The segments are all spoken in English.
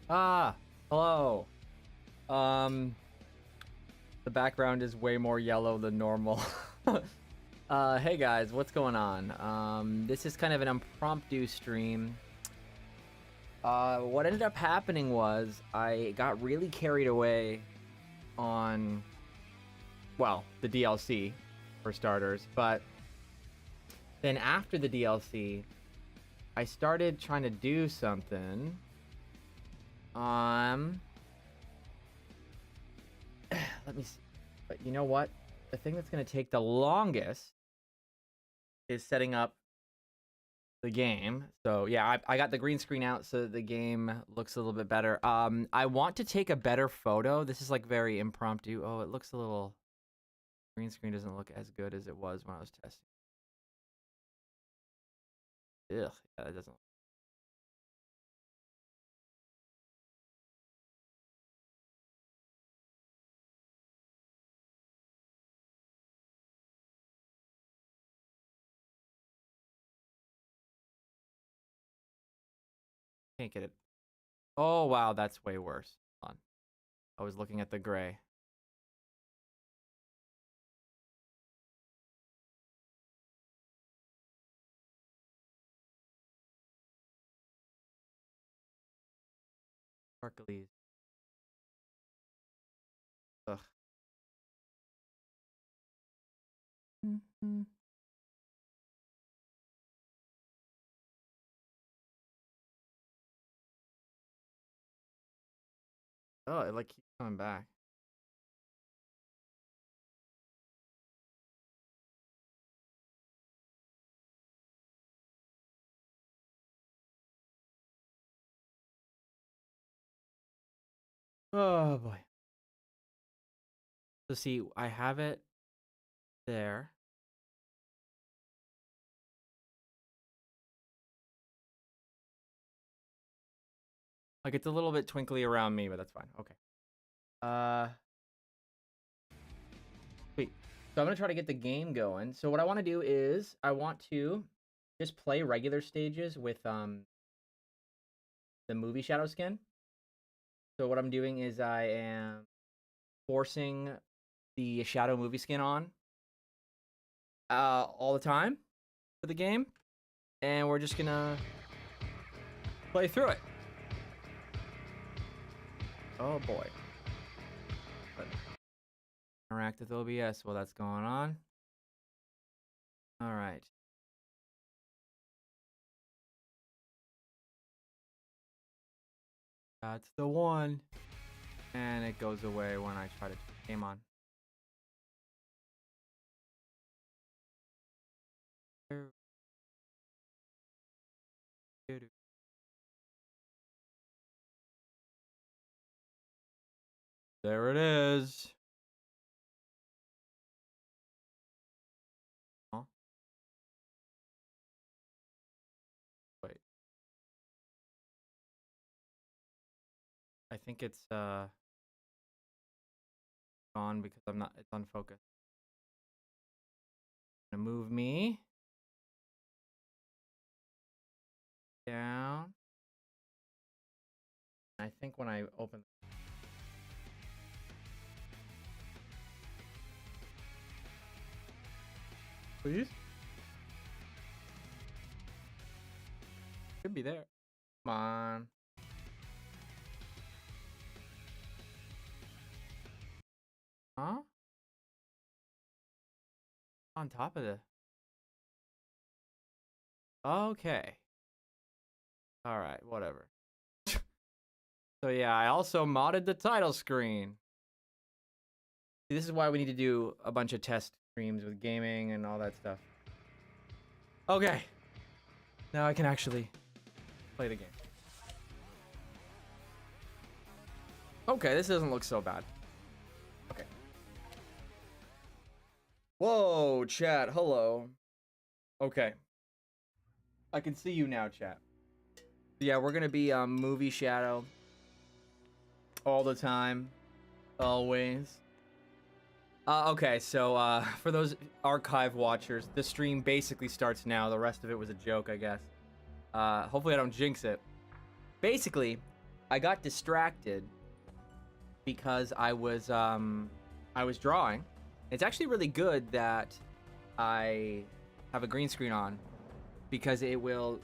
Ah, hello. Um, the background is way more yellow than normal. Hey guys, what's going on? This is kind of an impromptu stream. What ended up happening was I got really carried away on, well, the DLC for starters, but then after the DLC, I started trying to do something. Let me see. But you know what? The thing that's going to take the longest is setting up the game. So yeah, I got the green screen out so the game looks a little bit better. I want to take a better photo. This is like very impromptu. Oh, it looks a little... Green screen doesn't look as good as it was when I was testing. Ugh, yeah, that doesn't... Can't get it. Oh, wow, that's way worse. Hold on. I was looking at the gray. Sparklies. Ugh. Oh, it like keeps coming back. Oh boy. So see, I have it there. Like it's a little bit twinkly around me, but that's fine. Okay. Sweet. So I'm gonna try to get the game going. So what I want to do is I want to just play regular stages with the movie shadow skin. So what I'm doing is I am forcing the shadow movie skin on all the time for the game, and we're just gonna play through it. Oh boy. Interact with OBS while that's going on. All right. That's the one. And it goes away when I try to turn the game on. There it is. Huh? Wait. I think it's gone because I'm not, it's unfocused. Gonna move me down. I think when I open, please, should be there. Come on. Huh? On top of the... Okay. All right, whatever. So yeah, I also modded the title screen. See, this is why we need to do a bunch of test streams with gaming and all that stuff. Okay. Now I can actually play the game. Okay, this doesn't look so bad. Okay. Whoa, chat, hello. Okay. I can see you now, chat. Yeah, we're gonna be movie shadow all the time, always. Okay, so for those archive watchers, the stream basically starts now. The rest of it was a joke, I guess. Hopefully I don't jinx it. Basically, I got distracted because I was drawing. It's actually really good that I have a green screen on because it'll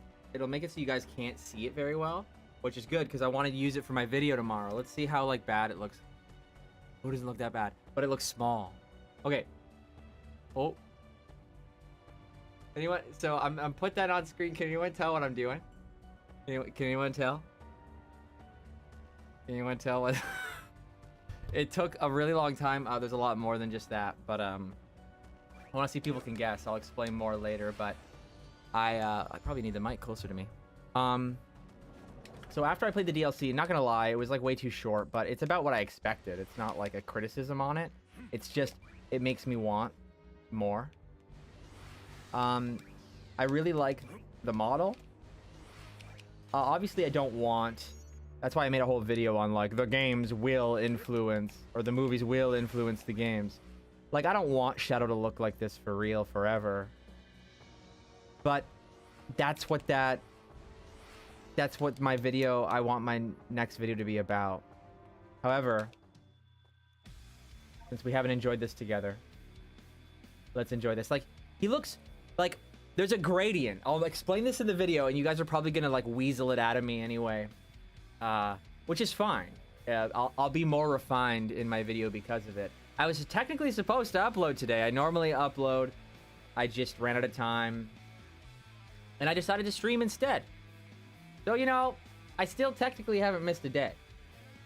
make it so you guys can't see it very well, which is good because I wanted to use it for my video tomorrow. Let's see how like bad it looks. Oh, it doesn't look that bad, but it looks small. Okay. Oh. Anyone? So I'm put that on screen. Can anyone tell what I'm doing? Can anyone tell? Can anyone tell what? It took a really long time. There's a lot more than just that, but I want to see if people can guess. I'll explain more later, but I probably need the mic closer to me. So after I played the DLC, not gonna lie, it was like way too short, but it's about what I expected. It's not like a criticism on it. It's just, it makes me want more. I really like the model. Obviously I don't want, that's why I made a whole video on like the games will influence, or the movies will influence the games. Like I don't want Shadow to look like this for real forever. But that's what my video, I want my next video to be about. However, since we haven't enjoyed this together, let's enjoy this. Like, he looks like there's a gradient. I'll explain this in the video, and you guys are probably gonna like weasel it out of me anyway, which is fine. I'll be more refined in my video because of it. I was technically supposed to upload today. I normally upload. I just ran out of time, and I decided to stream instead. So, you know, I still technically haven't missed a day.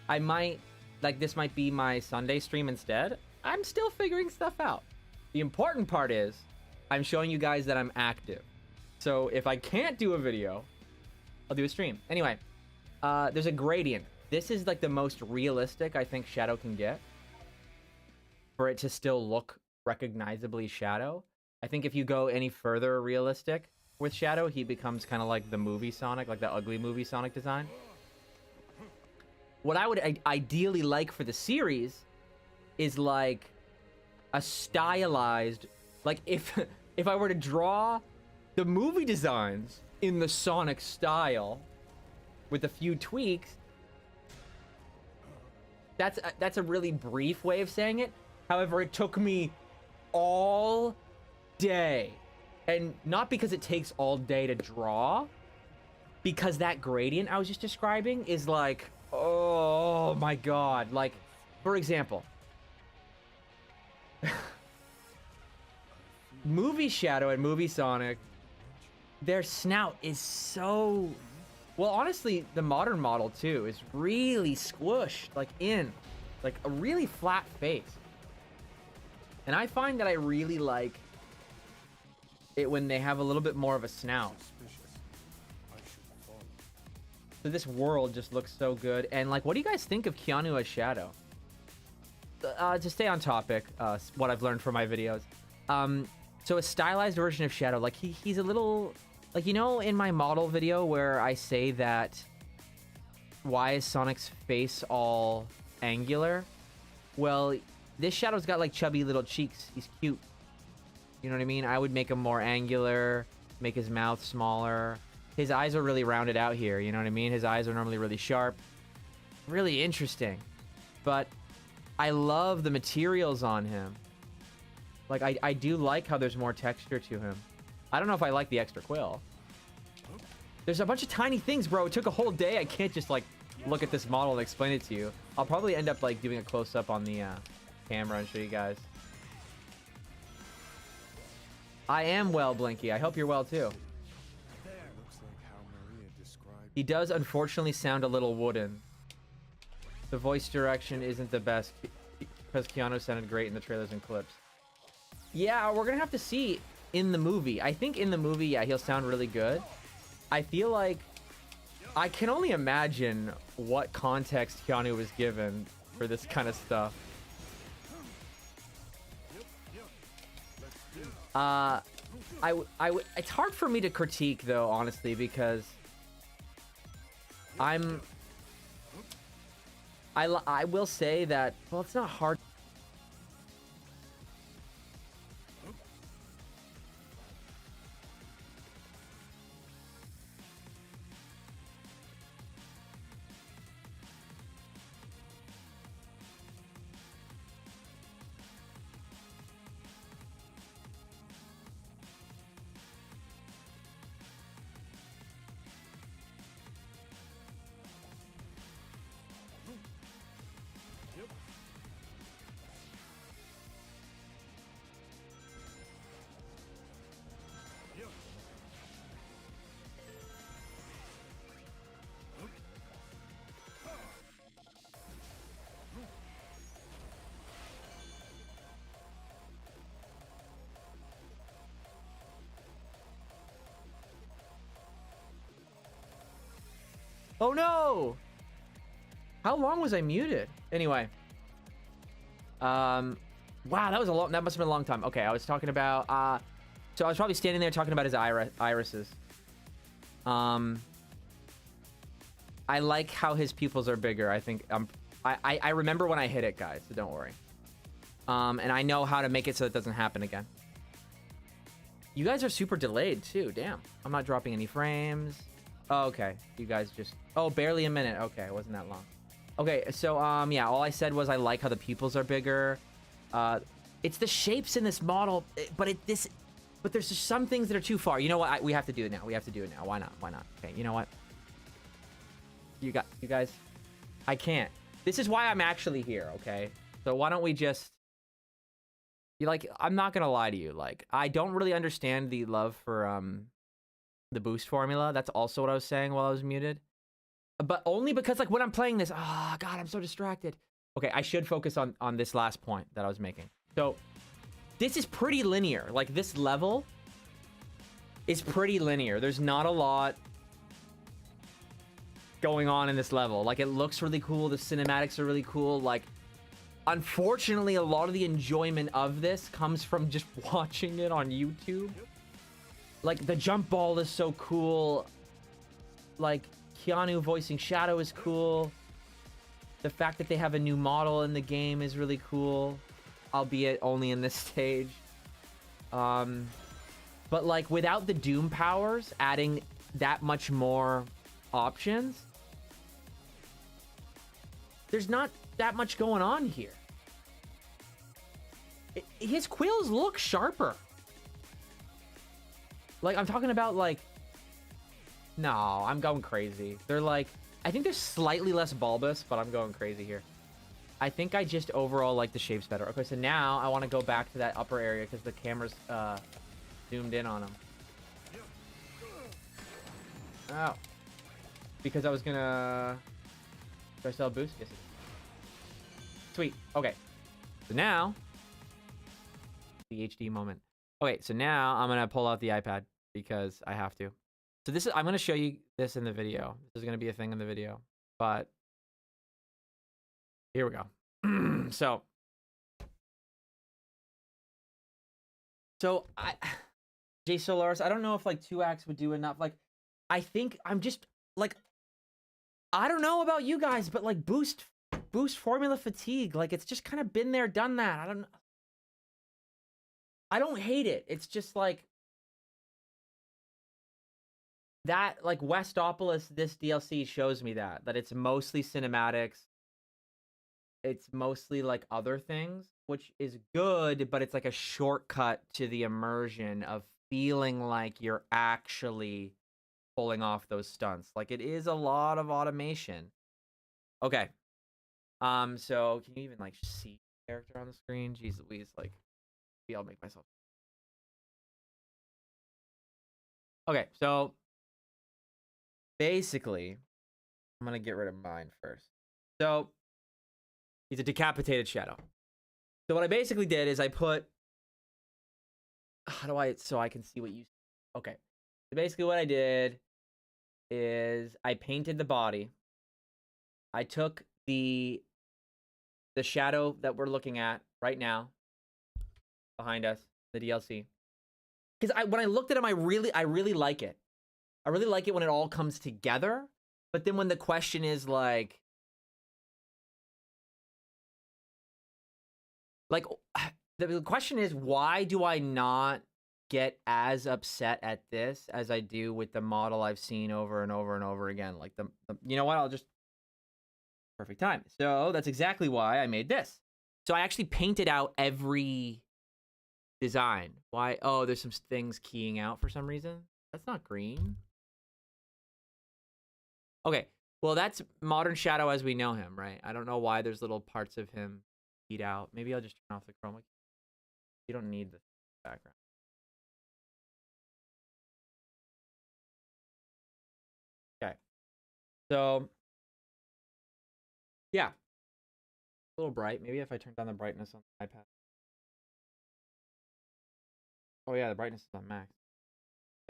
I might, like, this might be my Sunday stream instead. I'm still figuring stuff out. The important part is, I'm showing you guys that I'm active. So, if I can't do a video, I'll do a stream. Anyway, there's a gradient. This is, like, the most realistic I think Shadow can get. For it to still look recognizably Shadow. I think if you go any further realistic with Shadow, he becomes kind of like the movie Sonic, like the ugly movie Sonic design. What I would ideally like for the series is like a stylized, like if I were to draw the movie designs in the Sonic style with a few tweaks, that's a really brief way of saying it. However, it took me all day. And not because it takes all day to draw, because that gradient I was just describing is like, oh my god. Like, for example, movie Shadow and movie Sonic, their snout is so... Well, honestly, the modern model, too, is really squished, like a really flat face. And I find that I really like it when they have a little bit more of a snout. So this world just looks so good. And like, what do you guys think of Keanu as Shadow? To stay on topic, what I've learned from my videos. So a stylized version of Shadow, like he's a little, like, you know, in my model video where I say that why is Sonic's face all angular? Well, this Shadow's got like chubby little cheeks. He's cute. You know what I mean? I would make him more angular, make his mouth smaller. His eyes are really rounded out here, you know what I mean? His eyes are normally really sharp. Really interesting. But I love the materials on him. Like, I do like how there's more texture to him. I don't know if I like the extra quill. There's a bunch of tiny things, bro. It took a whole day. I can't just, like, look at this model and explain it to you. I'll probably end up, like, doing a close-up on the camera and show you guys. I am well, Blinky. I hope you're well, too. He does, unfortunately, sound a little wooden. The voice direction isn't the best, because Keanu sounded great in the trailers and clips. Yeah, we're gonna have to see in the movie. I think in the movie, yeah, he'll sound really good. I feel like... I can only imagine what context Keanu was given for this kind of stuff. It's hard for me to critique, though, honestly, because I will say that, well, it's not hard. Oh no! How long was I muted? Anyway. Wow, that was a long, that must have been a long time. Okay, I was talking about, so I was probably standing there talking about his irises. I like how his pupils are bigger. I think, I remember when I hit it, guys, so don't worry. And I know how to make it so it doesn't happen again. You guys are super delayed too, damn. I'm not dropping any frames. Oh, okay, you guys just, oh, barely a minute. Okay, it wasn't that long. Okay, so, yeah, all I said was I like how the pupils are bigger. It's the shapes in this model, but there's just some things that are too far. You know what? We have to do it now. We have to do it now. Why not? Why not? Okay, you know what? You guys, I can't. This is why I'm actually here, okay? So why don't we just, I'm not gonna lie to you. Like, I don't really understand the love for, the boost formula. That's also what I was saying while I was muted. But only because, like, when I'm playing this, oh, God, I'm so distracted. Okay, I should focus on this last point that I was making. So, this is pretty linear. Like, this level is pretty linear. There's not a lot going on in this level. Like, it looks really cool. The cinematics are really cool. Like, unfortunately, a lot of the enjoyment of this comes from just watching it on YouTube. Like, the jump ball is so cool. Like, Keanu voicing Shadow is cool. The fact that they have a new model in the game is really cool, albeit only in this stage. But like, without the Doom powers adding that much more options, there's not that much going on here. His quills look sharper. Like, I'm talking about, like, no, I'm going crazy. They're like, I think they're slightly less bulbous, but I'm going crazy here. I think I just overall like the shapes better. Okay, so now I want to go back to that upper area because the camera's zoomed in on them. Oh. Because I was gonna... Do I still have boost? Yes. Sweet. Okay. So now... The HD moment. Okay, so now I'm gonna pull out the iPad because I have to. So this is, I'm going to show you this in the video. This is going to be a thing in the video, but here we go. So Jay Solaris, I don't know if like 2 acts would do enough. Like, I think I'm just like, I don't know about you guys, but like boost formula fatigue. Like, it's just kind of been there, done that. I don't hate it. It's just like, that, like, Westopolis, this DLC shows me that it's mostly cinematics. It's mostly like other things, which is good, but it's like a shortcut to the immersion of feeling like you're actually pulling off those stunts. Like, it is a lot of automation. Okay. So can you even like see the character on the screen? Jeez Louise, like, maybe I'll make myself. Okay, so basically, I'm gonna get rid of mine first. So he's a decapitated shadow. So what I basically did is I put, so I can see what you, okay. So basically what I did is I painted the body. I took the shadow that we're looking at right now behind us, the DLC. Because when I looked at him, I really like it. I really like it when it all comes together. But then when the question is like the question is, why do I not get as upset at this as I do with the model I've seen over and over and over again? Like, you know what? I'll just, perfect time. So that's exactly why I made this. So I actually painted out every design. Why? Oh, there's some things keying out for some reason. That's not green. Okay. Well, that's Modern Shadow as we know him, right? I don't know why there's little parts of him keyed out. Maybe I'll just turn off the chroma key. You don't need the background. Okay. So, yeah. A little bright. Maybe if I turn down the brightness on the iPad. Oh yeah, the brightness is on max.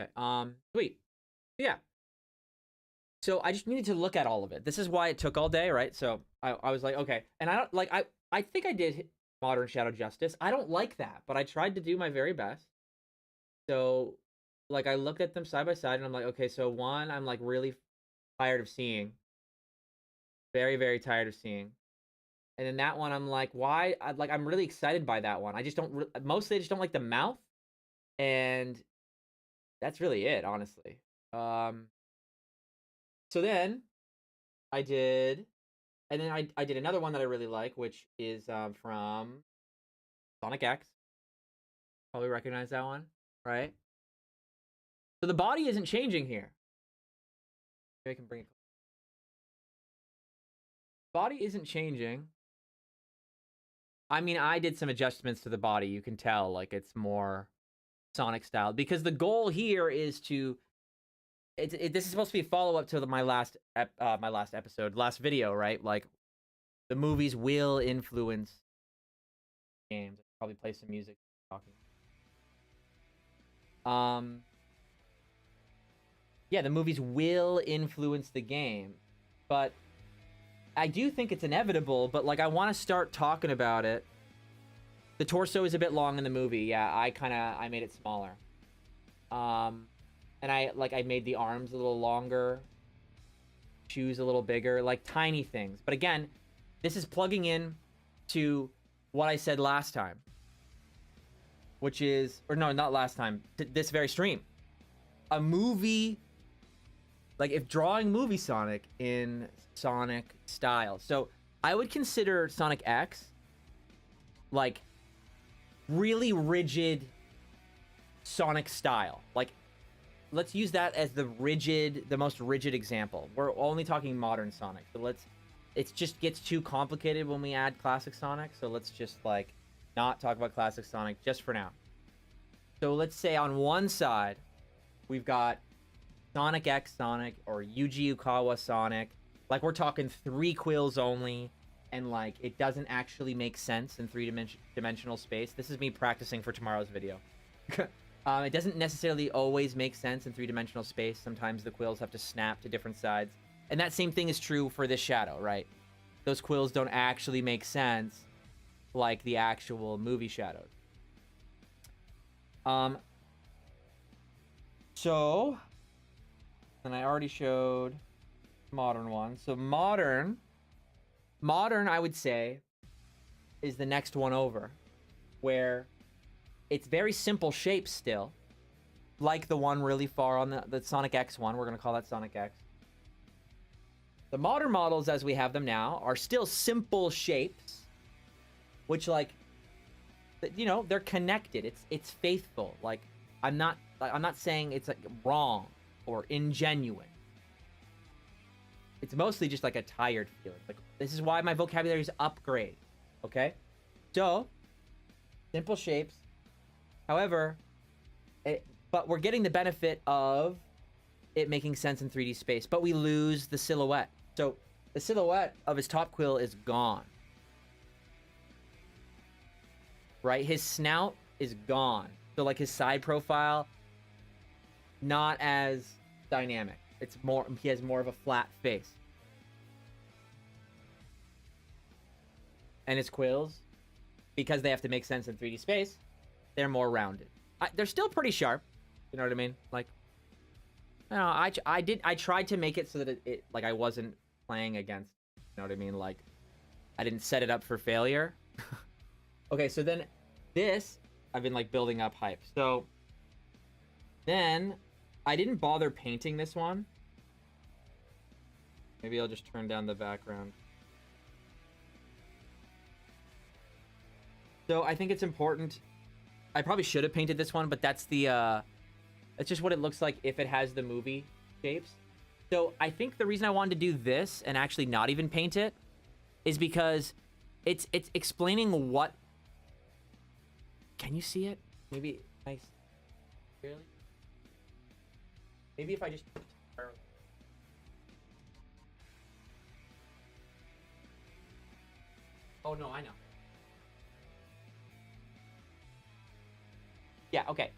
Okay. Sweet. Yeah. So I just needed to look at all of it. This is why it took all day, right? So I was like, okay. And I don't like I think I did Modern Shadow justice. I don't like that, but I tried to do my very best. So like I looked at them side by side and I'm like, okay, so one I'm like really tired of seeing. Very, very tired of seeing. And then that one I'm like, why? I'm really excited by that one. I just don't mostly I just don't like the mouth, and that's really it, honestly. Um so then I did and then I did another one that I really like, which is from Sonic X. Probably recognize that one, right? So the body isn't changing here. Maybe I can bring it. Body isn't changing. I mean, I did some adjustments to the body. You can tell, like, it's more Sonic style because the goal here is to. This is supposed to be a follow up to my last episode, last video, right? Like, the movies will influence games. I'll probably play some music talking. Yeah, the movies will influence the game, but I do think it's inevitable. But like, I want to start talking about it. The torso is a bit long in the movie. Yeah, I made it smaller. And I made the arms a little longer, shoes a little bigger, like tiny things. But again, this is plugging in to what I said last time, which is, or no, not last time, this very stream. A movie, like if drawing movie Sonic in Sonic style. So I would consider Sonic X like really rigid Sonic style. Like, let's use that as the most rigid example. We're only talking modern Sonic. So it just gets too complicated when we add classic Sonic. So let's just like not talk about classic Sonic just for now. So let's say on one side, we've got Sonic X Sonic or Yuji Ukawa Sonic. Like, we're talking 3 quills only, and like it doesn't actually make sense in 3-dimensional space. This is me practicing for tomorrow's video. It doesn't necessarily always make sense in 3-dimensional space. Sometimes the quills have to snap to different sides. And that same thing is true for this shadow, right? Those quills don't actually make sense like the actual movie shadows. So, and I already showed modern one. So modern, I would say, is the next one over, where it's very simple shapes still, like the one really far on the Sonic X one. We're going to call that Sonic X. The modern models as we have them now are still simple shapes, which, like, you know, they're connected. It's faithful. Like, I'm not saying it's like wrong or ingenuine. It's mostly just like a tired feeling. Like, this is why my vocabulary is upgrade. Okay? So, simple shapes. However, but we're getting the benefit of it making sense in 3D space, but we lose the silhouette. So the silhouette of his top quill is gone. Right? His snout is gone. So like his side profile, not as dynamic. He has more of a flat face. And his quills, because they have to make sense in 3D space, they're more rounded. They're still pretty sharp. You know what I mean? Like, I don't know, I tried to make it so that it like I wasn't playing against, you know what I mean? Like, I didn't set it up for failure. Okay, so then this, I've been like building up hype. So then I didn't bother painting this one. Maybe I'll just turn down the background. So I think it's important. I probably should have painted this one, but that's just what it looks like if it has the movie shapes. So I think the reason I wanted to do this and actually not even paint it is because it's explaining what. Can you see it? Maybe nice. Really? Maybe if I just. Oh no, I know. Yeah, okay.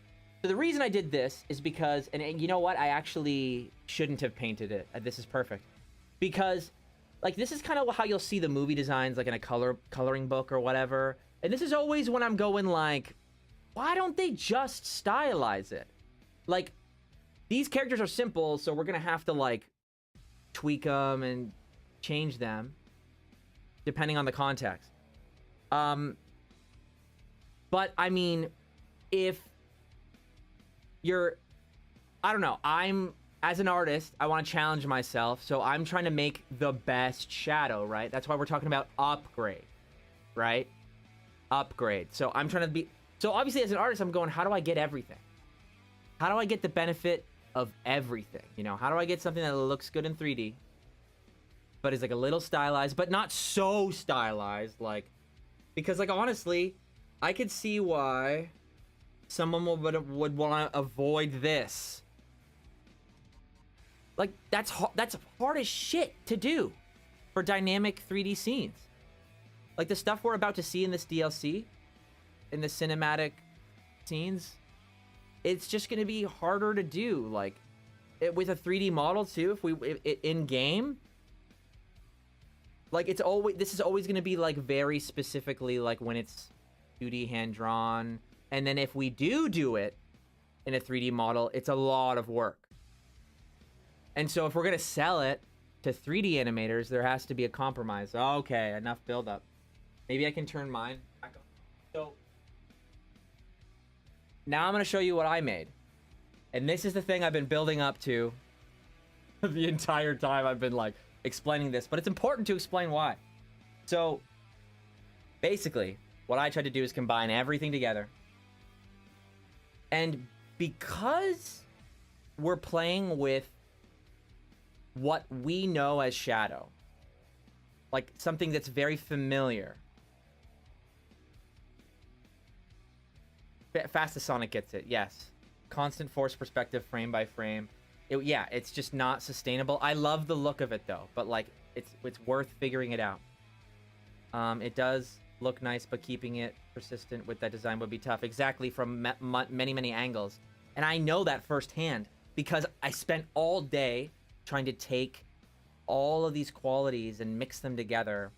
So the reason I did this is because, and you know what? I actually shouldn't have painted it. This is perfect. Because, like, this is kind of how you'll see the movie designs, like in a coloring book or whatever. And this is always when I'm going like, why don't they just stylize it? Like, these characters are simple, so we're going to have to, like, tweak them and change them depending on the context. But, I mean, if you're, I don't know, as an artist, I want to challenge myself, so I'm trying to make the best shadow, right? That's why we're talking about upgrade, right? Upgrade. So I'm trying to be, so obviously as an artist, I'm going, how do I get everything? How do I get the benefit of everything? You know, how do I get something that looks good in 3D, but is like a little stylized, but not so stylized, like, because like honestly, I could see why someone would want to avoid this. Like, that's hard as shit to do for dynamic 3D scenes. Like, the stuff we're about to see in this DLC, in the cinematic scenes, it's just going to be harder to do. Like, with a 3D model, too, in-game, like, this is always going to be, like, very specifically, like, when it's 2D hand-drawn. And then if we do it in a 3D model, it's a lot of work. And so if we're going to sell it to 3D animators, there has to be a compromise. Okay, enough build-up. Maybe I can turn mine back on. So now I'm going to show you what I made. And this is the thing I've been building up to the entire time I've been, like, explaining this. But it's important to explain why. So basically, what I tried to do is combine everything together. And because we're playing with what we know as shadow, like something that's very familiar. Fast as Sonic gets it, yes. Constant force perspective, frame by frame. Yeah, it's just not sustainable. I love the look of it though, but like it's worth figuring it out. It does look nice, but keeping it persistent with that design would be tough. Exactly, from many angles. And I know that firsthand because I spent all day trying to take all of these qualities and mix them together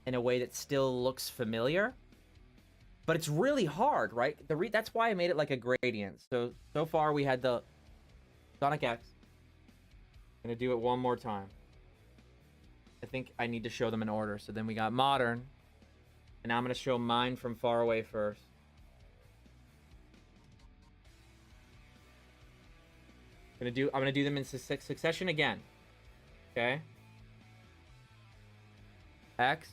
in a way that still looks familiar. But it's really hard, right? That's why I made it like a gradient. So far we had the Sonic X. I'm gonna do it one more time. I think I need to show them in order. So then we got modern. And now I'm going to show mine from far away first. I'm going to do them in succession again. Okay? X.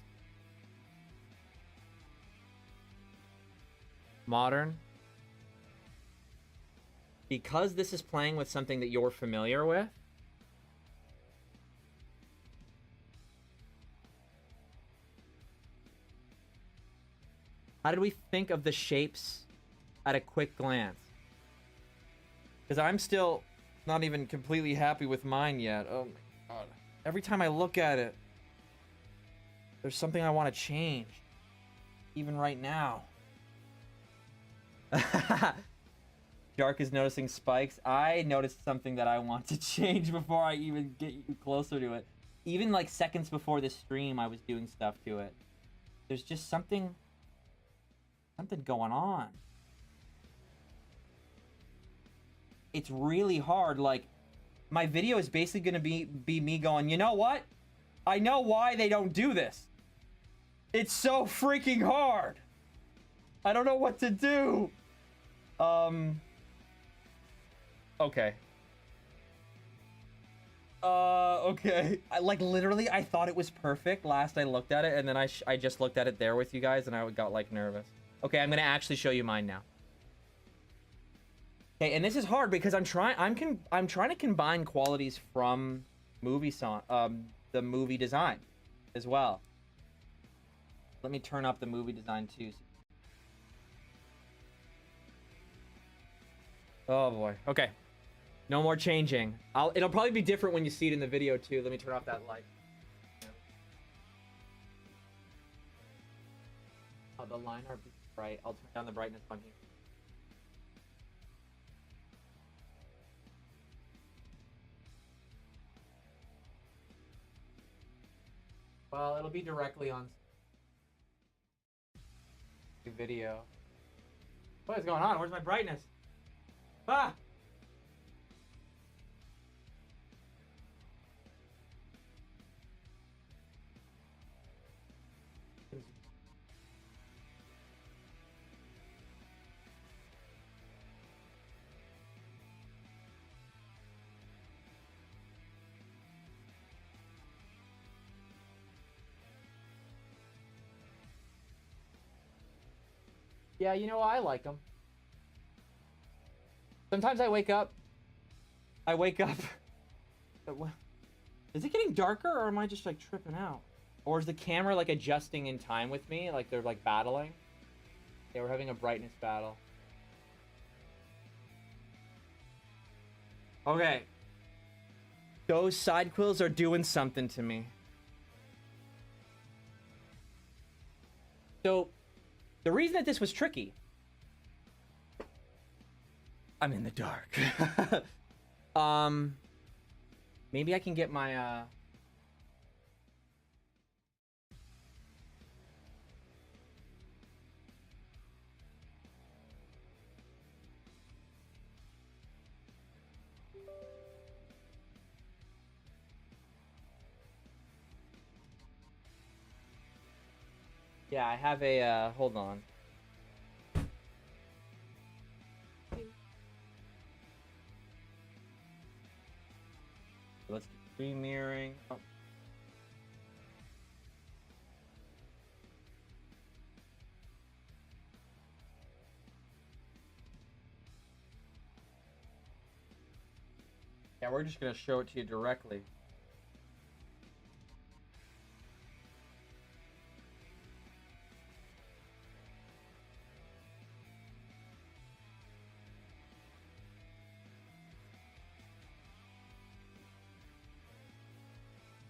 Modern. Because this is playing with something that you're familiar with, how did we think of the shapes at a quick glance? Because I'm still not even completely happy with mine yet. Oh my god. Every time I look at it, there's something I want to change. Even right now. Jark is noticing spikes. I noticed something that I want to change before I even get you closer to it. Even like seconds before this stream, I was doing stuff to it. There's just something going on. It's really hard. Like, my video is basically gonna be me going, you know what? I know why they don't do this. It's so freaking hard. I don't know what to do. Okay. Okay. Literally, I thought it was perfect last I looked at it, and then I just looked at it there with you guys, and I got, like, nervous. Okay, I'm gonna actually show you mine now. Okay, and this is hard because I'm trying to combine qualities from the movie design as well. Let me turn up the movie design too. Oh boy. Okay. No more changing. It'll probably be different when you see it in the video too. Let me turn off that light. Oh, the line art. Right, I'll turn down the brightness on here. Well, it'll be directly on the video. What is going on? Where's my brightness? Ah! Yeah, you know, I like them. Sometimes I wake up. Is it getting darker, or am I just like tripping out? Or is the camera like adjusting in time with me? Like they're like battling? Yeah, we're having a brightness battle. Okay. Those side quills are doing something to me. So, the reason that this was tricky... I'm in the dark. Maybe I can get my, Yeah, I have a, hold on. Let's do screen mirroring. Oh. Yeah, we're just gonna show it to you directly.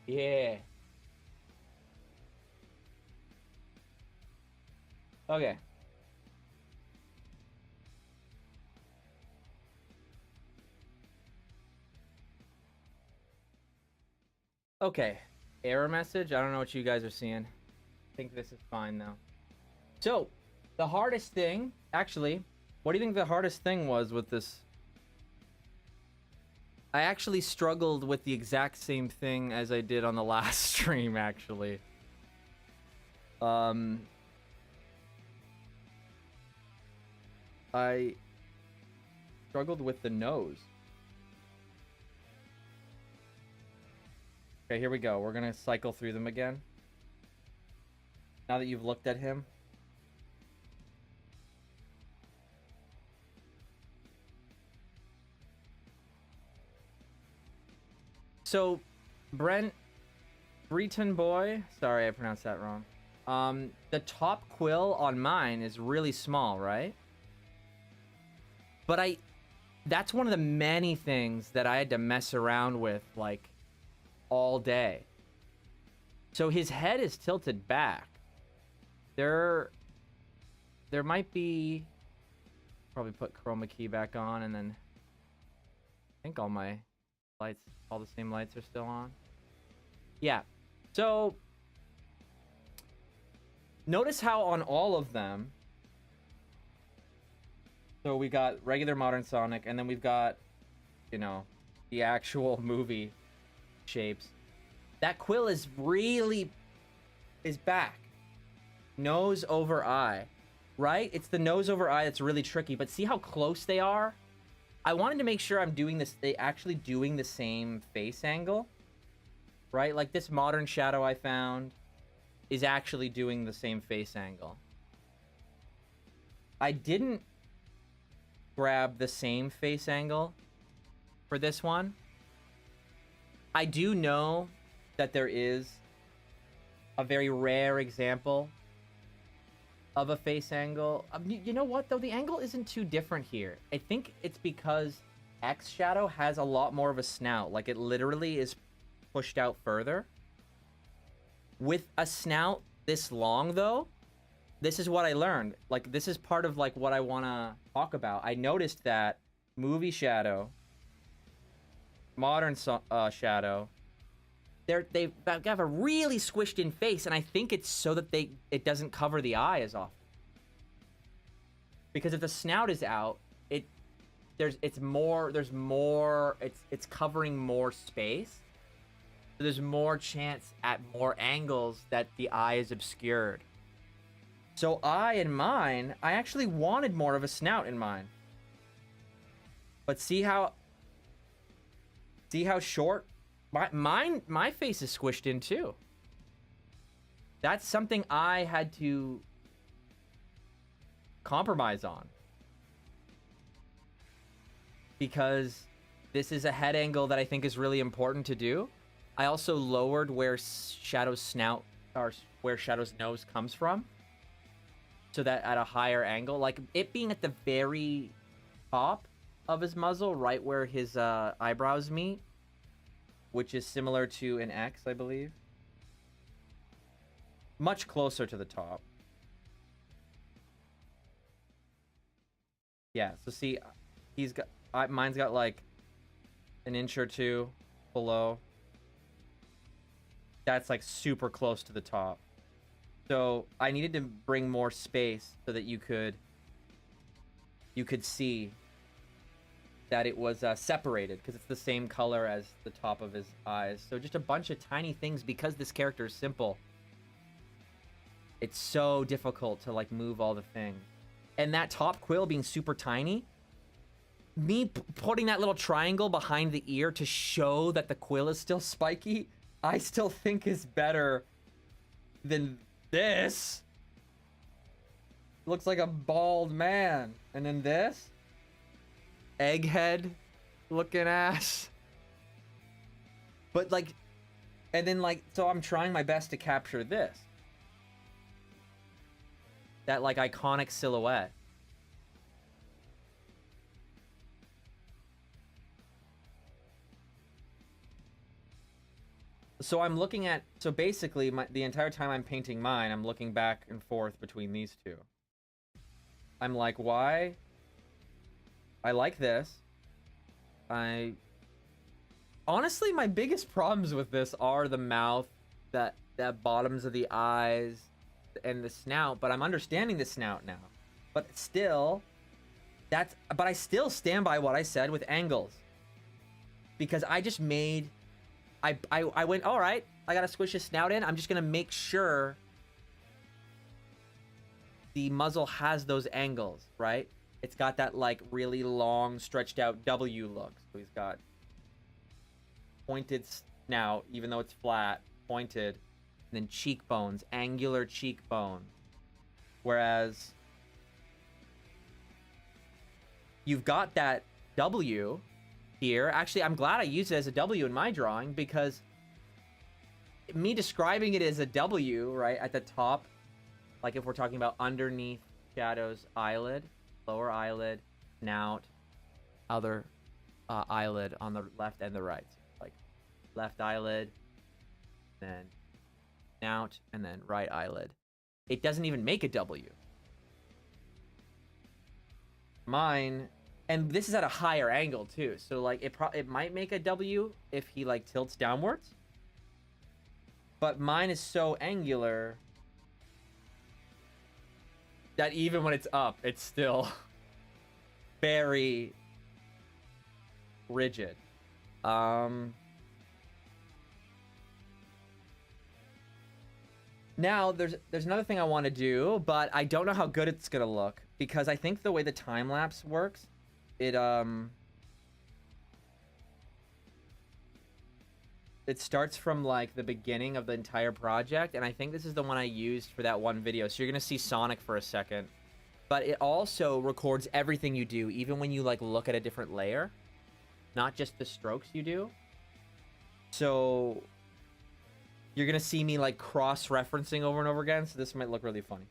Yeah. Okay. Okay. Error message. I don't know what you guys are seeing. I think this is fine though. So, the hardest thing, actually, what do you think the hardest thing was with this? I actually struggled with the exact same thing as I did on the last stream, actually. I struggled with the nose. Okay, here we go. We're gonna cycle through them again. Now that you've looked at him. So, Breton boy, sorry I pronounced that wrong. The top quill on mine is really small, right? But that's one of the many things that I had to mess around with, like, all day. So his head is tilted back. There might be... Probably put chroma key back on, and then... I think all my lights, all the same lights are still on. Yeah. So... Notice how on all of them... So we got regular modern Sonic, and then we've got, you know, the actual movie shapes. That quill is back. Nose over eye, right? It's the nose over eye that's really tricky, but see how close they are? I wanted to make sure I'm doing this, they actually doing the same face angle, right? Like this modern shadow I found is actually doing the same face angle. I didn't grab the same face angle for this one. I do know that there is a very rare example of a face angle. You know what, though? The angle isn't too different here. I think it's because X Shadow has a lot more of a snout. Like, it literally is pushed out further. With a snout this long, though, this is what I learned. Like, this is part of, like, what I want to talk about. I noticed that movie Shadow, modern Shadow, they have a really squished in face, and I think it's so that it doesn't cover the eye as often. Because if the snout is out, it's covering more space. So there's more chance at more angles that the eye is obscured. So in mine, I actually wanted more of a snout in mine. But see how short my face is squished in too. That's something I had to compromise on. Because this is a head angle that I think is really important to do. I also lowered where Shadow's snout or where Shadow's nose comes from. So that at a higher angle, like it being at the very top of his muzzle, right where his eyebrows meet, which is similar to an X, I believe. Much closer to the top. Yeah, so see, he's got, mine's got like an inch or two below. That's like super close to the top. So I needed to bring more space so that you could see that it was separated, because it's the same color as the top of his eyes. So just a bunch of tiny things, because this character is simple. It's so difficult to like move all the things. And that top quill being super tiny, me putting that little triangle behind the ear to show that the quill is still spiky, I still think is better than this. Looks like a bald man. And then this egghead looking ass. But like, and then like, so I'm trying my best to capture this. That like iconic silhouette. So I'm looking at, so basically the entire time I'm painting mine, I'm looking back and forth between these two. I'm like, why? I like this. Honestly, my biggest problems with this are the mouth, that bottoms of the eyes, and the snout, but I'm understanding the snout now. But still, but I still stand by what I said with angles. Because I just made, I went, all right, I gotta squish his snout in. I'm just gonna make sure the muzzle has those angles, right? It's got that like really long, stretched out W look. So he's got pointed snout, even though it's flat, pointed, and then cheekbones, angular cheekbone. Whereas you've got that W here. Actually, I'm glad I used it as a W in my drawing, because me describing it as a W, right, at the top, like if we're talking about underneath Shadow's eyelid, lower eyelid, snout, other eyelid on the left and the right. Like left eyelid, then snout, and then right eyelid. It doesn't even make a W. Mine, and this is at a higher angle too, so like it might make a W if he like tilts downwards. But mine is so angular that even when it's up, it's still very rigid. Now, there's another thing I want to do, but I don't know how good it's going to look, because I think the way the time-lapse works, it starts from like the beginning of the entire project, and I think this is the one I used for that one video. So you're gonna see Sonic for a second, but it also records everything you do, even when you like look at a different layer, not just the strokes you do. So you're gonna see me like cross-referencing over and over again, so this might look really funny.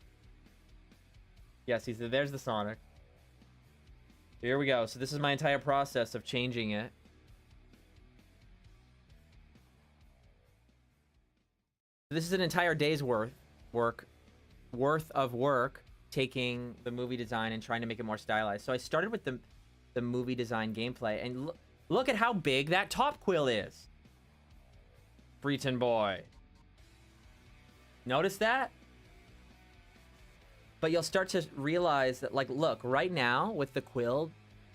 Yes, there's the Sonic. Here we go. So this is my entire process of changing it. This is an entire day's worth of work, taking the movie design and trying to make it more stylized. So I started with the movie design gameplay, and look at how big that top quill is. Breton boy. Notice that? But you'll start to realize that, like, look, right now, with the quill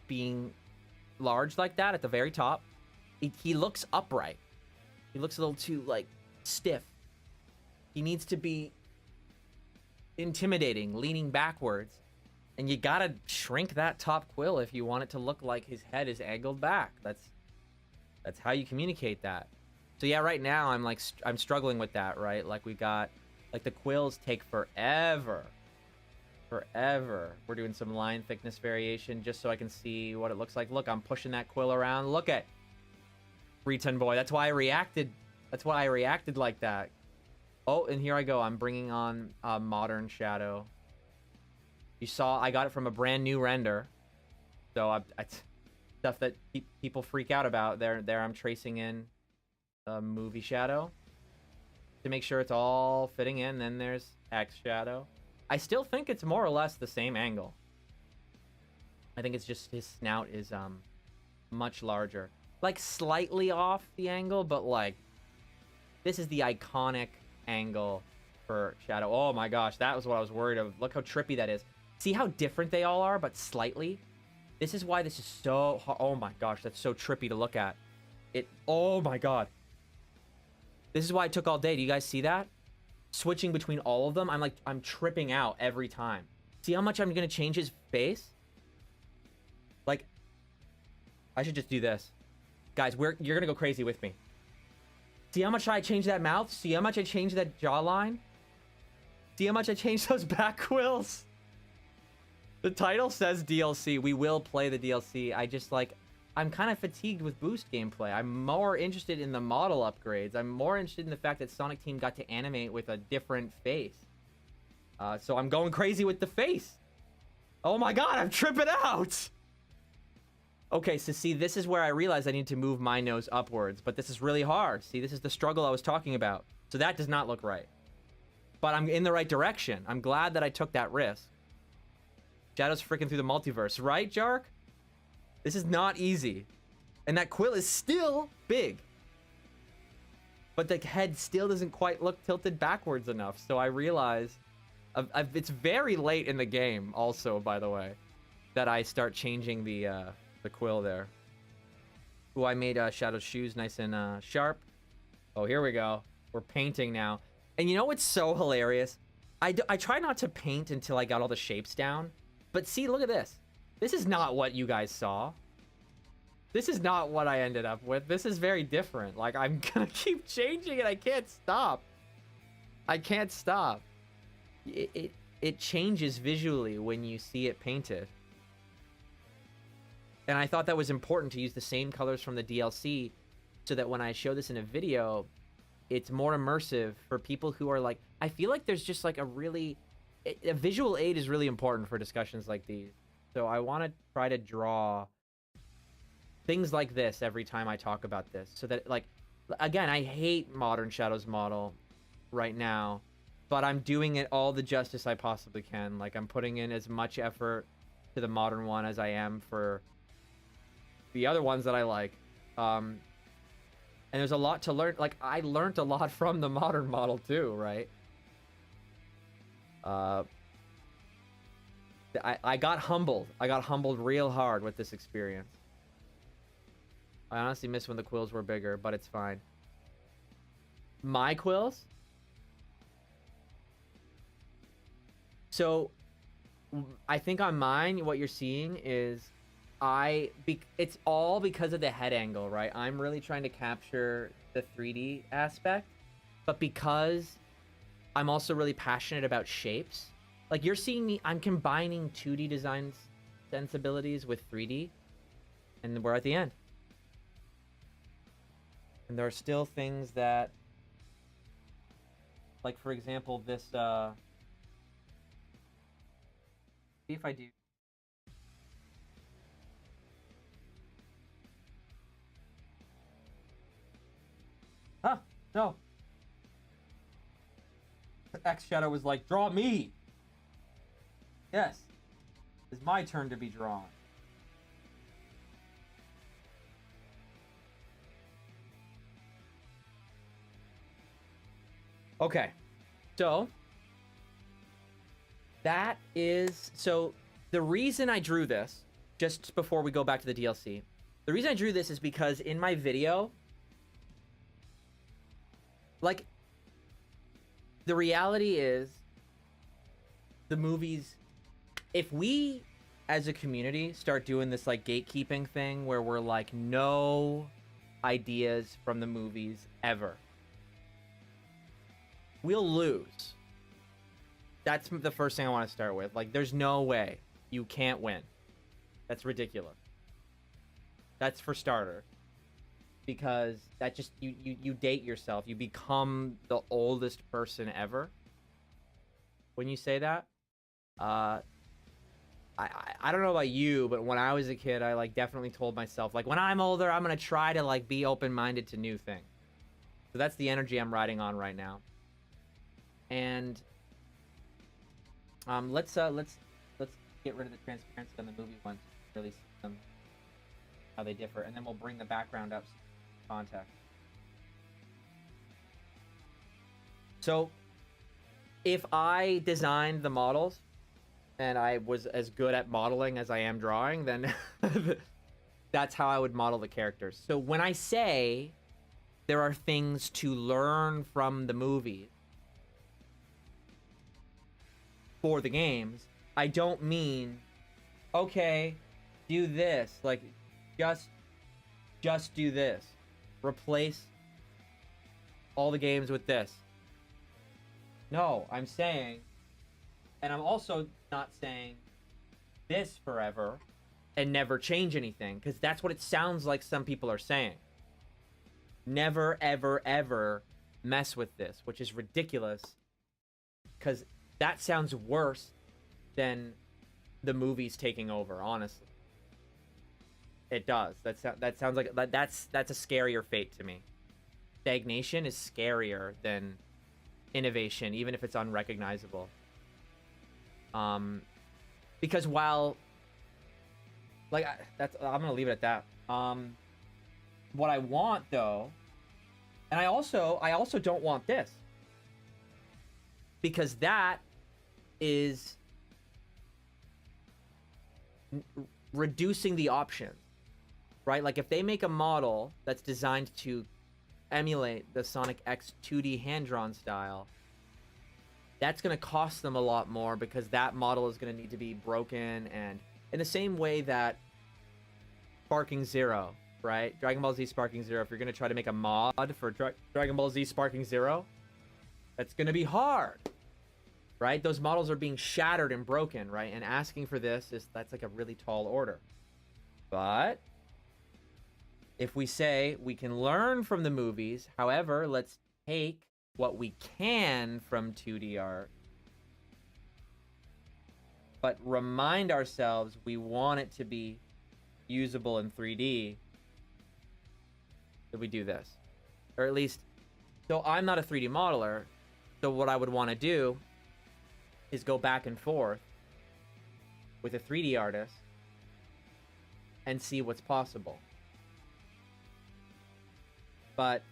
being large like that at the very top, he looks upright. He looks a little too, like, stiff. He needs to be intimidating, leaning backwards. And you gotta shrink that top quill if you want it to look like his head is angled back. That's how you communicate that. So yeah, right now I'm struggling with that, right? Like, we got, like, the quills take forever. We're doing some line thickness variation just so I can see what it looks like. Look, I'm pushing that quill around. Look at Breton boy. That's why I reacted. That's why I reacted like that. Oh, and here I go. I'm bringing on modern shadow. You saw I got it from a brand new render. So stuff that people freak out about. There I'm tracing in movie shadow to make sure it's all fitting in. Then there's X shadow. I still think it's more or less the same angle. I think it's just his snout is much larger. Like, slightly off the angle, but, like, this is the iconic angle for shadow. Oh my gosh, that was what I was worried of. Look how trippy that is. See how different they all are, but slightly? This is why this is so hard. Oh my gosh, that's so trippy to look at. Oh my god. This is why it took all day. Do you guys see that? Switching between all of them, I'm tripping out every time. See how much I'm gonna change his face? Like, I should just do this. Guys, you're gonna go crazy with me. See how much I changed that mouth? See how much I changed that jawline? See how much I changed those back quills? The title says DLC. We will play the DLC. I'm kind of fatigued with boost gameplay. I'm more interested in the model upgrades. I'm more interested in the fact that Sonic Team got to animate with a different face. So I'm going crazy with the face. Oh my god, I'm tripping out! Okay, so see, this is where I realized I need to move my nose upwards, but this is really hard. See, this is the struggle I was talking about. So that does not look right. But I'm in the right direction. I'm glad that I took that risk. Shadow's freaking through the multiverse, right, Jark? This is not easy. And that quill is still big. But the head still doesn't quite look tilted backwards enough. So I realize... it's very late in the game, also, by the way, that I start changing the quill there. Ooh, I made Shadow's shoes nice and sharp. Oh, here we go. We're painting now. And you know what's so hilarious? I try not to paint until I got all the shapes down. But see, look at this. This is not what you guys saw. This is not what I ended up with. This is very different. Like, I'm gonna keep changing it. I can't stop. I can't stop. It changes visually when you see it painted. And I thought that was important to use the same colors from the DLC so that when I show this in a video, it's more immersive for people who are like... I feel like there's just like a really... A visual aid is really important for discussions like these. So I want to try to draw things like this every time I talk about this. So that, like, again, I hate Modern Shadow's model right now, but I'm doing it all the justice I possibly can. Like, I'm putting in as much effort to the modern one as I am for the other ones that I like. And there's a lot to learn. Like, I learned a lot from the modern model too, right? I got humbled. I got humbled real hard with this experience. I honestly miss when the quills were bigger, but it's fine. My quills? So, I think on mine, what you're seeing is it's all because of the head angle, right? I'm really trying to capture the 3D aspect, but because I'm also really passionate about shapes, like you're seeing me, I'm combining 2D design sensibilities with 3D, and we're at the end. And there are still things that, like for example, this, see if I do. Huh, no. X Shadow was like, draw me. Yes. It's my turn to be drawn. Okay, so that is, so the reason I drew this, just before we go back to the DLC, the reason I drew this is because in my video, like, the reality is, the movies, if we as a community start doing this like gatekeeping thing where we're like, no ideas from the movies ever, we'll lose. That's the first thing I want to start with. Like, there's no way you can't win. That's ridiculous. That's for starter. Because that just, you date yourself. You become the oldest person ever when you say that. I don't know about you, but when I was a kid, I like definitely told myself, like, when I'm older, I'm gonna try to like be open-minded to new things. So that's the energy I'm riding on right now. And let's get rid of the transparency on the movie ones, really see them how they differ, and then we'll bring the background up context. So if I designed the models and I was as good at modeling as I am drawing, then that's how I would model the characters. So when I say there are things to learn from the movies for the games, I don't mean, okay, do this, like, just do this. Replace all the games with this. No, I'm saying, and I'm also not saying this forever and never change anything, because that's what it sounds like some people are saying. Never, ever, ever mess with this, which is ridiculous, because that sounds worse than the movies taking over, honestly. It does. That sounds like that's a scarier fate to me. Stagnation is scarier than innovation, even if it's unrecognizable. Because while, like, I'm gonna leave it at that. What I want though, and I also don't want this, because that is reducing the options, right? Like, if they make a model that's designed to emulate the Sonic X 2D hand-drawn style, that's going to cost them a lot more, because that model is going to need to be broken, and in the same way that Sparking Zero, right? Dragon Ball Z Sparking Zero, if you're going to try to make a mod for Dragon Ball Z Sparking Zero, that's going to be hard, right? Those models are being shattered and broken, right? And asking for this that's like a really tall order. But if we say we can learn from the movies, however, let's take what we can from 2D art, but remind ourselves we want it to be usable in 3D, that we do this. Or at least, so I'm not a 3D modeler, so what I would want to do is go back and forth with a 3D artist and see what's possible. But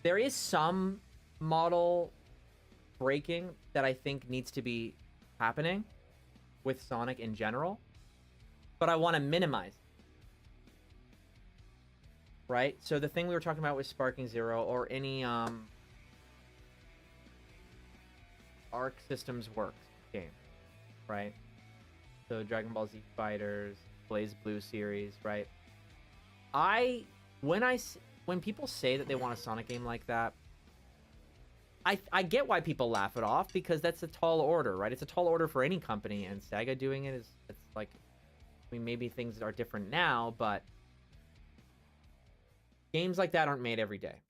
there is some model breaking that I think needs to be happening with Sonic in general, but I want to minimize it. Right? So the thing we were talking about with Sparking Zero, or any Arc Systems Works game, right? So Dragon Ball Z Fighters, Blaze Blue series, right? When people say that they want a Sonic game like that, I get why people laugh it off, because that's a tall order, right? It's a tall order for any company, and Sega doing it it's like, I mean, maybe things are different now, but games like that aren't made every day.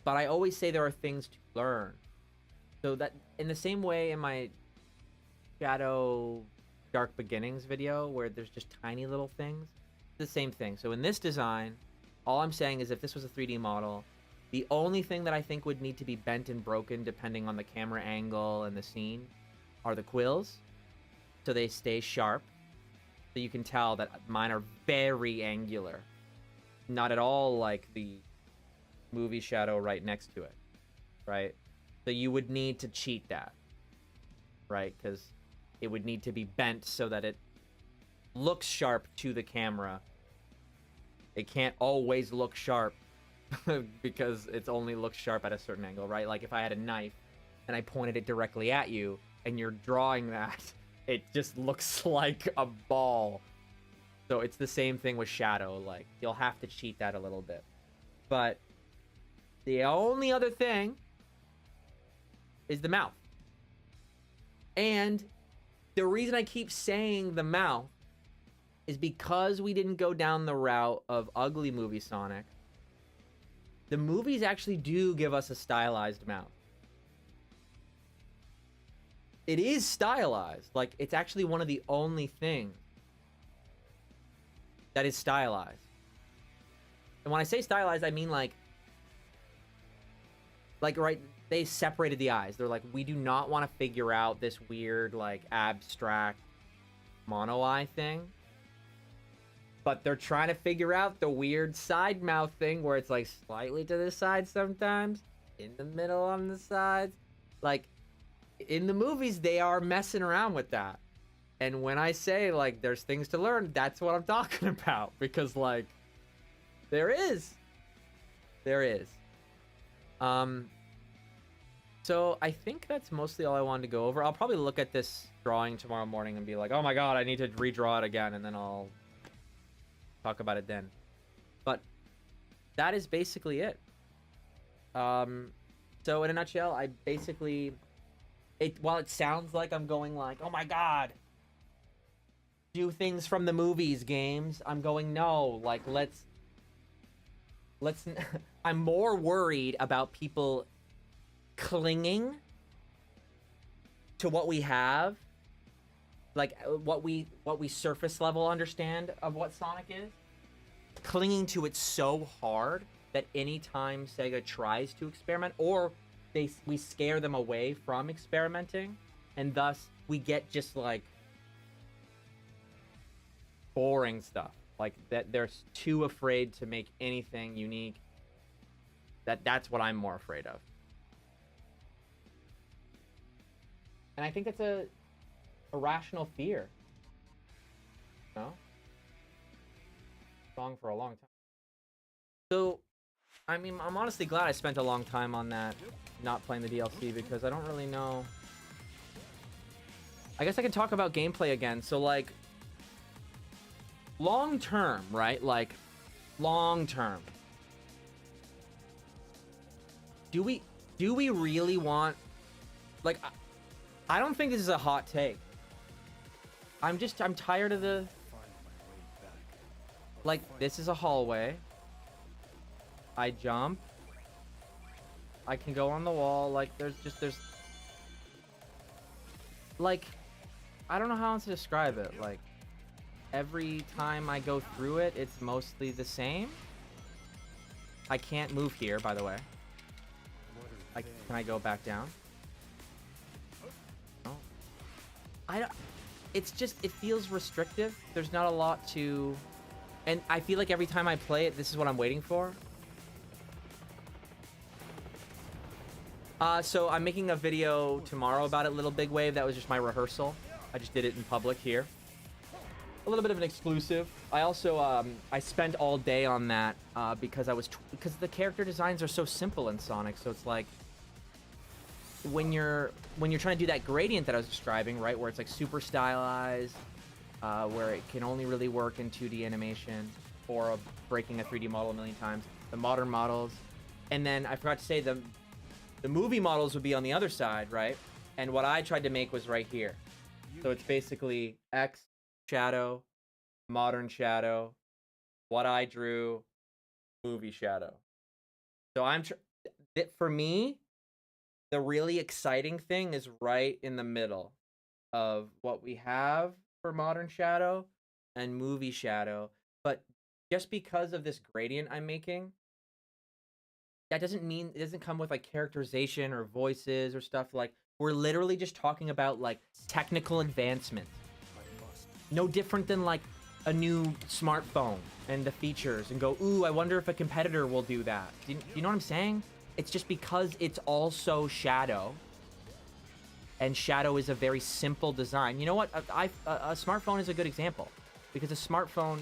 But I always say there are things to learn. So that, in the same way in my Shadow Dark Beginnings video, where there's just tiny little things, it's the same thing. So in this design, all I'm saying is, if this was a 3D model, the only thing that I think would need to be bent and broken, depending on the camera angle and the scene, are the quills, so they stay sharp. So you can tell that mine are very angular. Not at all like the movie Shadow right next to it. right? So you would need to cheat that, right? Because it would need to be bent so that it looks sharp to the camera. It can't always look sharp because it's only looks sharp at a certain angle, right? Like if I had a knife and I pointed it directly at you and you're drawing that, it just looks like a ball. So it's the same thing with shadow. Like you'll have to cheat that a little bit. But the only other thing is the mouth. And the reason I keep saying the mouth is because we didn't go down the route of ugly movie Sonic. The movies actually do give us a stylized mouth. It is stylized. Like, it's actually one of the only things that is stylized. And when I say stylized, I mean like, right, they separated the eyes. They're like, we do not want to figure out this weird, like, abstract mono eye thing. But they're trying to figure out the weird side mouth thing where it's like slightly to the side sometimes, in the middle on the sides. Like, in the movies, they are messing around with that. And when I say, like, there's things to learn, that's what I'm talking about. Because, like, there is. There is. So I think that's mostly all I wanted to go over. I'll probably look at this drawing tomorrow morning and be like, oh my god, I need to redraw it again. And then I'll talk about it then. But that is basically it. So in a nutshell, I basically... while it sounds like I'm going like, oh my god, do things from the movies, games, I'm going, no, like, let's I'm more worried about people clinging to what we have, like what we surface level understand of what Sonic is, clinging to it so hard that anytime Sega tries to experiment, or we scare them away from experimenting, and thus we get just like boring stuff, like that they're too afraid to make anything unique. That's what I'm more afraid of. And I think that's a rational fear. No? Song for a long time. So, I mean, I'm honestly glad I spent a long time on that, not playing the DLC, because I don't really know. I guess I can talk about gameplay again. So, like, long term, right? Like, long term. Do we really want, like, I don't think this is a hot take. I'm tired of the, like, this is a hallway. I jump. I can go on the wall. Like, there's like, I don't know how else to describe it. Like, every time I go through it, it's mostly the same. I can't move here, by the way. Can I go back down? No. It's just, it feels restrictive. There's not a lot to, and I feel like every time I play it, this is what I'm waiting for. So I'm making a video tomorrow about it, Little Big Wave. That was just my rehearsal. I just did it in public here. A little bit of an exclusive. I also, I spent all day on that, because because the character designs are so simple in Sonic, so it's like, when you're trying to do that gradient that I was describing, right, where it's like super stylized, where it can only really work in 2D animation, or breaking a 3D model a million times, the modern models, and then I forgot to say the movie models would be on the other side, right? And what I tried to make was right here. So it's basically X, shadow, modern shadow, what I drew, movie shadow. So for me, the really exciting thing is right in the middle of what we have for modern shadow and movie shadow. But just because of this gradient I'm making, that doesn't mean it doesn't come with like characterization or voices or stuff. Like, we're literally just talking about like technical advancement. No different than like a new smartphone and the features, and go, ooh, I wonder if a competitor will do that. Do you know what I'm saying? It's just because it's also Shadow. And Shadow is a very simple design. You know what? A smartphone is a good example. Because a smartphone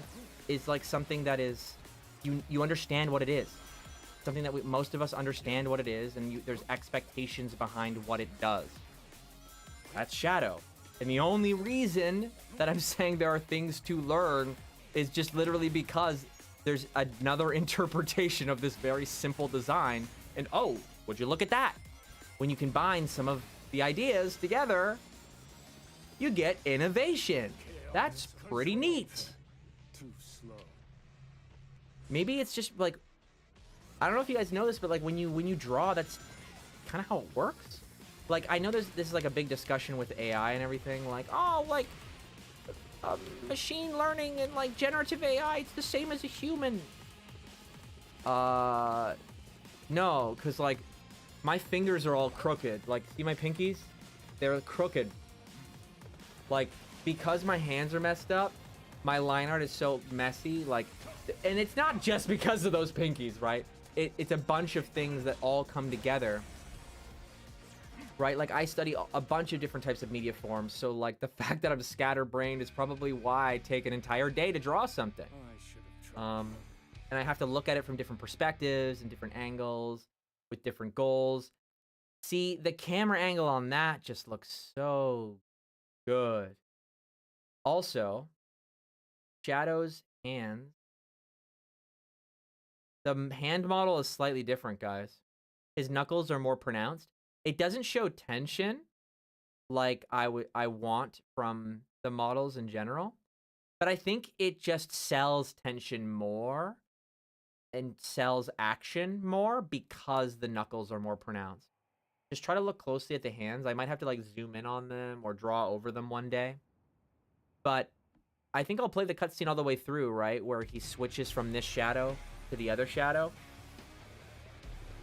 is like something that is... You understand what it is. Something that most of us understand what it is. And there's expectations behind what it does. That's Shadow. And the only reason that I'm saying there are things to learn is just literally because there's another interpretation of this very simple design. And oh, would you look at that? When you combine some of the ideas together, you get innovation. That's pretty neat. Maybe it's just like, I don't know if you guys know this, but like when you draw, that's kind of how it works. Like, I know this is like a big discussion with AI and everything. Like, oh, like machine learning and like generative AI, it's the same as a human. No, because like my fingers are all crooked. Like, see my pinkies? They're crooked. Like, because my hands are messed up, my line art is so messy. Like, and it's not just because of those pinkies, right? It's a bunch of things that all come together. Right? Like, I study a bunch of different types of media forms, so like the fact that I'm scatterbrained is probably why I take an entire day to draw something. And I have to look at it from different perspectives and different angles with different goals. See, the camera angle on that just looks so good. Also, Shadow's hands. The hand model is slightly different, guys. His knuckles are more pronounced. It doesn't show tension like I want from the models in general, but I think it just sells tension more and sells action more because the knuckles are more pronounced. Just try to look closely at the hands. I might have to like zoom in on them or draw over them one day. But I think I'll play the cutscene all the way through, right? Where he switches from this shadow to the other shadow.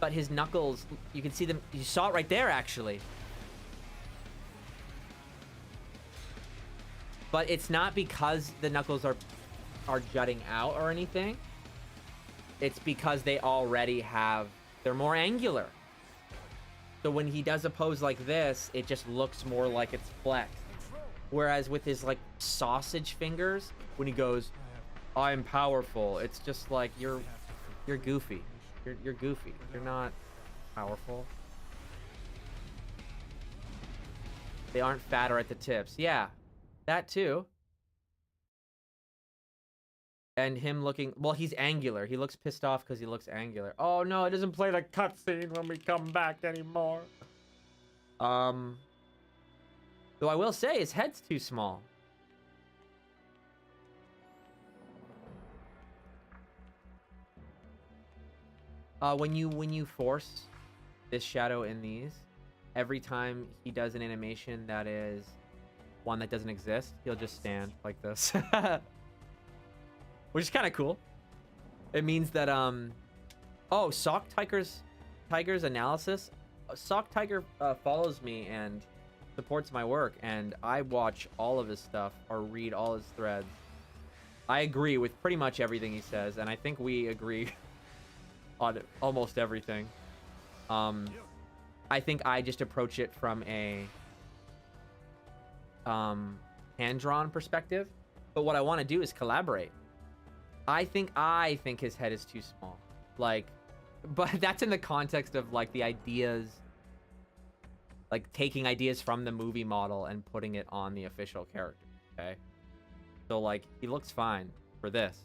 But his knuckles, you can see them. You saw it right there, actually. But it's not because the knuckles are jutting out or anything. It's because they already have... They're more angular. So when he does a pose like this, it just looks more like it's flexed. Whereas with his, like, sausage fingers, when he goes, I'm powerful, it's just like, you're goofy. You're goofy. You're not powerful. They aren't fatter at the tips. Yeah, that too. And him looking... Well, he's angular. He looks pissed off because he looks angular. Oh, no, it doesn't play the cutscene when we come back anymore. Though I will say, his head's too small. When you force this shadow in these, every time he does an animation that is one that doesn't exist, he'll just stand like this. Which is kind of cool. It means that, oh, Sock Tiger's analysis. Sock Tiger follows me and supports my work, and I watch all of his stuff or read all his threads. I agree with pretty much everything he says, and I think we agree on almost everything. I think I just approach it from a hand-drawn perspective, but what I want to do is collaborate. I think his head is too small. Like, but that's in the context of like the ideas, like taking ideas from the movie model and putting it on the official character. Okay, so like he looks fine for this.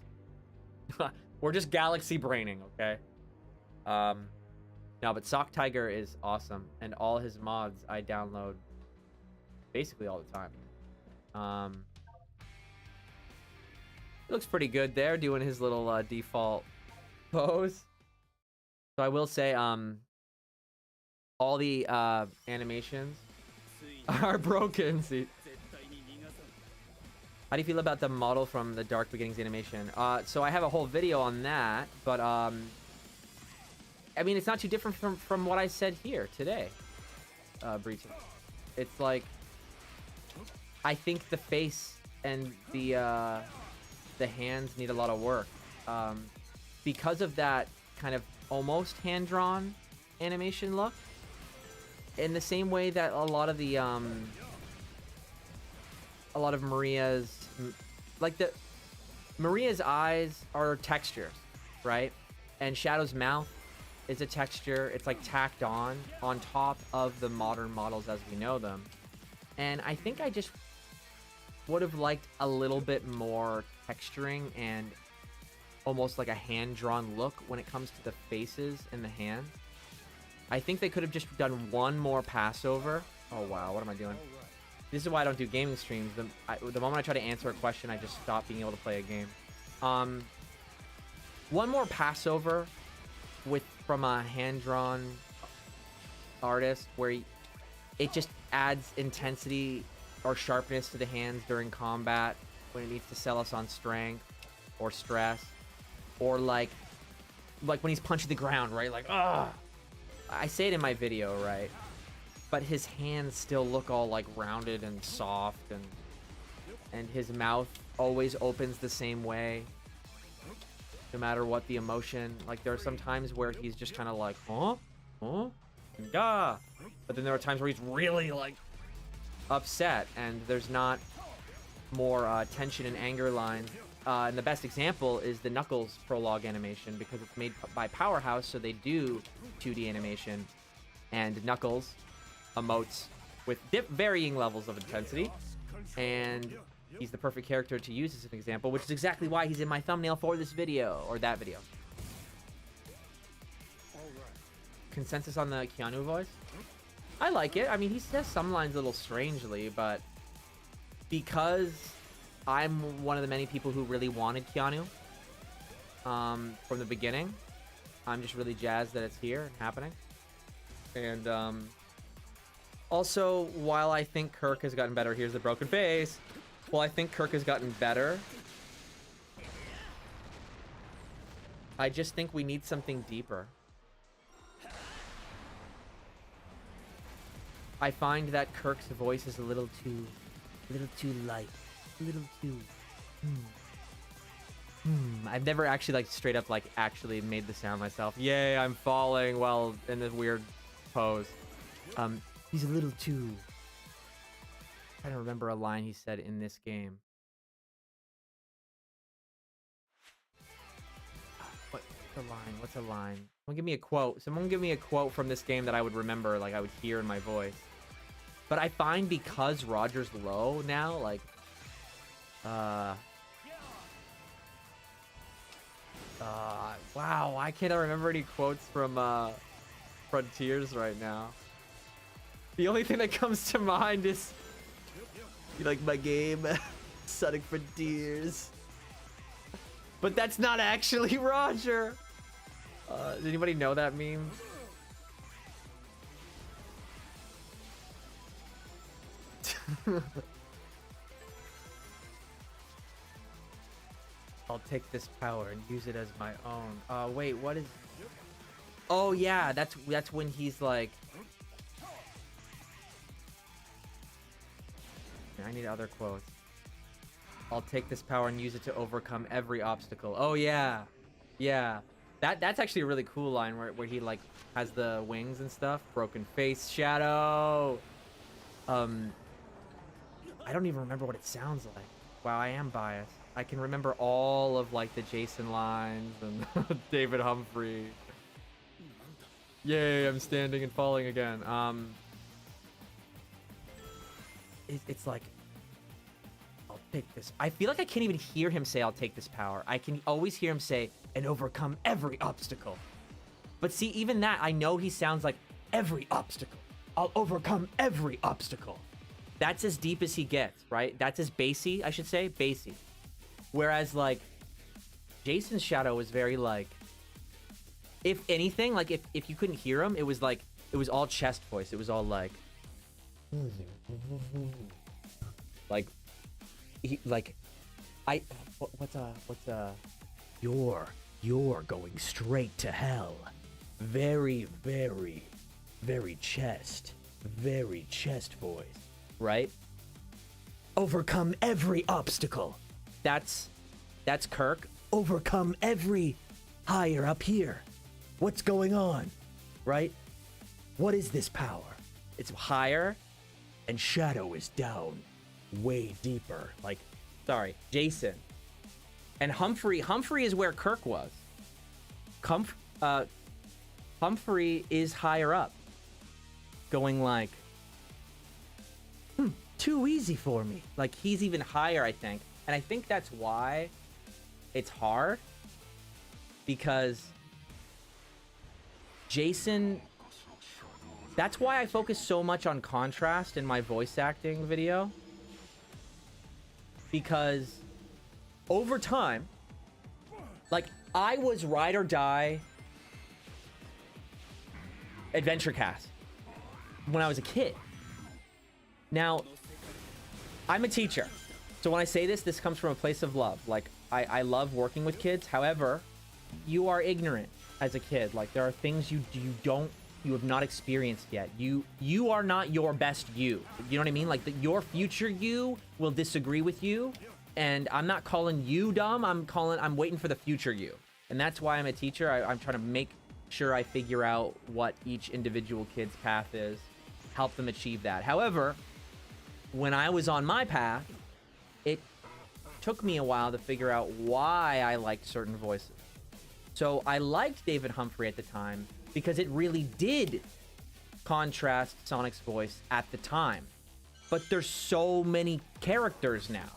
We're just galaxy braining, okay? No, but Sock Tiger is awesome, and all his mods I download basically all the time. It looks pretty good there, doing his little default pose. So I will say, all the animations are broken. See, how do you feel about the model from the Dark Beginnings animation? So I have a whole video on that, but I mean, it's not too different from what I said here today, Breach. It's like, I think the face and the hands need a lot of work. Because of that kind of almost hand-drawn animation look. In the same way that a lot of the Maria's, like Maria's eyes are textures, right? And Shadow's mouth is a texture. It's like tacked on top of the modern models as we know them. And I think I just would have liked a little bit more texturing and almost like a hand-drawn look when it comes to the faces and the hands. I think they could have just done one more passover. Oh, wow. What am I doing? This is why I don't do gaming streams. The moment I try to answer a question, I just stop being able to play a game. One more passover from a hand-drawn artist where it just adds intensity or sharpness to the hands during combat when it needs to sell us on strength or stress, or like when he's punching the ground, right? Like, ah. I say it in my video, right? But his hands still look all like rounded and soft, and his mouth always opens the same way, no matter what the emotion. Like, there are some times where he's just kind of like, huh? Yeah. But then there are times where he's really like upset, and there's not more tension and anger lines. And the best example is the Knuckles prologue animation, because it's made by Powerhouse, so they do 2D animation, and Knuckles emotes with varying levels of intensity, and he's the perfect character to use as an example, which is exactly why he's in my thumbnail for this video, or that video. Consensus on the Keanu voice? I like it. I mean, he says some lines a little strangely, but because I'm one of the many people who really wanted Keanu from the beginning, I'm just really jazzed that it's here and happening. And also, while I think Kirk has gotten better, here's the broken face. While I think Kirk has gotten better, I just think we need something deeper. I find that Kirk's voice is a little too light. A little too I've never actually like straight up like actually made the sound myself. Yay, I'm falling while in this weird pose. He's a little too, I don't remember a line he said in this game. What's a line? What's a line? Someone give me a quote. Someone give me a quote from this game that I would remember, like I would hear in my voice. But I find because Roger's low now, like wow, I can't remember any quotes from Frontiers right now. The only thing that comes to mind is, you like my game? Sonic Frontiers. But that's not actually Roger. Does anybody know that meme? I'll take this power and use it as my own. Wait, what is... Oh, yeah, that's when he's like... I need other quotes. I'll take this power and use it to overcome every obstacle. Oh, yeah. Yeah. That's actually a really cool line where he, like, has the wings and stuff. Broken face, Shadow. I don't even remember what it sounds like. Wow, I am biased. I can remember all of like the Jason lines and David Humphrey. Yay, I'm standing and falling again. It's like, I'll take this. I feel like I can't even hear him say, I'll take this power. I can always hear him say, and overcome every obstacle. But see, even that, I know he sounds like, every obstacle. I'll overcome every obstacle. That's as deep as he gets, right? That's as bassy, I should say, bassy. Whereas, like, Jason's Shadow was very, like, if anything, like, if you couldn't hear him, it was, like, it was all chest voice. It was all, like, you're going straight to hell. Very, very, very chest voice, right? Overcome every obstacle. That's Kirk. Overcome every higher up here. What's going on? Right? What is this power? It's higher, and Shadow is down way deeper. Like, sorry, Jason. And Humphrey is where Kirk was. Humphrey is higher up, going like, too easy for me. Like, he's even higher, I think. And I think that's why it's hard, because Jason, that's why I focus so much on contrast in my voice acting video, because over time, like, I was ride or die adventure cast when I was a kid. Now, I'm a teacher, so when I say this comes from a place of love. Like, I love working with kids. However, you are ignorant as a kid. Like, there are things you have not experienced yet. You are not your best you. You know what I mean? Like, your future you will disagree with you, and I'm not calling you dumb. I'm waiting for the future you. And that's why I'm a teacher. I'm trying to make sure I figure out what each individual kid's path is, help them achieve that. However, when I was on my path, it took me a while to figure out why I liked certain voices. So I liked David Humphrey at the time because it really did contrast Sonic's voice at the time. But there's so many characters now.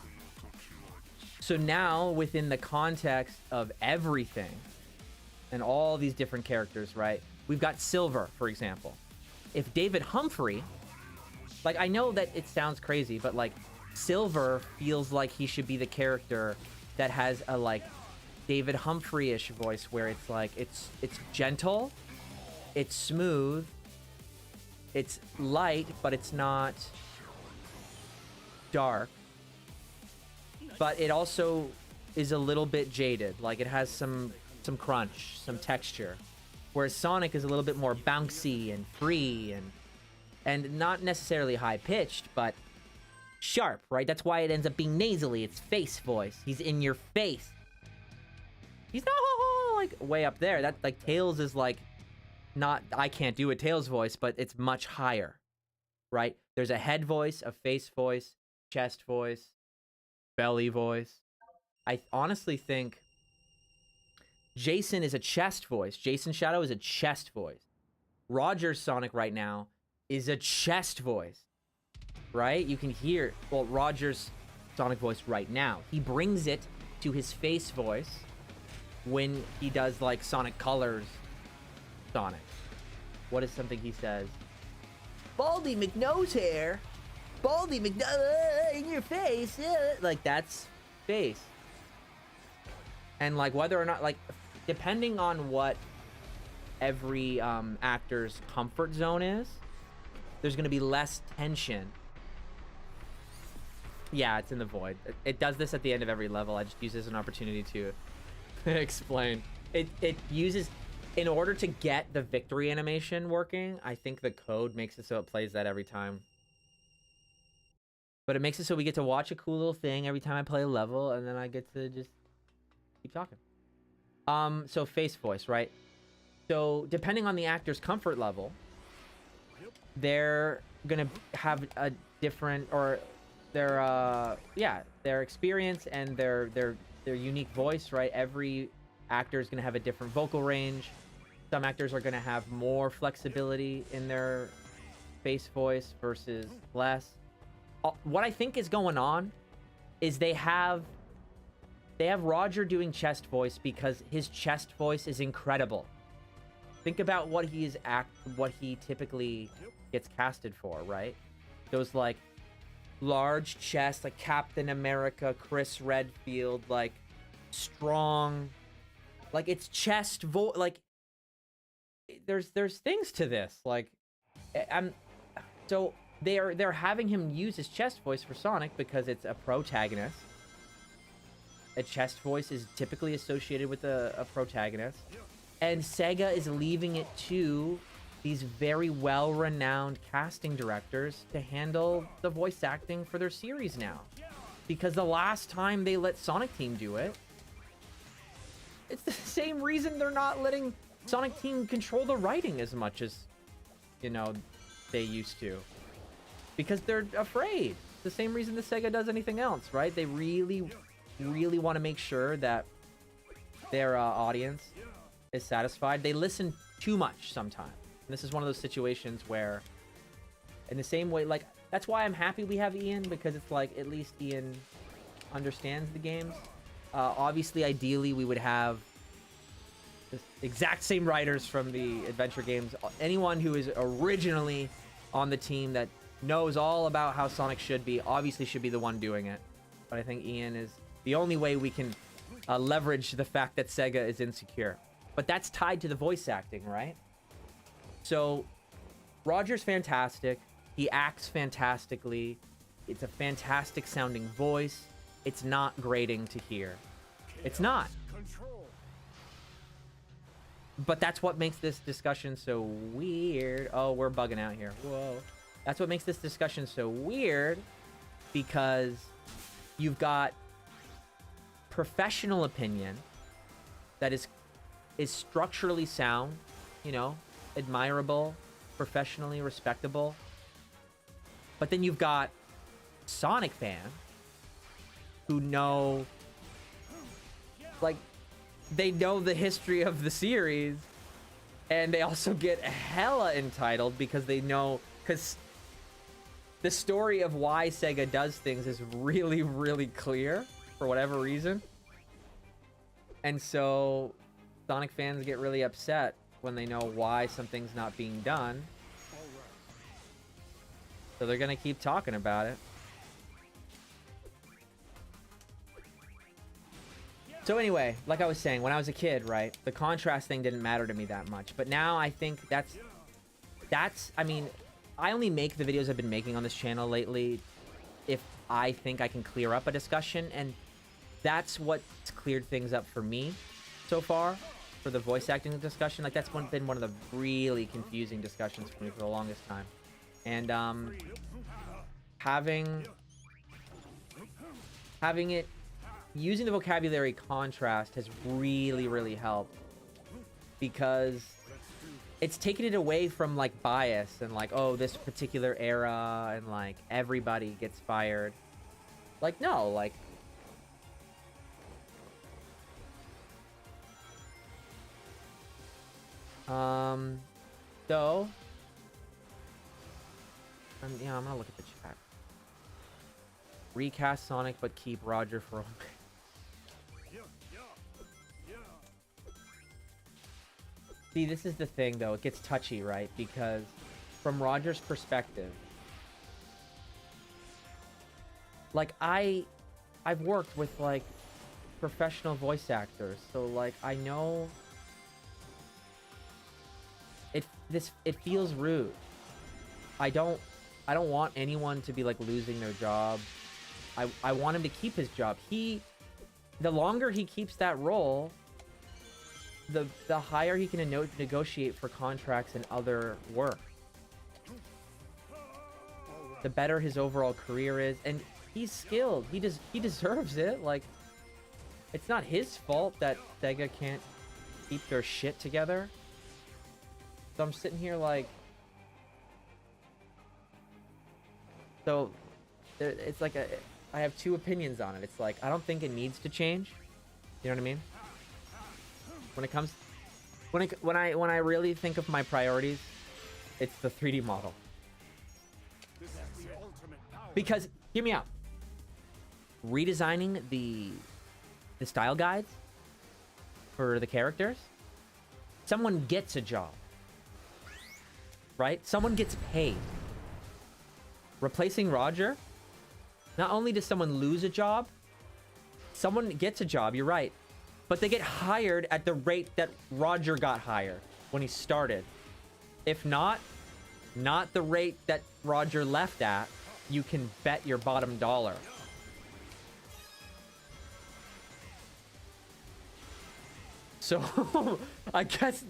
So now, within the context of everything and all these different characters, right? We've got Silver, for example. If David Humphrey, like, I know that it sounds crazy, but like, Silver feels like he should be the character that has a like David Humphrey-ish voice, where it's like it's gentle, it's smooth, it's light, but it's not dark. But it also is a little bit jaded, like it has some crunch, some texture. Whereas Sonic is a little bit more bouncy and free and not necessarily high-pitched, but sharp, right? That's why it ends up being nasally. It's face voice. He's in your face. He's not like way up there. That like Tails is like not, I can't do a Tails voice, but it's much higher, right? There's a head voice, a face voice, chest voice, belly voice. I honestly think Jason is a chest voice. Jason Shadow is a chest voice. Roger's Sonic right now is a chest voice. Right? You can hear, well, Roger's Sonic voice right now. He brings it to his face voice when he does, like, Sonic Colors Sonic. What is something he says? Baldy McNose hair. Baldy McNose in your face. Like, that's face. And, like, whether or not, like, depending on what every actor's comfort zone is, there's going to be less tension. Yeah, it's in the void. It does this at the end of every level. I just use this as an opportunity to explain. It uses, in order to get the victory animation working, I think the code makes it so it plays that every time. But it makes it so we get to watch a cool little thing every time I play a level, and then I get to just keep talking. So face voice, right? So depending on the actor's comfort level, they're gonna have a different, or their experience and their unique voice, right? Every actor is gonna have a different vocal range. Some actors are gonna have more flexibility in their face voice versus less. What I think is going on is they have Roger doing chest voice because his chest voice is incredible. Think about what he typically gets casted for, right? Those like large chest, like Captain America, Chris Redfield, like strong, like it's chest voice. Like there's things to this. Like so they're having him use his chest voice for Sonic because it's a protagonist. A chest voice is typically associated with a protagonist, and Sega is leaving it to these very well-renowned casting directors to handle the voice acting for their series now. Because the last time they let Sonic Team do it, it's the same reason they're not letting Sonic Team control the writing as much as you know, they used to. Because they're afraid. It's the same reason the Sega does anything else, right? They really, really want to make sure that their audience is satisfied. They listen too much sometimes. And this is one of those situations where, in the same way, like, that's why I'm happy we have Ian, because it's like, at least Ian understands the games. Obviously, ideally, we would have the exact same writers from the adventure games. Anyone who is originally on the team that knows all about how Sonic should be, obviously should be the one doing it. But I think Ian is the only way we can leverage the fact that Sega is insecure. But that's tied to the voice acting, right? So, Roger's fantastic. He acts fantastically. It's a fantastic sounding voice. It's not grating to hear. It's not. But that's what makes this discussion so weird. Oh, we're bugging out here. Whoa. That's what makes this discussion so weird, because you've got professional opinion that is structurally sound, you know, admirable, professionally respectable. But then you've got Sonic fans who know, like, they know the history of the series, and they also get hella entitled because they know, because the story of why Sega does things is really, really clear for whatever reason. And so Sonic fans get really upset when they know why something's not being done. So they're gonna keep talking about it. So anyway, like I was saying, when I was a kid, right, the contrast thing didn't matter to me that much. But now I think that's, I mean, I only make the videos I've been making on this channel lately if I think I can clear up a discussion. And that's what's cleared things up for me so far, for the voice acting discussion. Like, that's been one of the really confusing discussions for me for the longest time. And having it, using the vocabulary contrast has really, really helped, because it's taken it away from, like, bias and, like, oh, this particular era and, like, everybody gets fired. Like, no, like, so yeah, I'm gonna look at the chat. Recast Sonic, but keep Roger for a See, this is the thing, though. It gets touchy, right? Because from Roger's perspective, like, I've worked with, like, professional voice actors, so, like, I know it feels rude. I don't want anyone to be, like, losing their job. I want him to keep his job. The longer he keeps that role, the higher he can negotiate for contracts and other work. The better his overall career is, and he's skilled. He deserves it. Like, it's not his fault that Sega can't keep their shit together. So I'm sitting here like, so it's like I have two opinions on it. It's like, I don't think it needs to change. You know what I mean? When I really think of my priorities, it's the 3D model. Because, hear me out. Redesigning the style guides for the characters, someone gets a job. Right? Someone gets paid. Replacing Roger, not only does someone lose a job, someone gets a job, you're right. But they get hired at the rate that Roger got hired when he started. If not the rate that Roger left at, you can bet your bottom dollar. So, I guess,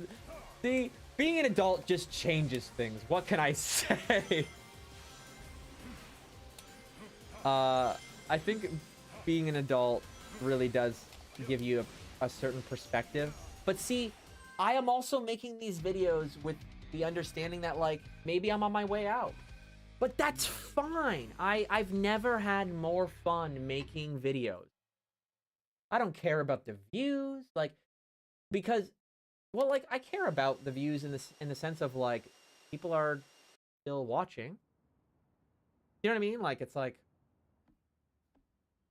see, being an adult just changes things. What can I say? I think being an adult really does give you a certain perspective. But see, I am also making these videos with the understanding that, like, maybe I'm on my way out. But that's fine. I've never had more fun making videos. I don't care about the views, like, because, well, like, I care about the views in the sense of, like, people are still watching. You know what I mean? Like, it's like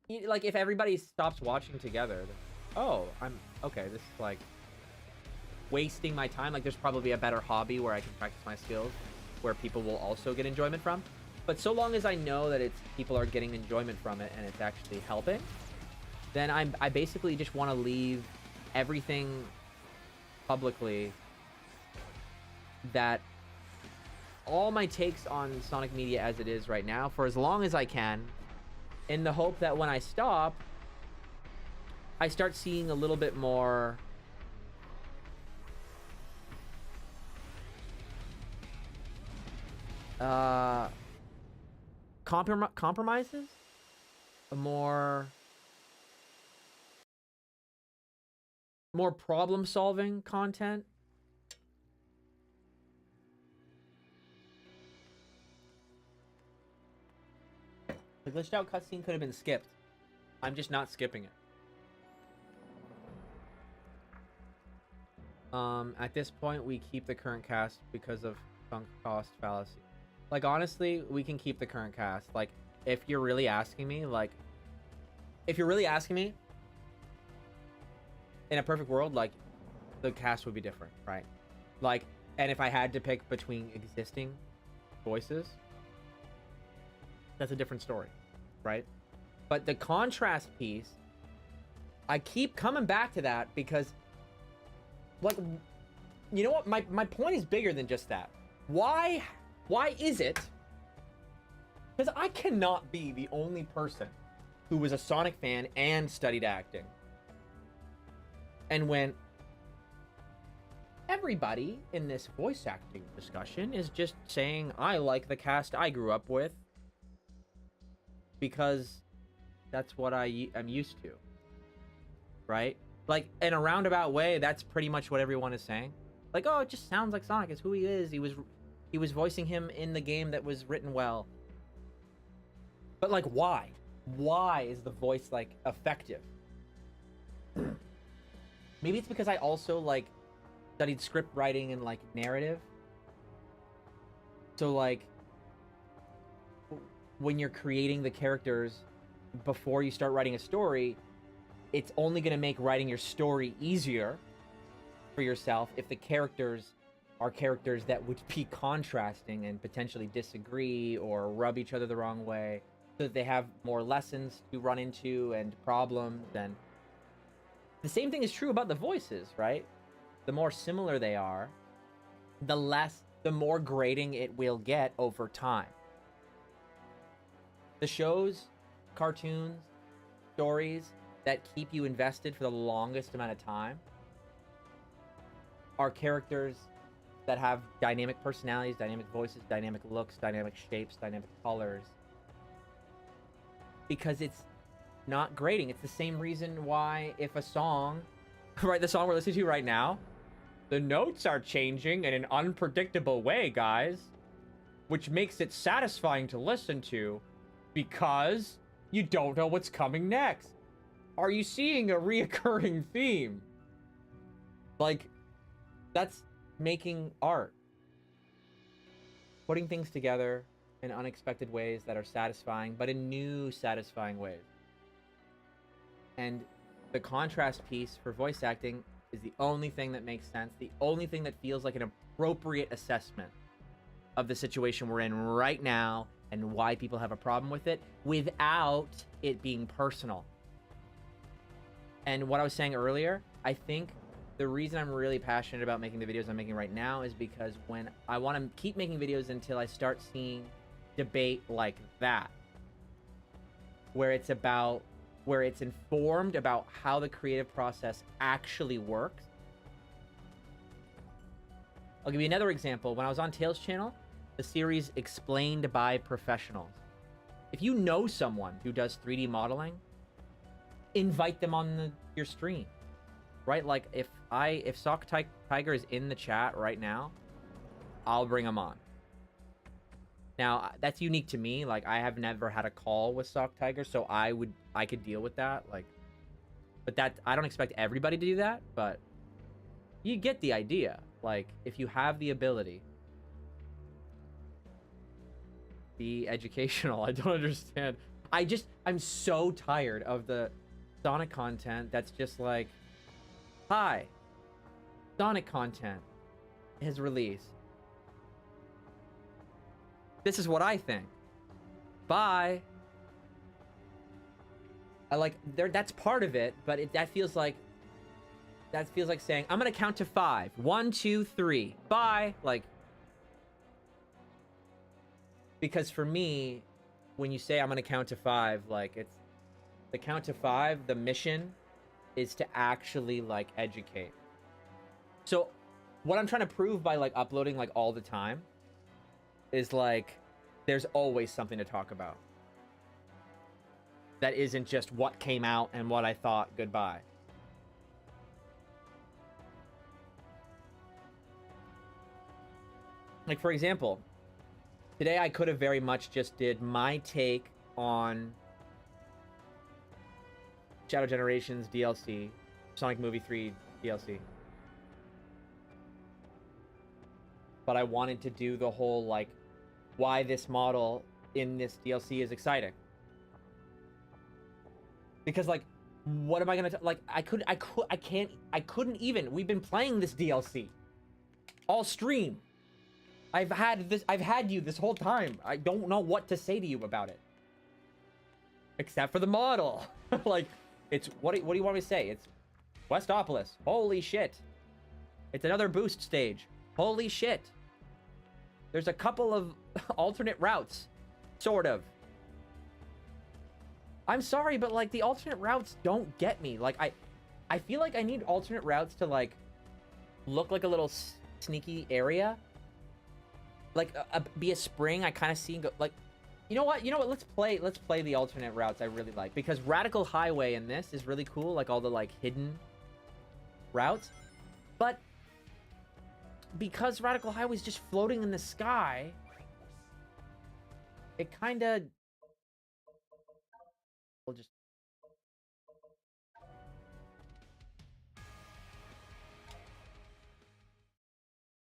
if everybody stops watching together, then, oh, I'm okay. This is like wasting my time. Like, there's probably a better hobby where I can practice my skills, where people will also get enjoyment from. But so long as I know that people are getting enjoyment from it and it's actually helping, then I basically just want to leave everything publicly, that all my takes on Sonic media as it is right now for as long as I can, in the hope that when I stop, I start seeing a little bit more compromises, more problem-solving content. The glitched out cutscene could have been skipped. I'm just not skipping it. At this point, we keep the current cast because of sunk cost fallacy. Like, honestly, we can keep the current cast. Like, if you're really asking me, in a perfect world, like, the cast would be different, right? Like, and if I had to pick between existing voices, that's a different story, right? But the contrast piece, I keep coming back to that because, like, you know what? My point is bigger than just that. Why is it? Because I cannot be the only person who was a Sonic fan and studied acting. And when everybody in this voice acting discussion is just saying, I like the cast I grew up with because that's what I'm used to, right? Like, in a roundabout way, that's pretty much what everyone is saying. Like, oh, it just sounds like Sonic. It's who he is. He was voicing him in the game that was written well. But, like, why? Why is the voice, like, effective? Maybe it's because I also, like, studied script writing and, like, narrative. So, like, when you're creating the characters before you start writing a story, it's only going to make writing your story easier for yourself if the characters are characters that would be contrasting and potentially disagree or rub each other the wrong way, so that they have more lessons to run into and problems. And the same thing is true about the voices, right? The more similar they are, the more grating it will get over time. The shows, cartoons, stories that keep you invested for the longest amount of time are characters that have dynamic personalities, dynamic voices, dynamic looks, dynamic shapes, dynamic colors. Because it's not grating. It's the same reason why if a song, right, the song we're listening to right now, the notes are changing in an unpredictable way, guys, which makes it satisfying to listen to because you don't know what's coming next. Are you seeing a reoccurring theme? Like, that's making art. Putting things together in unexpected ways that are satisfying, but in new satisfying ways. And the contrast piece for voice acting is the only thing that makes sense, the only thing that feels like an appropriate assessment of the situation we're in right now and why people have a problem with it without it being personal. And what I was saying earlier, I think the reason I'm really passionate about making the videos I'm making right now is because when I want to keep making videos until I start seeing debate like that, where it's informed about how the creative process actually works. I'll give you another example. When I was on Tails' channel, the series Explained by Professionals. If you know someone who does 3D modeling, invite them on your stream, right? Like, if Sock Tiger is in the chat right now, I'll bring them on. Now, that's unique to me. Like, I have never had a call with Sock Tiger, so I could deal with that. Like, but that, I don't expect everybody to do that, but you get the idea. Like, if you have the ability, be educational. I don't understand. I'm so tired of the Sonic content that's just like, hi, Sonic content has released. This is what I think. Bye. I like that's part of it, but that feels like saying, I'm gonna count to 5. 1, 2, 3. Bye. Like, because for me, when you say I'm gonna count to 5, like, it's the count to 5, the mission is to actually like educate. So what I'm trying to prove by like uploading like all the time is like there's always something to talk about that isn't just what came out and what I thought. Goodbye. Like, for example, today I could have very much just did my take on Shadow Generations DLC, Sonic Movie 3 DLC. But I wanted to do the whole, like, why this model in this DLC is exciting. Because, like, what am I gonna like? I couldn't even. We've been playing this DLC all stream. I've had you this whole time. I don't know what to say to you about it, except for the model. Like, it's what do you want me to say? It's Westopolis. Holy shit! It's another boost stage. Holy shit! There's a couple of alternate routes, sort of. I'm sorry, but like the alternate routes don't get me. Like I feel like I need alternate routes to like look like a little sneaky area. Like be a spring. I kind of see go like, you know what? Let's play the alternate routes I really like, because Radical Highway in this is really cool. Like all the like hidden routes, but because Radical Highway is just floating in the sky, it kind of will just.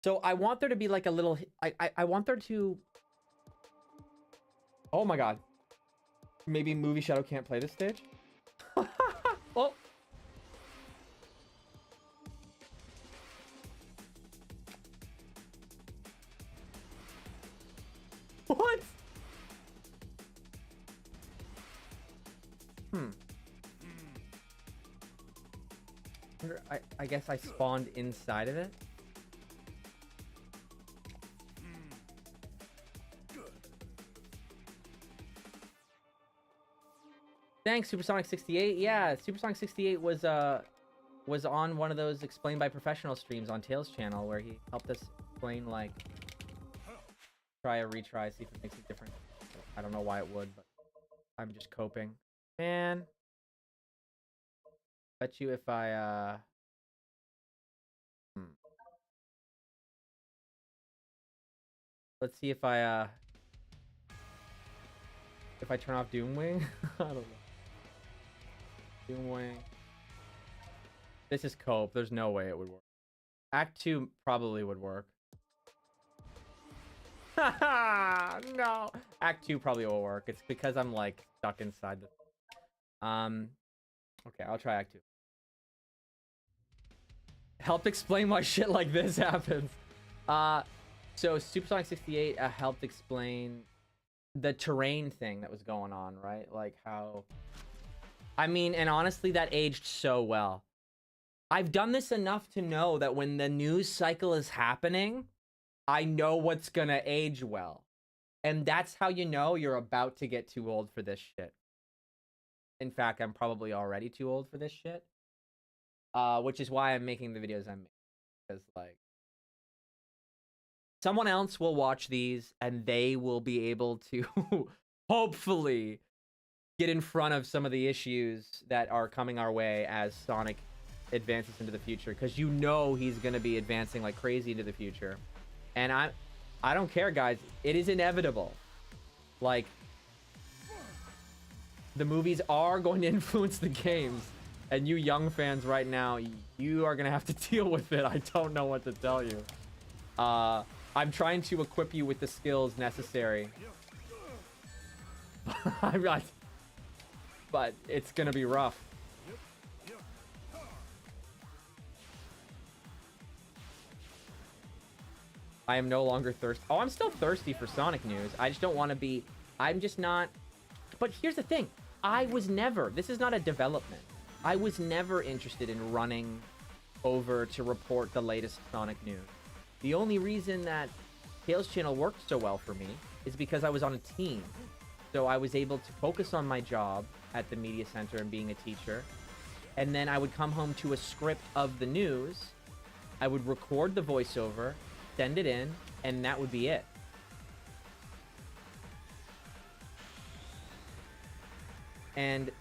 So I want there to be like a little. I want there to. Oh my god. Maybe Movie Shadow can't play this stage. Oh. What? I guess I spawned inside of it. Thanks, Supersonic 68. Yeah, Supersonic 68 was on one of those explained by professional streams on Tails channel, where he helped us explain, like, try a retry, see if it makes a difference. I don't know why it would, but I'm just coping. Man, bet you if I let's see if I turn off Doomwing. I don't know. Doomwing. This is cope. There's no way it would work. Act 2 probably would work. No. Act 2 probably will work. It's because I'm like stuck inside the. Okay, I'll try Act 2. Helped explain why shit like this happens. So Supersonic 68 helped explain the terrain thing that was going on, right? Like how, I mean, and honestly, that aged so well. I've done this enough to know that when the news cycle is happening, I know what's gonna age well. And that's how you know you're about to get too old for this shit. In fact, I'm probably already too old for this shit. Which is why I'm making the videos I'm making. Because, like, someone else will watch these and they will be able to hopefully get in front of some of the issues that are coming our way as Sonic advances into the future. Because you know he's going to be advancing like crazy into the future. And I don't care, guys. It is inevitable. Like, the movies are going to influence the games. And you young fans right now, you are going to have to deal with it. I don't know what to tell you. I'm trying to equip you with the skills necessary. But it's going to be rough. I am no longer thirsty. Oh, I'm still thirsty for Sonic news. I just don't want to be... I'm just not... But here's the thing. I was never... This is not a development. I was never interested in running over to report the latest Sonic news. The only reason that Tails channel worked so well for me is because I was on a team. So I was able to focus on my job at the media center and being a teacher. And then I would come home to a script of the news. I would record the voiceover, send it in, and that would be it. And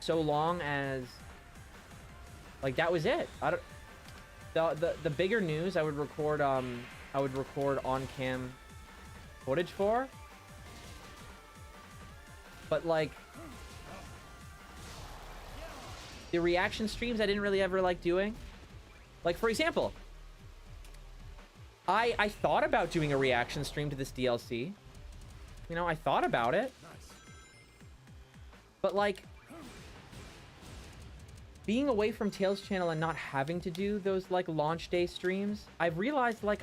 so long as, like, that was it. I don't... The bigger news I would record on cam footage for. But like the reaction streams I didn't really ever like doing. Like, for example, I thought about doing a reaction stream to this DLC. You know, I thought about it. But like, being away from Tails channel and not having to do those like launch day streams, I've realized like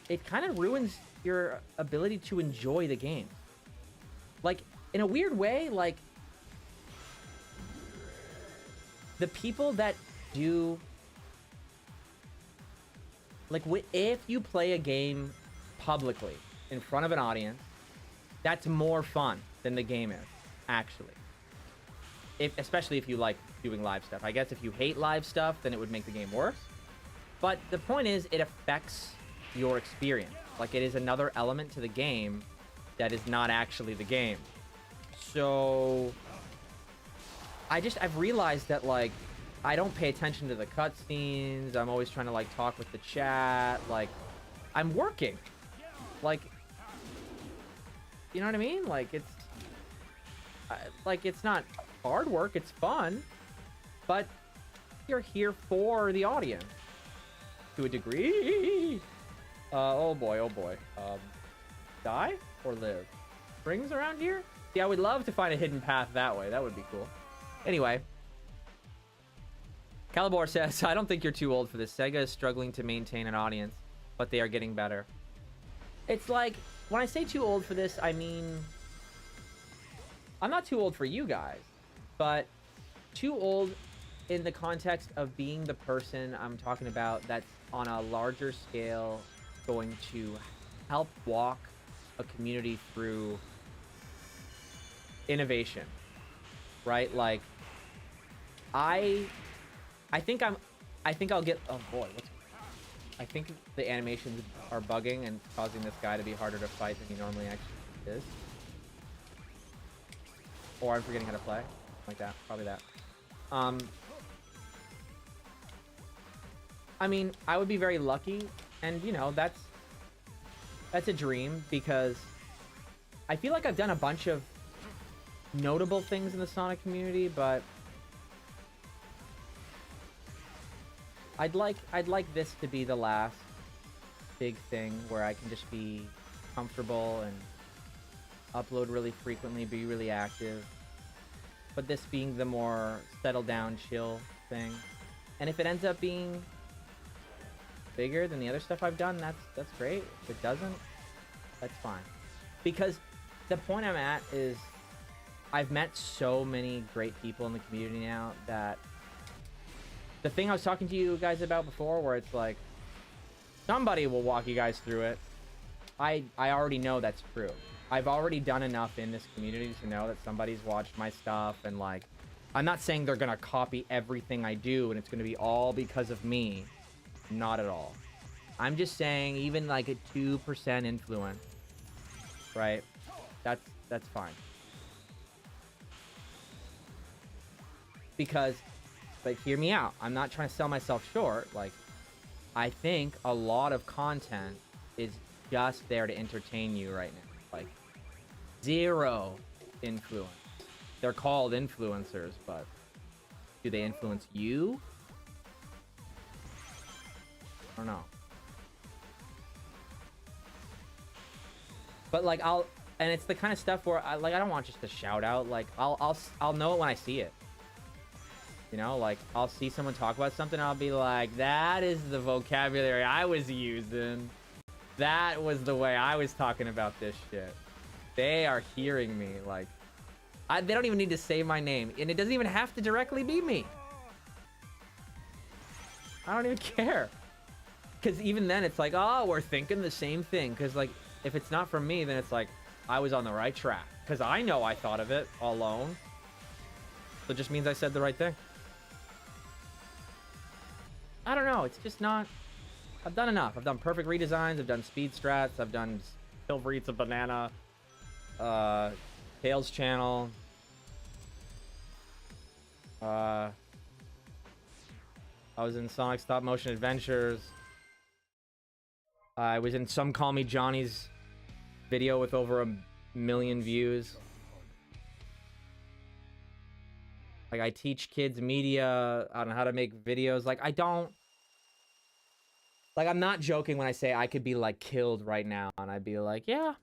it kind of ruins your ability to enjoy the game. Like, in a weird way, like, the people that do... Like, if you play a game publicly in front of an audience, that's more fun than the game is, actually. Especially if you like doing live stuff. I guess if you hate live stuff, then it would make the game worse. But the point is, it affects your experience. Like, it is another element to the game that is not actually the game. So I've realized that, like, I don't pay attention to the cutscenes. I'm always trying to like talk with the chat. Like, I'm working. Like, you know what I mean? Like, it's not hard work. It's fun, but you're here for the audience to a degree. Oh boy, oh boy. Die or live? Springs around here? Yeah, I would love to find a hidden path that way. That would be cool. Anyway. Calibor says, I don't think you're too old for this. Sega is struggling to maintain an audience, but they are getting better. It's like, when I say too old for this, I mean... I'm not too old for you guys, but too old in the context of being the person I'm talking about that's on a larger scale going to help walk a community through innovation, right? Like, I think I'll get... Oh boy, I think the animations are bugging and causing this guy to be harder to fight than he normally actually is. Or I'm forgetting how to play. Like that, probably that. I mean, I would be very lucky, and you know, that's a dream, because I feel like I've done a bunch of notable things in the Sonic community, but I'd like this to be the last big thing where I can just be comfortable and upload really frequently, be really active. But this being the more settled down, chill thing. And if it ends up being bigger than the other stuff I've done, that's great. If it doesn't, that's fine. Because the point I'm at is I've met so many great people in the community now that the thing I was talking to you guys about before, where it's like, somebody will walk you guys through it. I already know that's true. I've already done enough in this community to know that somebody's watched my stuff, and like, I'm not saying they're gonna copy everything I do and it's gonna be all because of me. Not at all. I'm just saying even like a 2% influence, right? That's fine. Because, but hear me out. I'm not trying to sell myself short. Like, I think a lot of content is just there to entertain you right now. Like, zero influence. They're called influencers, but do they influence you? I don't know. But like and it's the kind of stuff where I don't want just a shout out. Like I'll know it when I see it. You know, like I'll see someone talk about something, I'll be like, that is the vocabulary I was using. That was the way I was talking about this shit. They are hearing me. Like, they don't even need to say my name, and it doesn't even have to directly be me. I don't even care. Because even then, it's like, oh, we're thinking the same thing. Because, like, if it's not from me, then it's like, I was on the right track. Because I know I thought of it alone. So it just means I said the right thing. I don't know. It's just not... I've done enough. I've done perfect redesigns. I've done speed strats. I've done Silver Eats a Banana. Tails channel. I was in Sonic Stop Motion Adventures. I was in Some Call Me Johnny's video with over 1 million views. Like, I teach kids media on how to make videos. Like, I don't... Like, I'm not joking when I say I could be, like, killed right now. And I'd be like, yeah.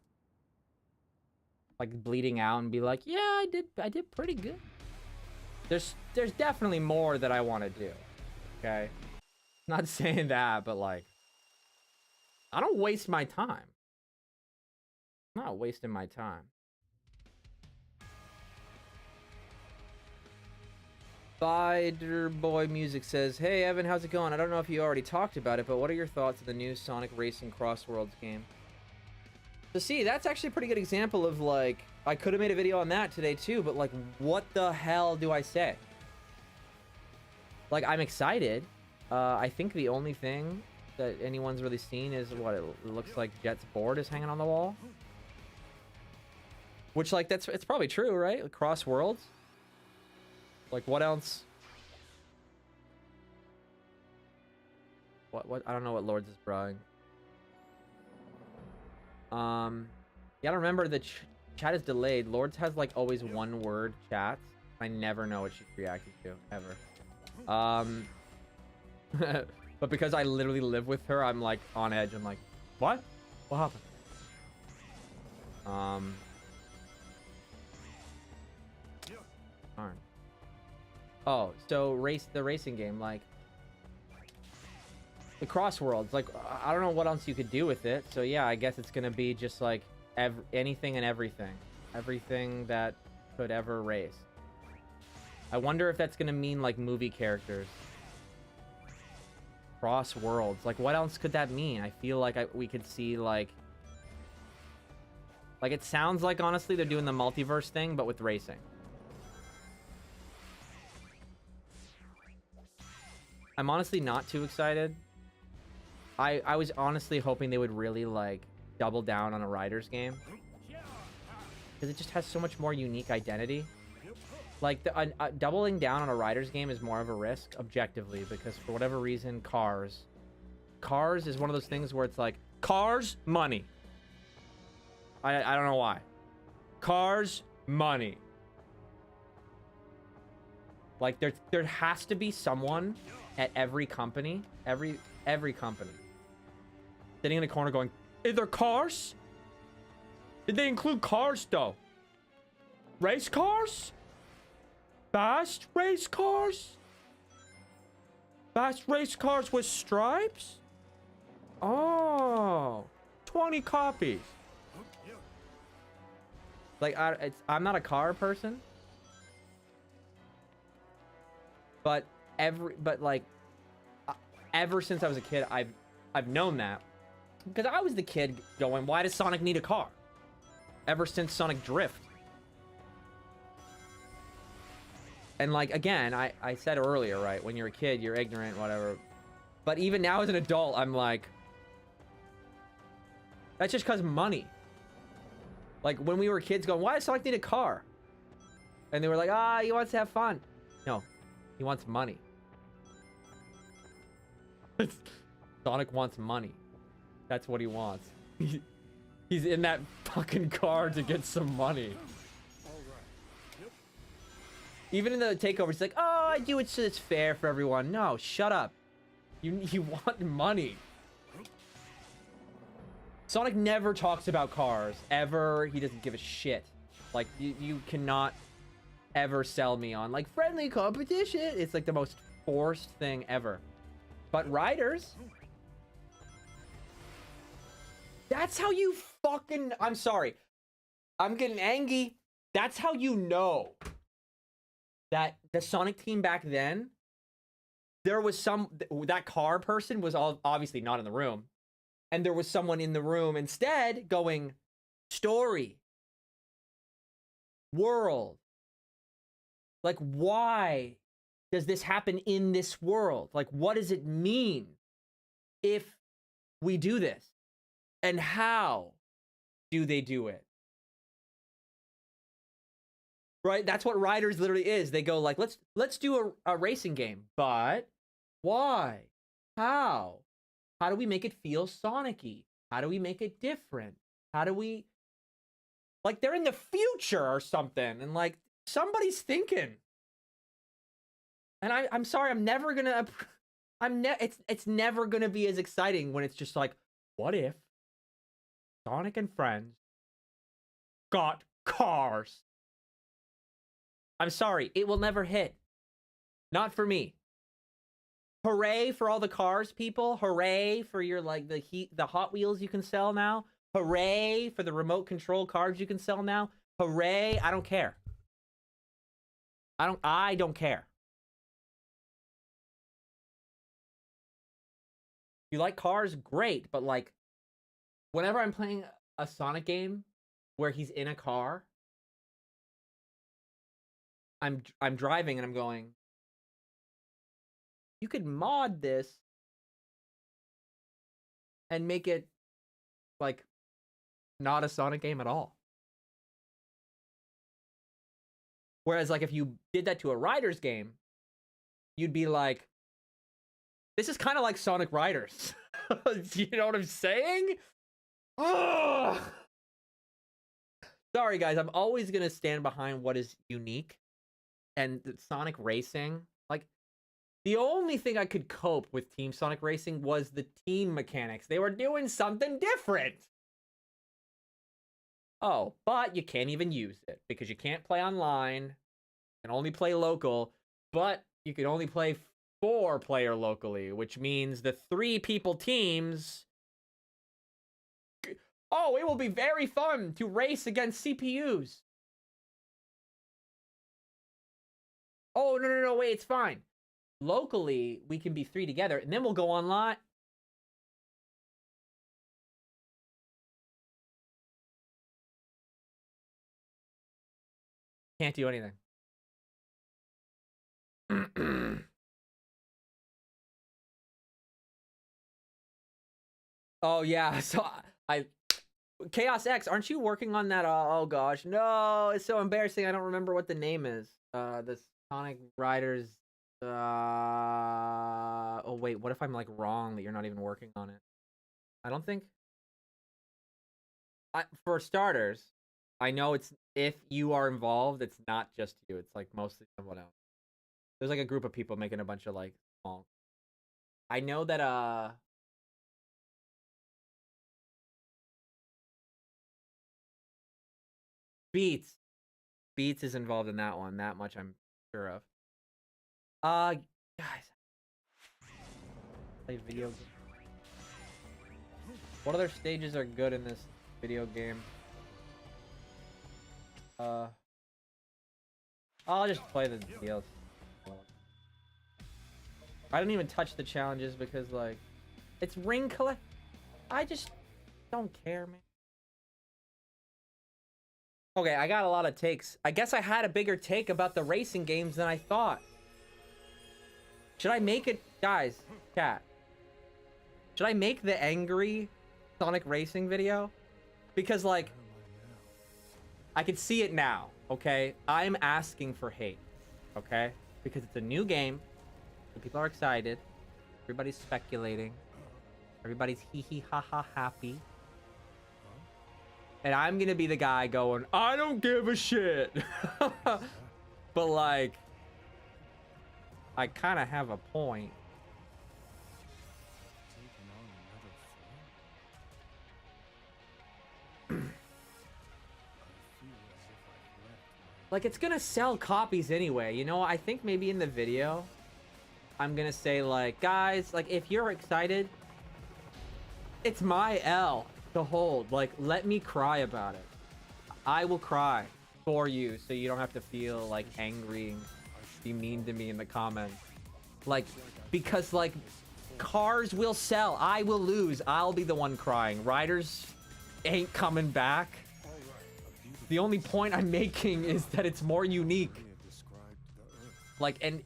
Like, bleeding out and be like, yeah, I did pretty good. There's definitely more that I want to do. Okay? Not saying that, but, like... I don't waste my time. I'm not wasting my time. Spider Boy Music says, hey Evan, how's it going? I don't know if you already talked about it, but what are your thoughts of the new Sonic Racing Crossworlds game? So see, that's actually a pretty good example of, like, I could have made a video on that today too, but, like, what the hell do I say? Like, I'm excited. I think the only thing that anyone's really seen is what it looks like. Jet's board is hanging on the wall, which, like, it's probably true, right? Like, Crossworlds. Like, what else? What? I don't know what Lords is drawing. Yeah, I don't remember. The chat is delayed. Lords has, like, always one word chats. I never know what she's reacting to, ever. But because I literally live with her, I'm, like, on edge. I'm like, what? What happened? Darn. Oh, so the racing game, like, the Crossworlds, like, I don't know what else you could do with it. So yeah, I guess it's gonna be just like anything and everything that could ever race. I wonder if that's gonna mean, like, movie characters. Crossworlds, like, what else could that mean? I feel like we could see, like, it sounds like, honestly, they're doing the multiverse thing, but with racing. I'm honestly not too excited. I was honestly hoping they would really, like, double down on a Riders game. Because it just has so much more unique identity. Like, doubling down on a Riders game is more of a risk, objectively, because for whatever reason, Cars is one of those things where it's like, Cars, money. I don't know why. Cars, money. Like, there has to be someone at every company, every company, sitting in a corner going, "Are there cars? Did they include cars though? Race cars? Fast race cars? Fast race cars with stripes? Oh, 20 copies." Like, I'm not a car person, but like, ever since I was a kid, I've known that, because I was the kid going, why does Sonic need a car? Ever since Sonic Drift. And, like, again, I said earlier, right, when you're a kid, you're ignorant, whatever. But even now as an adult, I'm like, that's just because money. Like, when we were kids going, why does Sonic need a car? And they were like, he wants to have fun. No, he wants money. Sonic wants money. That's what he wants. He's in that fucking car to get some money. Even in the takeover, he's like, oh, I do it so it's fair for everyone. No, shut up. You want money. Sonic never talks about cars, ever. He doesn't give a shit. Like, you cannot ever sell me on, like, friendly competition. It's, like, the most forced thing ever. But riders... That's how you fucking... I'm sorry. I'm getting angry. That's how you know that the Sonic team back then, there was some... That car person was obviously not in the room. And there was someone in the room instead going, story. World. Like, why does this happen in this world? Like, what does it mean if we do this? And how do they do it? Right? That's what Riders literally is. They go like, let's do a racing game. But why? How? How do we make it feel Sonic-y? How do we make it different? How do we... Like, they're in the future or something. And, like, somebody's thinking. And I'm sorry, I'm never gonna... It's never gonna be as exciting when it's just like, what if Sonic and friends got cars? I'm sorry, it will never hit. Not for me. Hooray for all the cars, people. Hooray for your, like, the Hot Wheels you can sell now. Hooray for the remote control cars you can sell now. Hooray, I don't care. I don't care. You like cars? Great, but, like, whenever I'm playing a Sonic game where he's in a car, I'm driving and I'm going, you could mod this and make it, like, not a Sonic game at all. Whereas, like, if you did that to a Riders game, you'd be like, this is kind of like Sonic Riders. You know what I'm saying? Ugh! Sorry, guys. I'm always going to stand behind what is unique. And Sonic Racing, like, the only thing I could cope with Team Sonic Racing was the team mechanics. They were doing something different. Oh, but you can't even use it because you can't play online. You can only play local, but you can only play 4-player locally, which means the 3-people teams... Oh, it will be very fun to race against CPUs. Oh, no, wait, it's fine. Locally, we can be 3 together, and then we'll go online. Can't do anything. Oh, yeah, so Chaos X, aren't you working on that? Oh, gosh, no, it's so embarrassing. I don't remember what the name is. The Sonic Riders... oh, wait, what if I'm, like, wrong that you're not even working on it? I don't think... for starters, I know it's... If you are involved, it's not just you. It's, like, mostly someone else. There's, like, a group of people making a bunch of, like, small... I know that, Beats is involved in that one. That much I'm sure of. Guys. Play video game. What other stages are good in this video game? I'll just play the DLC. I didn't even touch the challenges because, like, it's ring collect. I just don't care, man. Okay, I got a lot of takes. I guess I had a bigger take about the racing games than I thought. Should I make it... Guys, chat. Should I make the angry Sonic Racing video? Because, like, I can see it now, okay? I'm asking for hate, okay? Because it's a new game. So people are excited. Everybody's speculating. Everybody's hee hee ha ha happy. And I'm gonna be the guy going, I don't give a shit. But like, I kind of have a point. Like, it's gonna sell copies anyway, you know? I think maybe in the video, I'm gonna say, like, guys, like, if you're excited, it's my L to hold. Like, let me cry about it. I will cry for you so you don't have to feel, like, angry and be mean to me in the comments. Like, because, like, cars will sell. I will lose. I'll be the one crying. Riders ain't coming back. The only point I'm making is that it's more unique. Like, and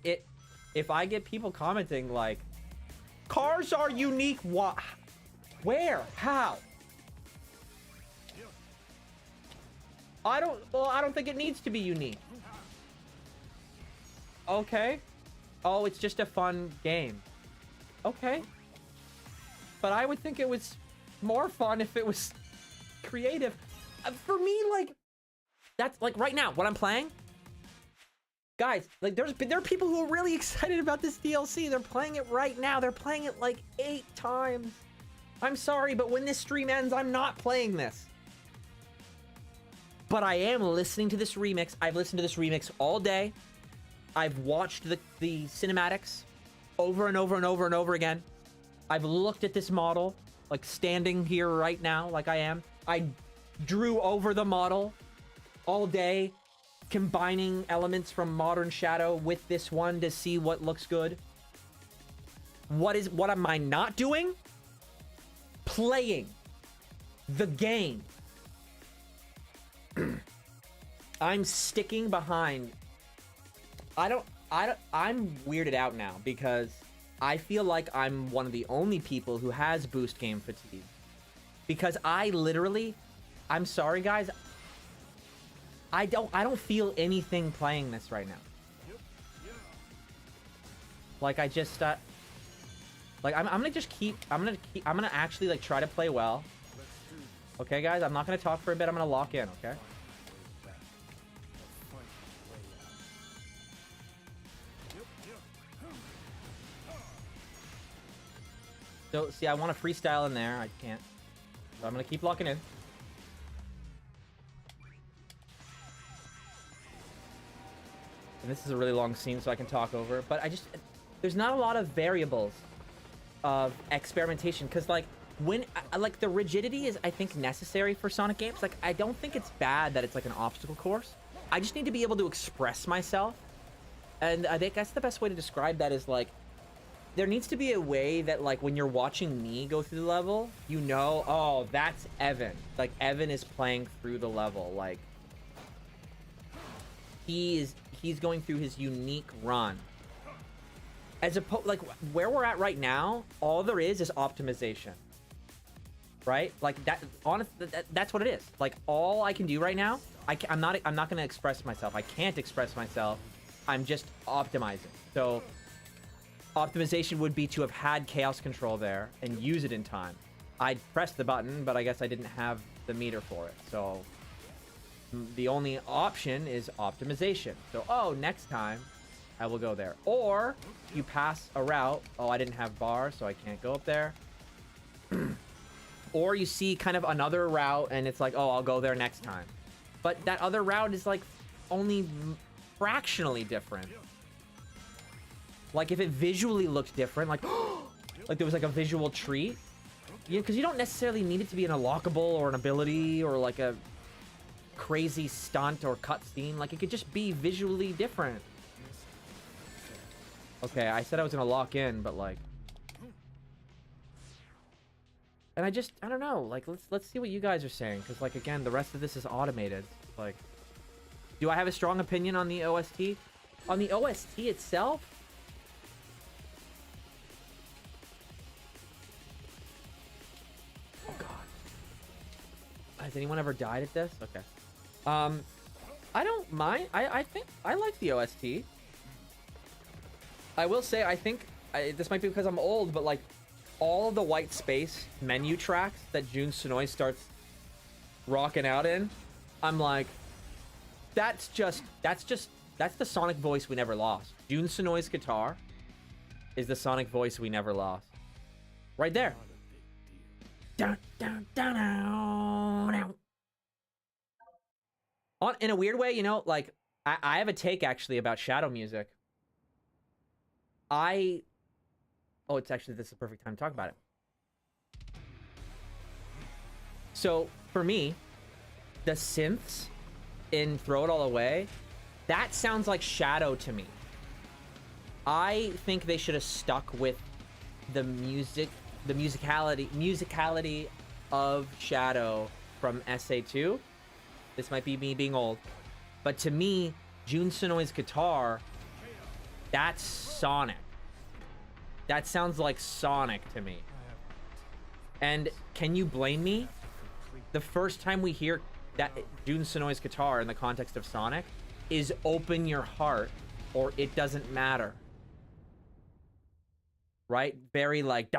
if I get people commenting like, cars are unique, what? Where? How? I don't think it needs to be unique. Okay. Oh, it's just a fun game. Okay. But I would think it was more fun if it was creative. For me, like, that's like right now what I'm playing, guys. Like, there are people who are really excited about this DLC. They're playing it right now. They're playing it like 8 times. I'm sorry, but when this stream ends, I'm not playing this. But I am listening to this remix. I've listened to this remix all day. I've watched the cinematics over and over and over and over again. I've looked at this model, like standing here right now, like I am. I drew over the model all day, combining elements from Modern Shadow with this one to see what looks good. What am I not doing? Playing the game. I'm sticking behind. I'm weirded out now because I feel like I'm one of the only people who has boost game fatigue. Because I'm sorry guys, I don't feel anything playing this right now. Like, I just like I'm gonna actually like try to play well. Okay guys, I'm not gonna talk for a bit. I'm gonna lock in, okay? So, see, I want to freestyle in there. I can't. So I'm gonna keep locking in. And this is a really long scene, so I can talk over. But there's not a lot of variables of experimentation. Because, like, the rigidity is, I think, necessary for Sonic games. Like, I don't think it's bad that it's, like, an obstacle course. I just need to be able to express myself. And I think that's the best way to describe that is, like, there needs to be a way that, like, when you're watching me go through the level, you know, oh, that's Evan. Like, Evan is playing through the level. Like, he's going through his unique run. As opposed, like, where we're at right now, all there is optimization. Right? Like, that, honestly, that's what it is. Like, all I can do right now, I'm not going to express myself. I can't express myself. I'm just optimizing. So, optimization would be to have had chaos control there and use it in time. I'd press the button, but I guess I didn't have the meter for it. So, the only option is optimization. So, oh, next time I will go there. Or you pass a route. Oh, I didn't have bars, so I can't go up there. Or you see kind of another route and it's like, oh, I'll go there next time. But that other route is like only fractionally different. Like if it visually looked different, like like there was like a visual treat. Because you don't necessarily need it to be an unlockable or an ability or like a crazy stunt or cutscene. Like it could just be visually different. Okay, I said I was gonna lock in, but like, and I don't know. Like let's see what you guys are saying, because like again, the rest of this is automated. Like, do I have a strong opinion on the OST? On the OST itself? Oh god. Has anyone ever died at this? Okay. I don't mind. I think I like the OST. I will say, I think this might be because I'm old, but like all of the white space menu tracks that Jun Sonoy starts rocking out in, I'm like, that's the Sonic voice we never lost. Jun Sonoy's guitar is the Sonic voice we never lost. Right there. Dun, dun, dun, dun, dun. In a weird way, you know, like, I have a take, actually, about Shadow music. Oh, it's actually, this is the perfect time to talk about it. So, for me, the synths in Throw It All Away, that sounds like Shadow to me. I think they should have stuck with the musicality of Shadow from SA2. This might be me being old, but to me, Jun Sonoy's guitar, that's Sonic. That sounds like Sonic to me. And can you blame me? The first time we hear that Jun Sonoy's guitar in the context of Sonic is Open Your Heart or It Doesn't Matter. Right? Very like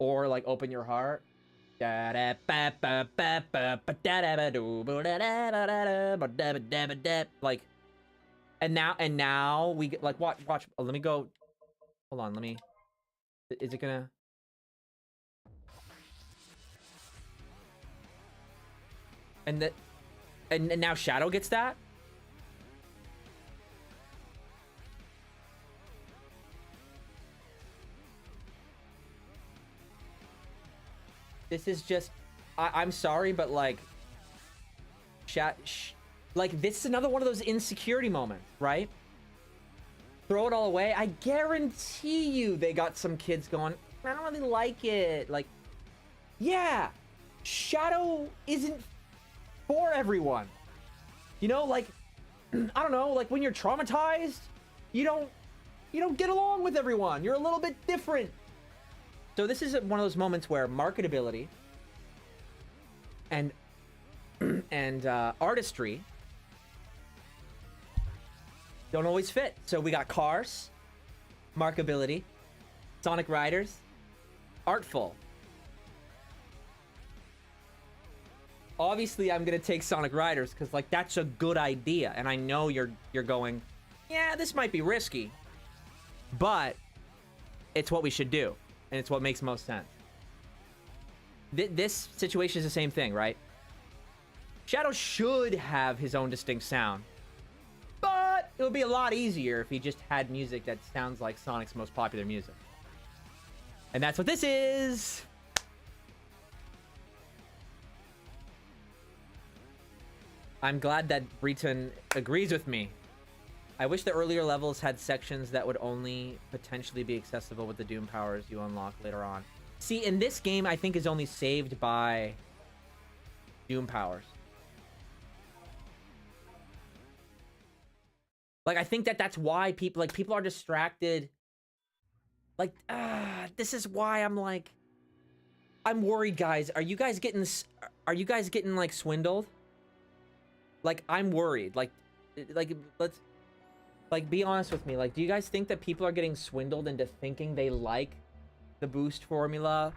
or like Open Your Heart. Like, and now we get like watch. Let me go. Hold on, let me. Is it gonna? And now Shadow gets that. This is just, I'm sorry, but like, like this is another one of those insecurity moments, right? Throw It All Away. I guarantee you they got some kids going, I don't really like it. Like, yeah, Shadow isn't for everyone. You know, like, I don't know, like when you're traumatized, you don't get along with everyone. You're a little bit different. So this is one of those moments where marketability and artistry don't always fit. So we got Cars, markability, Sonic Riders, artful. Obviously, I'm gonna take Sonic Riders because like that's a good idea, and I know you're going, yeah, this might be risky, but it's what we should do. And it's what makes most sense. This situation is the same thing, right? Shadow should have his own distinct sound. But it would be a lot easier if he just had music that sounds like Sonic's most popular music. And that's what this is! I'm glad that Breton agrees with me. I wish the earlier levels had sections that would only potentially be accessible with the Doom powers you unlock later on. See, in this game, I think is only saved by Doom powers. Like, I think that's why people are distracted. Like, this is why I'm like, I'm worried, guys. Are you guys getting like swindled? Like, I'm worried. Like let's. Like, be honest with me. Like, do you guys think that people are getting swindled into thinking they like the boost formula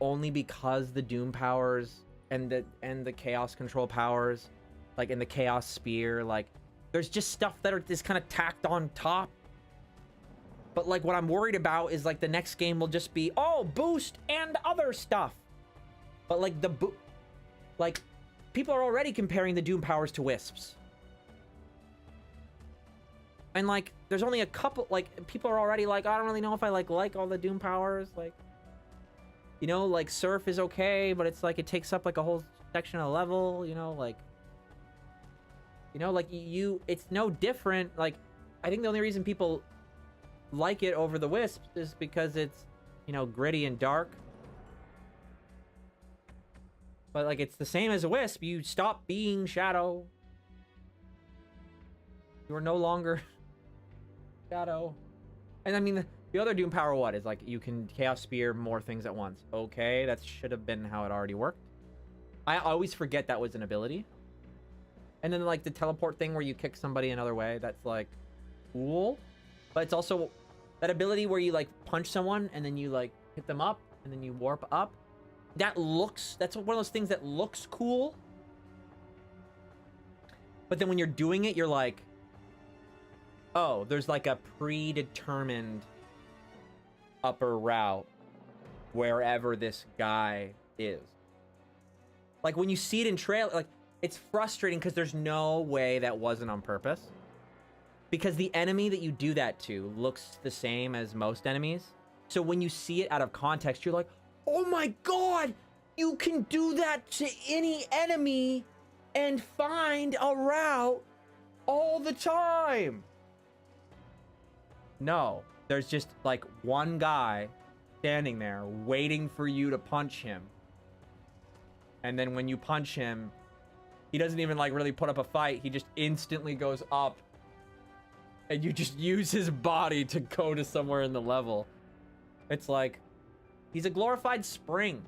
only because the Doom powers and the Chaos Control powers, like in the Chaos Spear, like there's just stuff that is kind of tacked on top. But like, what I'm worried about is like the next game will just be, oh, boost and other stuff. But like like people are already comparing the Doom powers to Wisps. And, like, there's only a couple, like, people are already like, I don't really know if I, like all the Doom powers. Like, you know, like, Surf is okay, but it's, like, it takes up, like, a whole section of level, you know, like, it's no different. Like, I think the only reason people like it over the Wisps is because it's, you know, gritty and dark. But, like, it's the same as a Wisp. You stop being Shadow. You are no longer Shadow. And I mean, the other Doom power, what is like, you can Chaos Spear more things at once. Okay, that should have been how it already worked. I always forget that was an ability. And then like the teleport thing where you kick somebody another way, that's like, cool, but it's also that ability where you like punch someone and then you like hit them up and then you warp up. That's one of those things that looks cool. But then when you're doing it, you're like, oh, there's like a predetermined upper route wherever this guy is. Like when you see it in trailer, like it's frustrating because there's no way that wasn't on purpose. Because the enemy that you do that to looks the same as most enemies. So when you see it out of context, you're like, oh my God, you can do that to any enemy and find a route all the time. No, there's just like one guy standing there waiting for you to punch him. And then when you punch him, he doesn't even like really put up a fight. He just instantly goes up. And you just use his body to go to somewhere in the level. It's like, he's a glorified spring.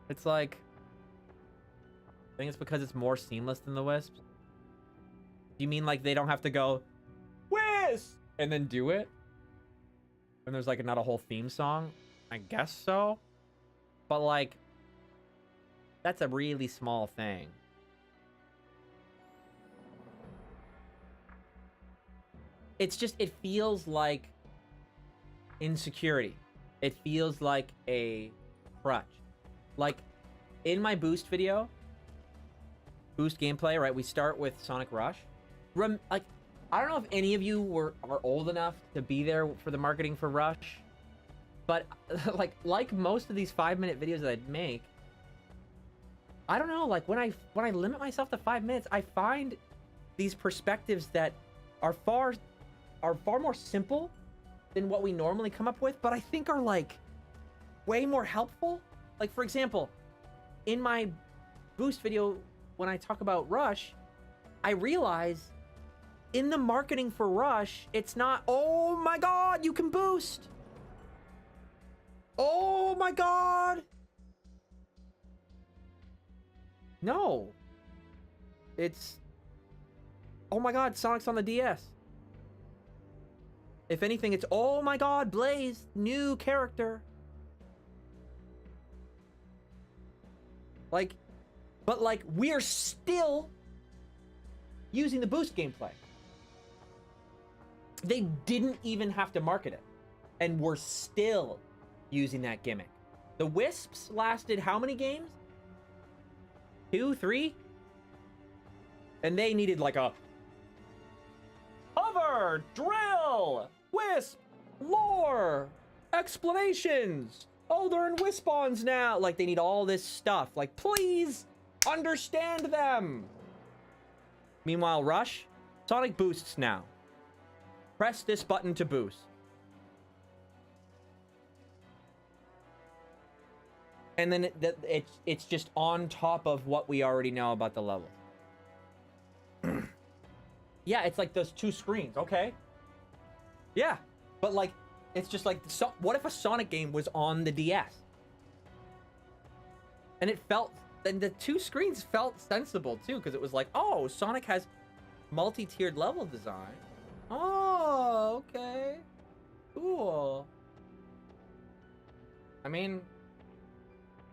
It's like, I think it's because it's more seamless than the Wisps. You mean like they don't have to go, Wisp! And then do it? And there's like not a whole theme song? I guess so. But like, that's a really small thing. It's just, it feels like insecurity. It feels like a crutch. Like, in my Boost video, Boost gameplay, right? We start with Sonic Rush. Like, I don't know if any of you are old enough to be there for the marketing for Rush. But, like most of these 5-minute videos that I'd make, I don't know, like, when I limit myself to 5 minutes, I find these perspectives that are far more simple than what we normally come up with, but I think are like way more helpful. Like, for example, in my Boost video, when I talk about Rush, I realize in the marketing for Rush, it's not, oh my God, you can boost. Oh my God. No. It's, oh my God, Sonic's on the DS. If anything, it's, oh my God, Blaze, new character. Like, but like, we're still using the Boost gameplay. They didn't even have to market it. And we're still using that gimmick. The Wisps lasted how many games? 2, 3? And they needed like a hover, drill, Wisp, lore, explanations. Oh, they're in Wispawns now. Like, they need all this stuff. Like, please understand them. Meanwhile, Rush, Sonic boosts now. Press this button to boost. And then it's just on top of what we already know about the level. Yeah, it's like those 2 screens, okay? Yeah, but like, it's just like, so what if a Sonic game was on the DS? And it felt, and the 2 screens felt sensible too, because it was like, oh, Sonic has multi-tiered level design. Oh, okay. Cool. I mean,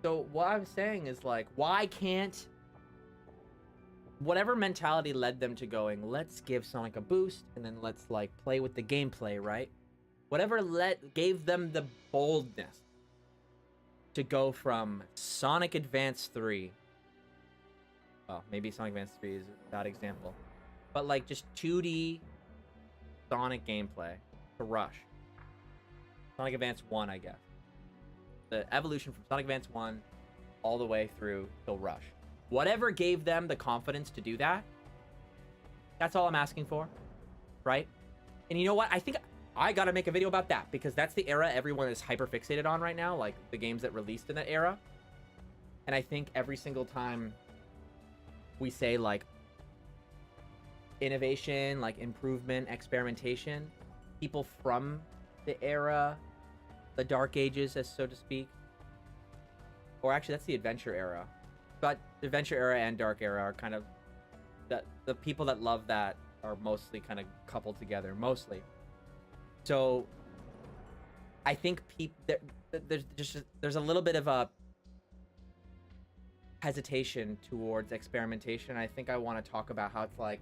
so what I'm saying is like, why can't, whatever mentality led them to going, let's give Sonic a boost and then let's like play with the gameplay, right? Whatever gave them the boldness to go from Sonic Advance 3. Well, maybe Sonic Advance 3 is a bad example. But like just 2D Sonic gameplay to Rush. Sonic Advance 1, I guess. The evolution from Sonic Advance 1 all the way through till Rush. Whatever gave them the confidence to do that, that's all I'm asking for, right? And you know what? I think I gotta make a video about that, because that's the era everyone is hyper fixated on right now, like the games that released in that era. And I think every single time we say like innovation, like improvement, experimentation, people from the era, the Dark Ages, as so to speak, or actually that's the Adventure era. But the Adventure era and Dark era are kind of the people that love that are mostly kind of coupled together, mostly. So I think there's a little bit of a hesitation towards experimentation. I think I want to talk about how it's like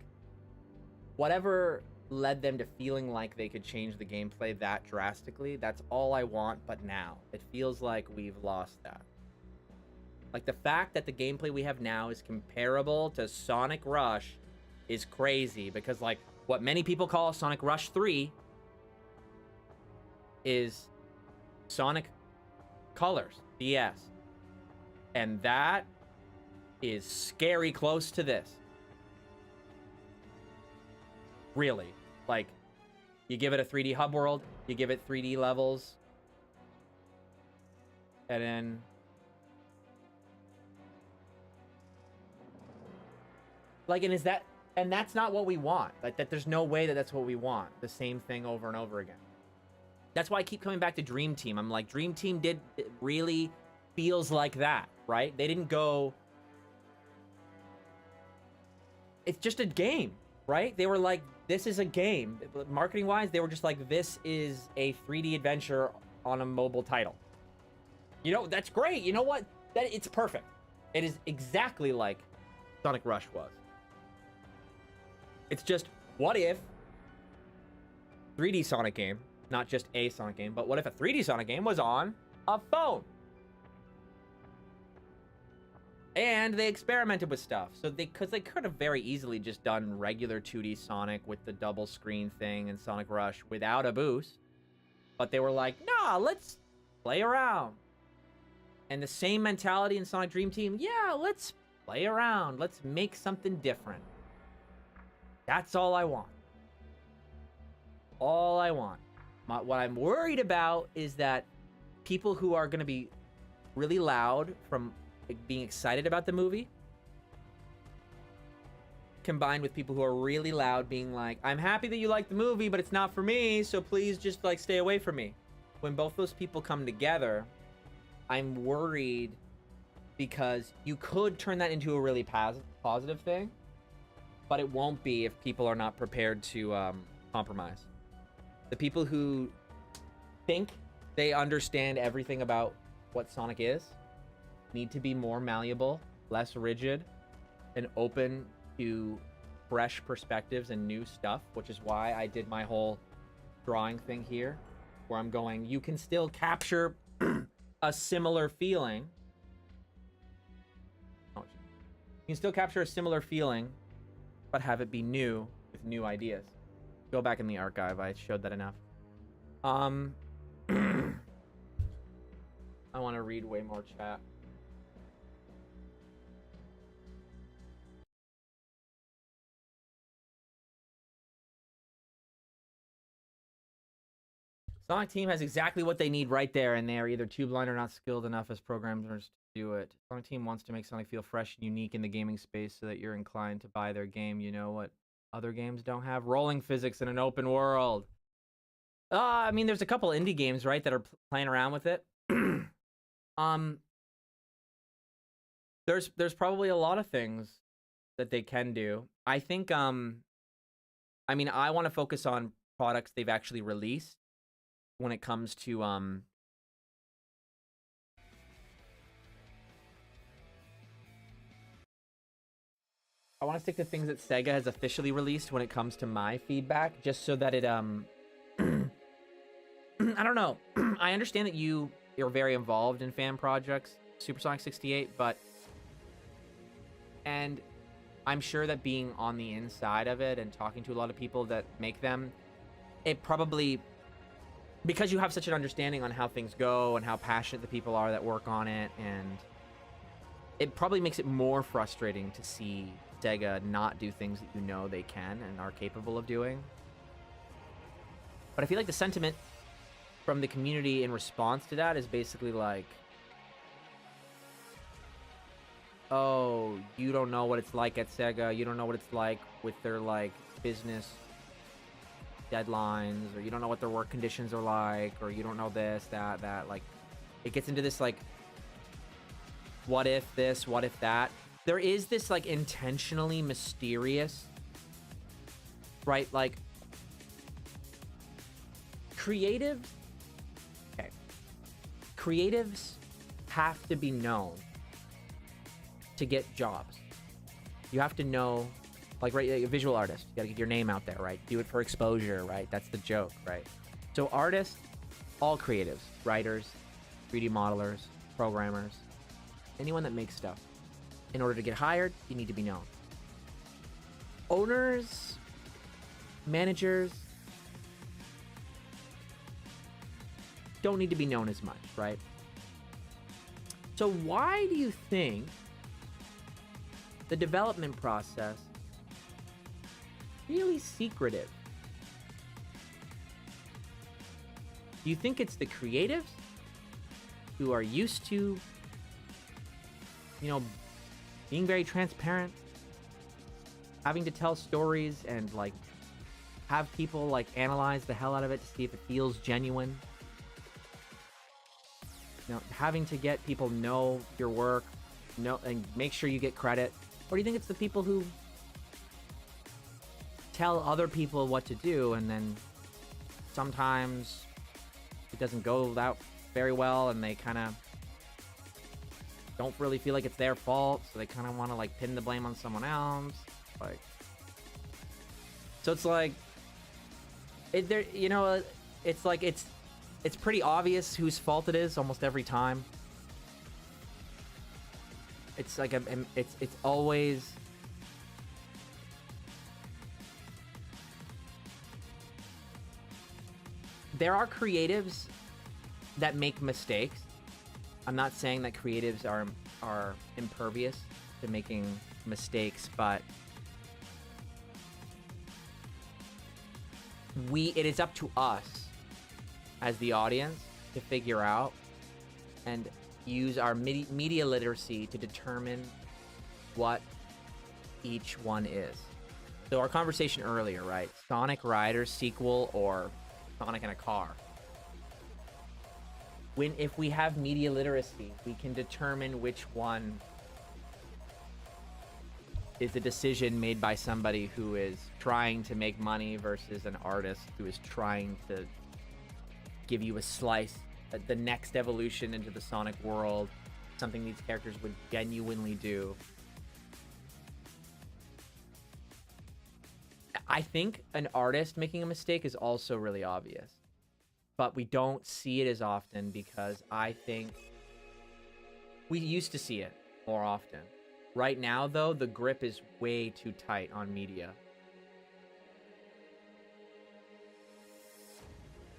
whatever led them to feeling like they could change the gameplay that drastically, that's all I want. But now it feels like we've lost that. Like the fact that the gameplay we have now is comparable to Sonic Rush is crazy, because like what many people call Sonic Rush 3 is Sonic Colors DS, and that is scary close to this. Really, like you give it a 3D hub world, you give it 3D levels, and then like, and that's not what we want. Like that, there's no way that that's what we want. The same thing over and over again. That's why I keep coming back to Dream Team. I'm like, Dream Team it really feels like that, right? They didn't go, it's just a game, right? They were like, this is a game. Marketing wise, they were just like, this is a 3D adventure on a mobile title. You know, that's great. You know what? It's perfect. It is exactly like Sonic Rush was. It's just, what if 3D Sonic game, not just a Sonic game, but what if a 3D Sonic game was on a phone? And they experimented with stuff. So because they could have very easily just done regular 2D Sonic with the double screen thing and Sonic Rush without a boost. But they were like, nah, let's play around. And the same mentality in Sonic Dream Team, yeah, let's play around. Let's make something different. That's all I want. All I want. What I'm worried about is that people who are going to be really loud from being excited about the movie, combined with people who are really loud being like, I'm happy that you like the movie, but it's not for me, so please just like stay away from me. When both those people come together, I'm worried, because you could turn that into a really positive thing, but it won't be if people are not prepared to compromise. The people who think they understand everything about what Sonic is need to be more malleable, less rigid, and open to fresh perspectives and new stuff, which is why I did my whole drawing thing here, where I'm going, you can still capture a similar feeling. You can still capture a similar feeling, but have it be new with new ideas. Go back in the archive. I showed that enough. I want to read way more chat. Sonic Team has exactly what they need right there, and they are either too blind or not skilled enough as programmers to do it. Sonic Team wants to make Sonic feel fresh and unique in the gaming space so that you're inclined to buy their game. You know what other games don't have? Rolling physics in an open world. I mean, there's a couple indie games, right, that are playing around with it. There's probably a lot of things that they can do. I think, I mean, I want to focus on products they've actually released when it comes to, I want to stick to things that Sega has officially released when it comes to my feedback, just so that it, I don't know. I understand that you're very involved in fan projects, Supersonic 68, and I'm sure that being on the inside of it and talking to a lot of people that make them, it probably, because you have such an understanding on how things go and how passionate the people are that work on it, and it probably makes it more frustrating to see Sega not do things that you know they can and are capable of doing. But I feel like the sentiment from the community in response to that is basically like, oh, you don't know what it's like at Sega, you don't know what it's like with their like business deadlines, or you don't know what their work conditions are like, or you don't know this, that, like, it gets into this like, what if this, what if that. There is this like intentionally mysterious right? Like, creatives, okay, creatives have to be known to get jobs. You have to know, like, right, a visual artist, you gotta get your name out there, right? Do it for exposure, right? That's the joke, right? So artists, all creatives, writers, 3D modelers, programmers, anyone that makes stuff. In order to get hired, you need to be known. Owners, managers, don't need to be known as much, right? So why do you think the development process really secretive? Do you think it's the creatives who are used to, you know, being very transparent, having to tell stories and like have people like analyze the hell out of it to see if it feels genuine? You know, having to get people know your work, know and make sure you get credit? Or do you think it's the people who tell other people what to do and then sometimes it doesn't go out very well and they kind of don't really feel like it's their fault, so they kind of want to like pin the blame on someone else? Like, so it's like there, you know, it's like it's pretty obvious whose fault it is almost every time. It's like it's always there are creatives that make mistakes. I'm not saying that creatives are impervious to making mistakes, but it is up to us as the audience to figure out and use our media literacy to determine what each one is. So our conversation earlier, right? Sonic Riders sequel or Sonic in a car. If we have media literacy, we can determine which one is a decision made by somebody who is trying to make money versus an artist who is trying to give you a slice, the next evolution into the Sonic world, something these characters would genuinely do. I think an artist making a mistake is also really obvious, but we don't see it as often because I think we used to see it more often. Right now, though, the grip is way too tight on media.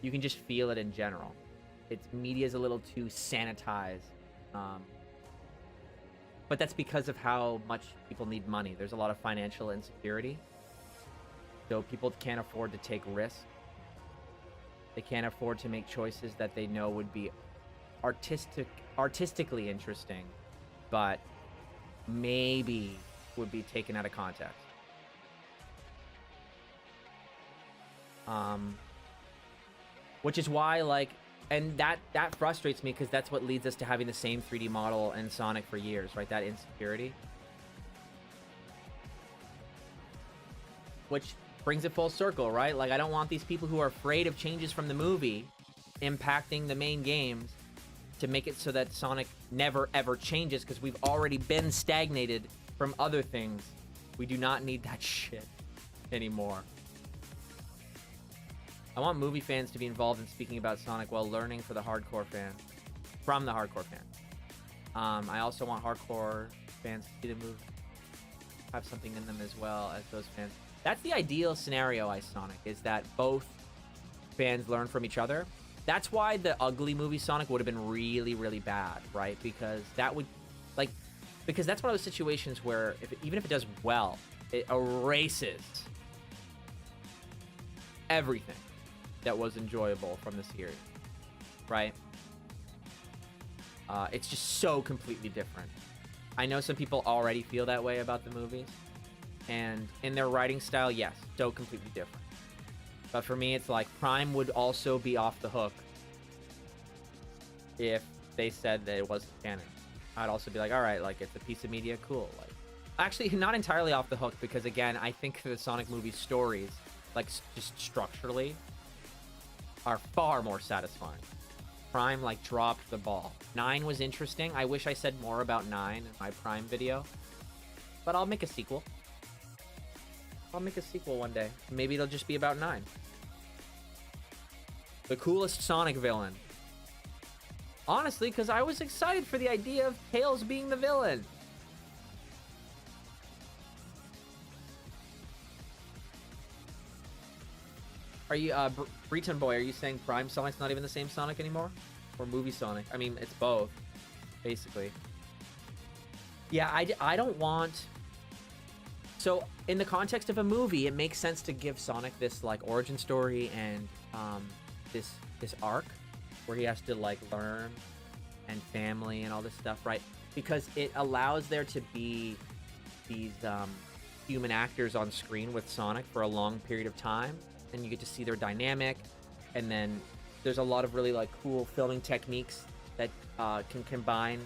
You can just feel it in general. Media's a little too sanitized. But that's because of how much people need money. There's a lot of financial insecurity. So people can't afford to take risks. They can't afford to make choices that they know would be artistically interesting, but maybe would be taken out of context. Which is why, like, and that frustrates me because that's what leads us to having the same 3D model in Sonic for years, right? That insecurity. Which brings it full circle, right? Like, I don't want these people who are afraid of changes from the movie impacting the main games to make it so that Sonic never ever changes, because we've already been stagnated from other things. We do not need that shit anymore. I want movie fans to be involved in speaking about Sonic while learning from the hardcore fans. I also want hardcore fans to see the movie have something in them as well as those fans. That's the ideal scenario, Sonic, is that both fans learn from each other. That's why the ugly movie Sonic would have been really, really bad, right? Because that would, like, because that's one of those situations where even if it does well, it erases everything that was enjoyable from the series, right? It's just so completely different. I know some people already feel that way about the movies, and in their writing style, yes, so completely different. But for me, it's like Prime would also be off the hook if they said that it wasn't canon. I'd also be like, all right, like, it's a piece of media, cool. Like, Actually, not entirely off the hook, because again, I think the Sonic movie stories, like just structurally, are far more satisfying. Prime like dropped the ball. 9 was interesting. I wish I said more about 9 in my Prime video, but I'll make a sequel. I'll make a sequel one day. Maybe it'll just be about 9. The coolest Sonic villain. Honestly, because I was excited for the idea of Tails being the villain. Are you, Breton Boy, are you saying Prime Sonic's not even the same Sonic anymore? Or movie Sonic? I mean, it's both, basically. Yeah, I don't want... So, in the context of a movie, it makes sense to give Sonic this, like, origin story and, this arc where he has to, like, learn and family and all this stuff, right? Because it allows there to be these, human actors on screen with Sonic for a long period of time, and you get to see their dynamic, and then there's a lot of really, like, cool filming techniques that, can combine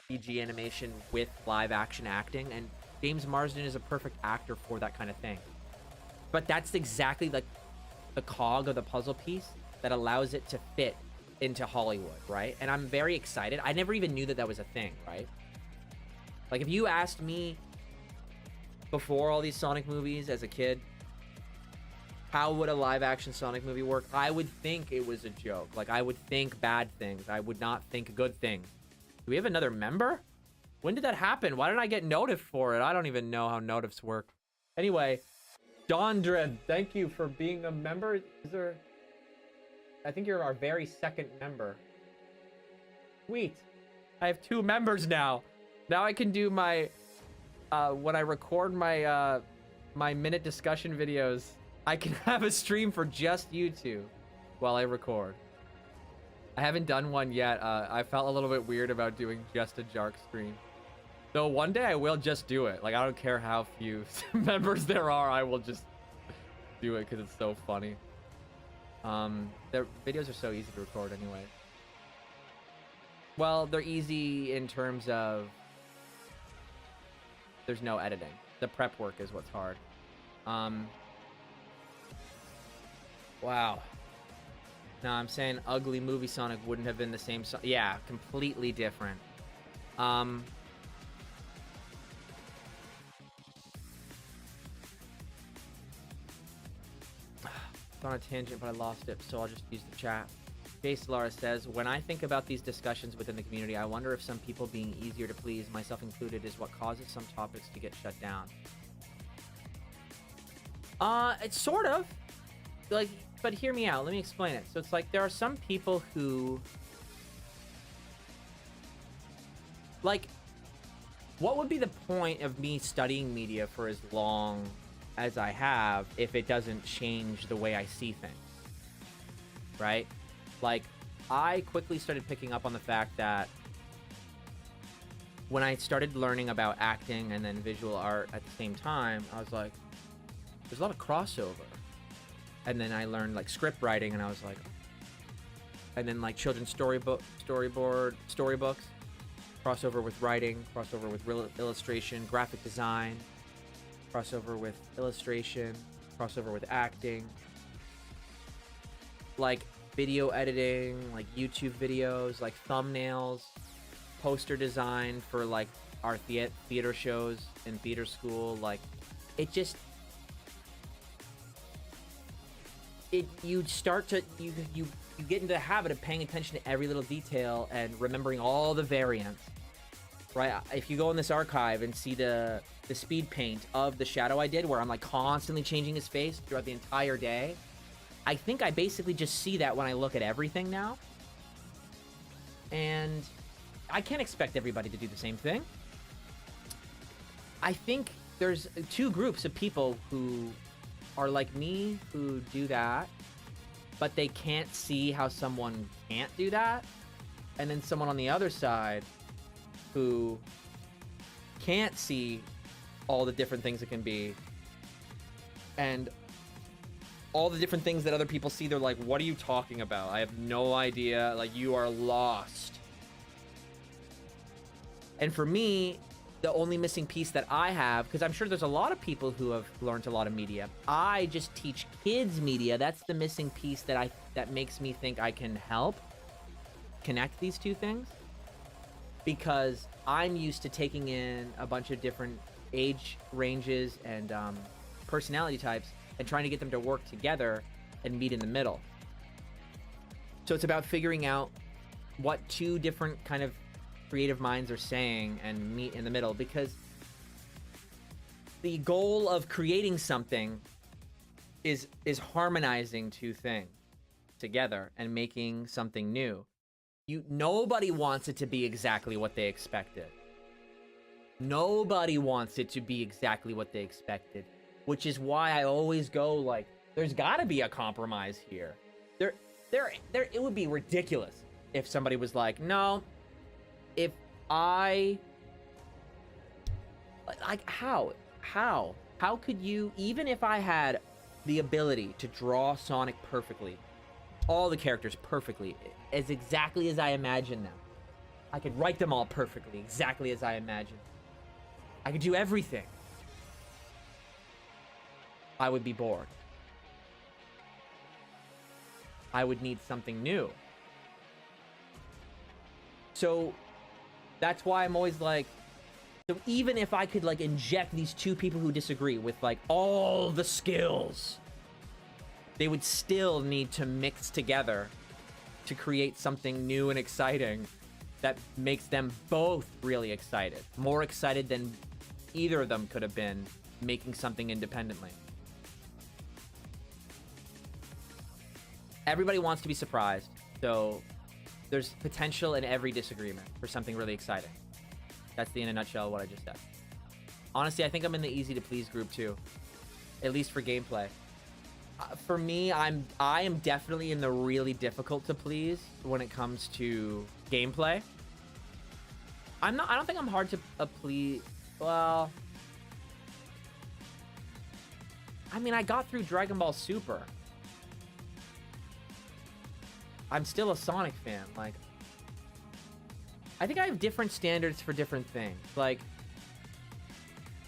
CG animation with live action acting, and James Marsden is a perfect actor for that kind of thing. But that's exactly like the cog of the puzzle piece that allows it to fit into Hollywood, right? And I'm very excited. I never even knew that that was a thing, right? Like, if you asked me before all these Sonic movies as a kid, how would a live action Sonic movie work? I would think it was a joke. Like, I would think bad things. I would not think good things. Do we have another member? When did that happen? Why didn't I get notif for it? I don't even know how notifs work. Anyway, Dondred, thank you for being a member. Is there... I think you're our very second member. Sweet. I have 2 members now. Now I can do my... when I record my, my minute discussion videos, I can have a stream for just you two while I record. I haven't done one yet. I felt a little bit weird about doing just a Jark stream. Though one day I will just do it. Like, I don't care how few members there are, I will just do it because it's so funny. Their videos are so easy to record anyway. Well, they're easy in terms of there's no editing. The prep work is what's hard. Wow. No, I'm saying ugly movie Sonic wouldn't have been the same. Yeah, completely different. It's on a tangent, but I lost it, so I'll just use the chat. Jace Lara says, when I think about these discussions within the community, I wonder if some people being easier to please, myself included, is what causes some topics to get shut down. It's sort of. Like, but hear me out. Let me explain it. So it's like there are some people who... Like, what would be the point of me studying media for as long as I have if it doesn't change the way I see things? Right? Like, I quickly started picking up on the fact that when I started learning about acting and then visual art at the same time, I was like, there's a lot of crossover. And then I learned, like, script writing, and I was like... And then, like, children's storybooks, crossover with writing, crossover with illustration, graphic design, crossover with illustration, crossover with acting, like video editing, like YouTube videos, like thumbnails, poster design for like our theater shows in theater school. Like, it just, you start to, you get into the habit of paying attention to every little detail and remembering all the variants, right? If you go in this archive and see the speed paint of the shadow I did, where I'm like constantly changing his face throughout the entire day, I think I basically just see that when I look at everything now. And I can't expect everybody to do the same thing. I think there's 2 groups of people who are like me, who do that, but they can't see how someone can't do that. And then someone on the other side who can't see all the different things it can be, and all the different things that other people see. They're like, what are you talking about? I have no idea. Like, you are lost. And for me, the only missing piece that I have, because I'm sure there's a lot of people who have learned a lot of media. I just teach kids media. That's the missing piece that makes me think I can help connect these two things, because I'm used to taking in a bunch of different age ranges and personality types and trying to get them to work together and meet in the middle. So it's about figuring out what two different kind of creative minds are saying and meet in the middle, because the goal of creating something is harmonizing two things together and making something new. Nobody wants it to be exactly what they expected. Nobody wants it to be exactly what they expected, which is why I always go like, there's got to be a compromise here. It would be ridiculous if somebody was like, no, if how could you, even if I had the ability to draw Sonic perfectly, all the characters perfectly, as exactly as I imagine them, I could write them all perfectly, exactly as I imagine. I could do everything. I would be bored. I would need something new. So that's why I'm always like, so even if I could like inject these two people who disagree with like all the skills, they would still need to mix together to create something new and exciting that makes them both really excited. More excited than either of them could have been making something independently. Everybody wants to be surprised, so there's potential in every disagreement for something really exciting. That's in a nutshell what I just said. Honestly, I think I'm in the easy to please group too, at least for gameplay. For me, I am definitely in the really difficult to please when it comes to gameplay. I don't think I'm hard to please. Well, I mean, I got through Dragon Ball Super. I'm still a Sonic fan. Like, I think I have different standards for different things. Like,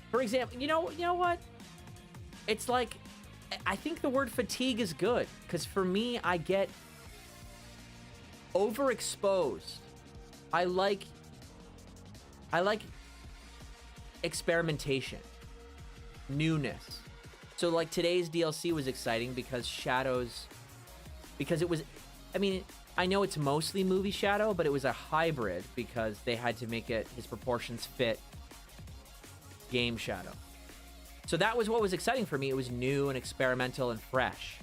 for example, you know what? It's like, I think the word fatigue is good, because for me, I get overexposed. I like experimentation, newness. So like today's DLC was exciting because it was, I mean, I know it's mostly movie Shadow, but it was a hybrid because they had to make his proportions fit game Shadow. So that was what was exciting for me. It was new and experimental and fresh.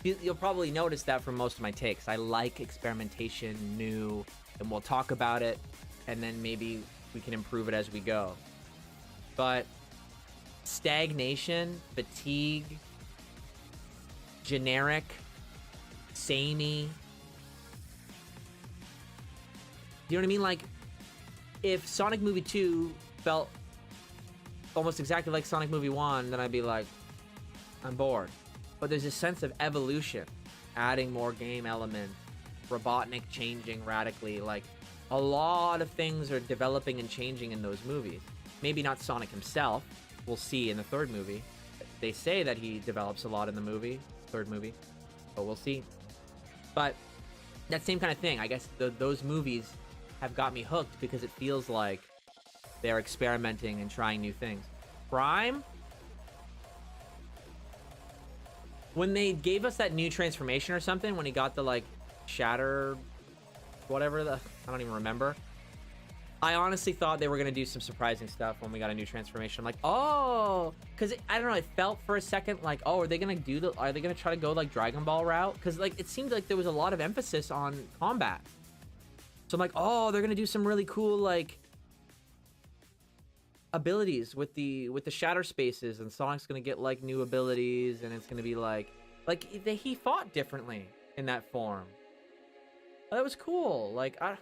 You'll probably notice that from most of my takes. I like experimentation, new, and we'll talk about it, and then maybe we can improve it as we go. But stagnation, fatigue, generic, samey. You know what I mean? Like, if Sonic Movie 2 felt almost exactly like Sonic Movie 1, then I'd be like, I'm bored. But there's a sense of evolution, adding more game elements, Robotnik changing radically. Like, a lot of things are developing and changing in those movies. Maybe not Sonic himself. We'll see in the third movie. They say that he develops a lot in the third movie, but we'll see. But that same kind of thing. I guess those movies have got me hooked because it feels like they're experimenting and trying new things. Prime? When they gave us that new transformation or something, when he got the, like, shatter, whatever, I don't even remember. I honestly thought they were going to do some surprising stuff when we got a new transformation. I'm like, oh, because I don't know, it felt for a second like, oh, are they going to try to go, like, Dragon Ball route? Because, like, it seemed like there was a lot of emphasis on combat. So I'm like, oh, they're going to do some really cool, like, abilities with the shatter spaces, and Sonic's gonna get like new abilities, and it's gonna be like he fought differently in that form. That was cool. Like, I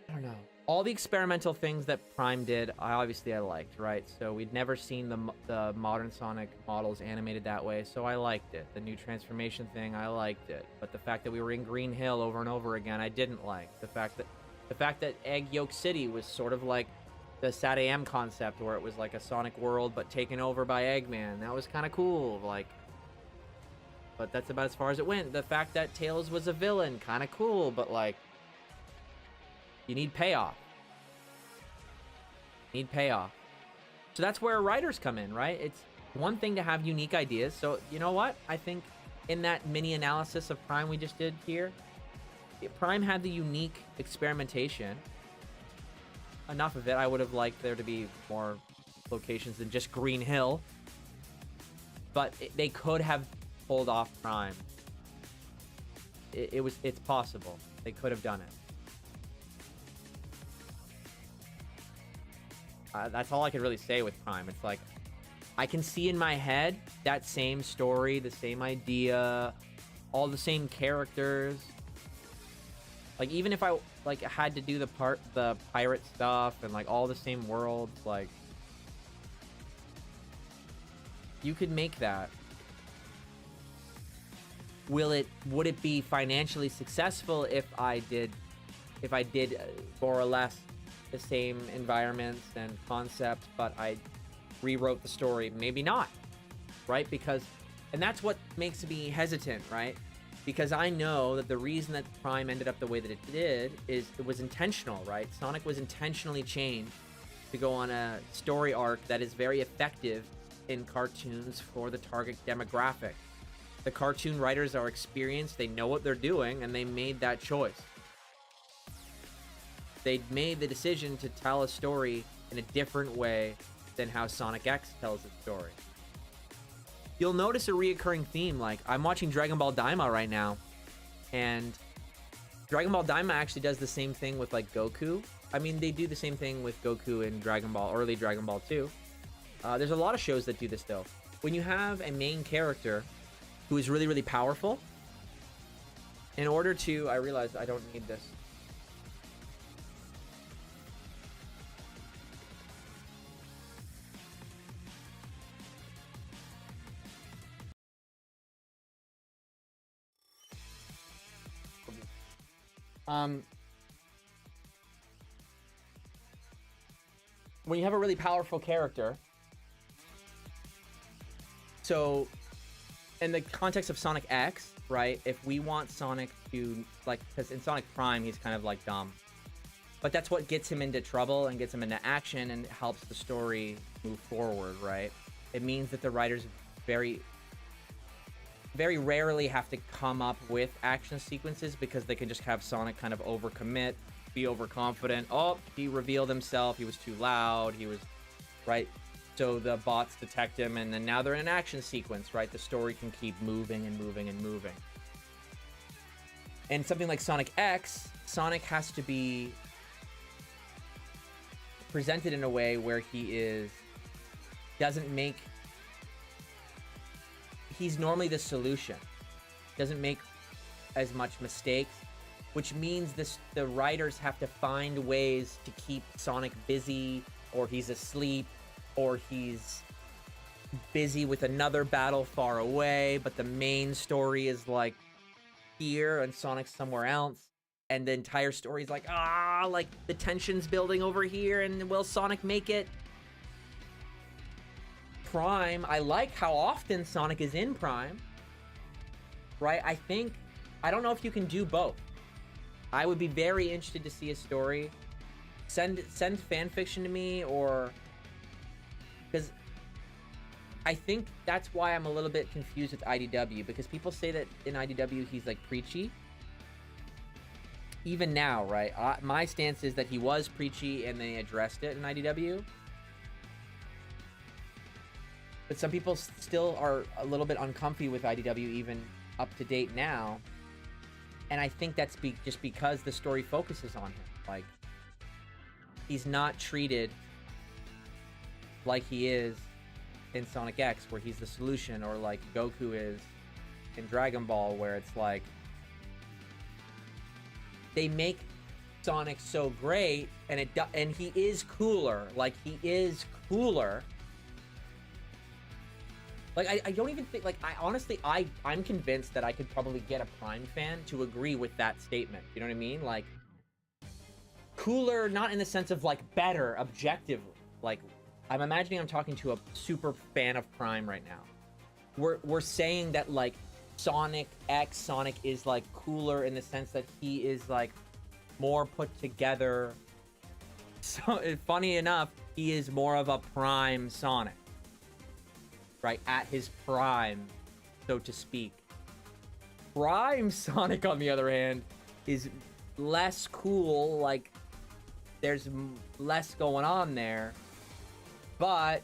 don't know, all the experimental things that Prime did, I liked, right? So we'd never seen the modern Sonic models animated that way, so I liked it. The new transformation thing, I liked it. But the fact that we were in Green Hill over and over again, I didn't like. The fact that The fact that Egg Yolk City was sort of like the SatAM concept, where it was like a Sonic world but taken over by Eggman. That was kind of cool. Like, but that's about as far as it went. The fact that Tails was a villain, kind of cool, but like, you need payoff. Need payoff. So that's where writers come in, right? It's one thing to have unique ideas. So you know what? I think in that mini analysis of Prime we just did here, Prime had the unique experimentation. Enough of it. I would have liked there to be more locations than just Green Hill. But they could have pulled off Prime. It's possible. They could have done it. That's all I could really say with Prime. It's like, I can see in my head that same story, the same idea, all the same characters. Like, even if I like had to do the pirate stuff and like all the same worlds, like, you could make that. Would it be financially successful if I did more or less the same environments and concepts, but I rewrote the story? Maybe not, right? And that's what makes me hesitant, right? Because I know that the reason that Prime ended up the way that it did is it was intentional, right? Sonic was intentionally changed to go on a story arc that is very effective in cartoons for the target demographic. The cartoon writers are experienced, they know what they're doing, and they made that choice. They made the decision to tell a story in a different way than how Sonic X tells its story. You'll notice a reoccurring theme. Like, I'm watching Dragon Ball Daima right now, and Dragon Ball Daima actually does the same thing with, like, Goku. I mean, they do the same thing with Goku in Dragon Ball, early Dragon Ball 2. There's a lot of shows that do this, though. When you have a main character who is really, really powerful, in order to... I realize I don't need this. When you have a really powerful character, so in the context of Sonic X, right, if we want Sonic to, like, because in Sonic Prime he's kind of like dumb, but that's what gets him into trouble and gets him into action and helps the story move forward, right? It means that the writers very rarely have to come up with action sequences, because they can just have Sonic kind of overcommit, be overconfident. Oh, he revealed himself, he was too loud, he was, right? So the bots detect him, and then now they're in an action sequence, right? The story can keep moving and moving and moving. And something like Sonic X, Sonic has to be presented in a way where he he's normally the solution. Doesn't make as much mistakes, which means the writers have to find ways to keep Sonic busy, or he's asleep, or he's busy with another battle far away, but the main story is like here and Sonic's somewhere else, and the entire story is like, like the tension's building over here, and will Sonic make it? Prime, I like how often Sonic is in Prime, right? I don't know if you can do both. I would be very interested to see a story. Send fan fiction to me, or... because I think that's why I'm a little bit confused with IDW, because people say that in IDW he's like preachy. Even now, right? My stance is that he was preachy and they addressed it in IDW. But some people still are a little bit uncomfy with IDW even up to date now. And I think that's just because the story focuses on him. Like, he's not treated like he is in Sonic X, where he's the solution, or like Goku is in Dragon Ball, where it's like they make Sonic so great, and he is cooler. Like, he is cooler. Like, I don't even think, like, I'm convinced that I could probably get a Prime fan to agree with that statement. You know what I mean? Like, cooler, not in the sense of like better, objectively. Like, I'm imagining I'm talking to a super fan of Prime right now. We're saying that like Sonic is like cooler in the sense that he is like more put together. So funny enough, he is more of a Prime Sonic, right? At his prime, so to speak. Prime Sonic, on the other hand, is less cool. Like, there's less going on there. But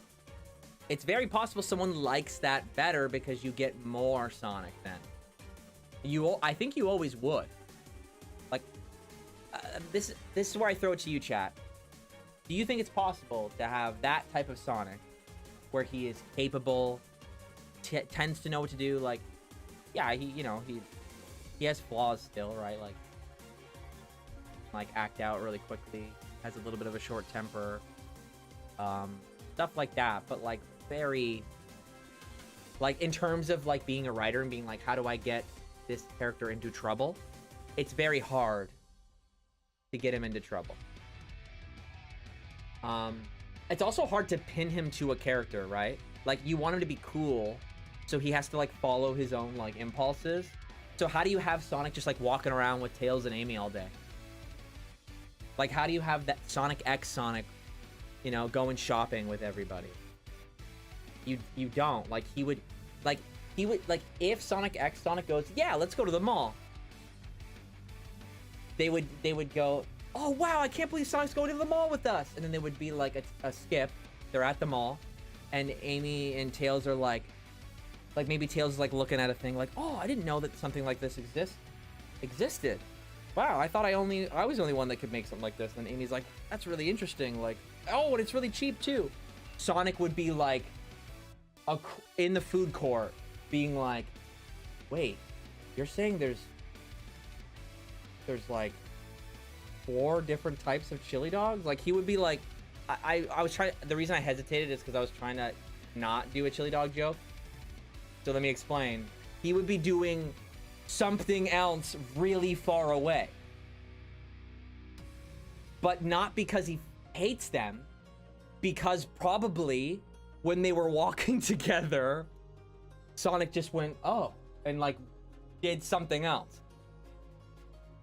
it's very possible someone likes that better because you get more Sonic then. I think you always would. Like, this is where I throw it to you, chat. Do you think it's possible to have that type of Sonic where he is capable, tends to know what to do? Like, yeah, he has flaws still, right? Like act out really quickly, has a little bit of a short temper, stuff like that. But like very, like in terms of like being a writer and being like, how do I get this character into trouble? It's very hard to get him into trouble. It's also hard to pin him to a character, right? Like, you want him to be cool, so he has to like follow his own like impulses. So how do you have Sonic just like walking around with Tails and Amy all day? Like, how do you have that Sonic X Sonic, you know, going shopping with everybody? You don't. Like, he would if Sonic X Sonic goes, yeah, let's go to the mall. They would go, oh wow, I can't believe Sonic's going to the mall with us. And then there would be like a skip. They're at the mall, and Amy and Tails are like maybe Tails is like looking at a thing like, oh, I didn't know that something like this existed. Wow, I thought I was the only one that could make something like this. And Amy's like, that's really interesting. Like, oh, and it's really cheap too. Sonic would be like in the food court being like, wait, you're saying there's like 4 different types of chili dogs? Like, he would be like, I was trying, the reason I hesitated is because I was trying to not do a chili dog joke. So let me explain. He would be doing something else really far away. But not because he hates them, because probably when they were walking together, Sonic just went, oh, and like did something else.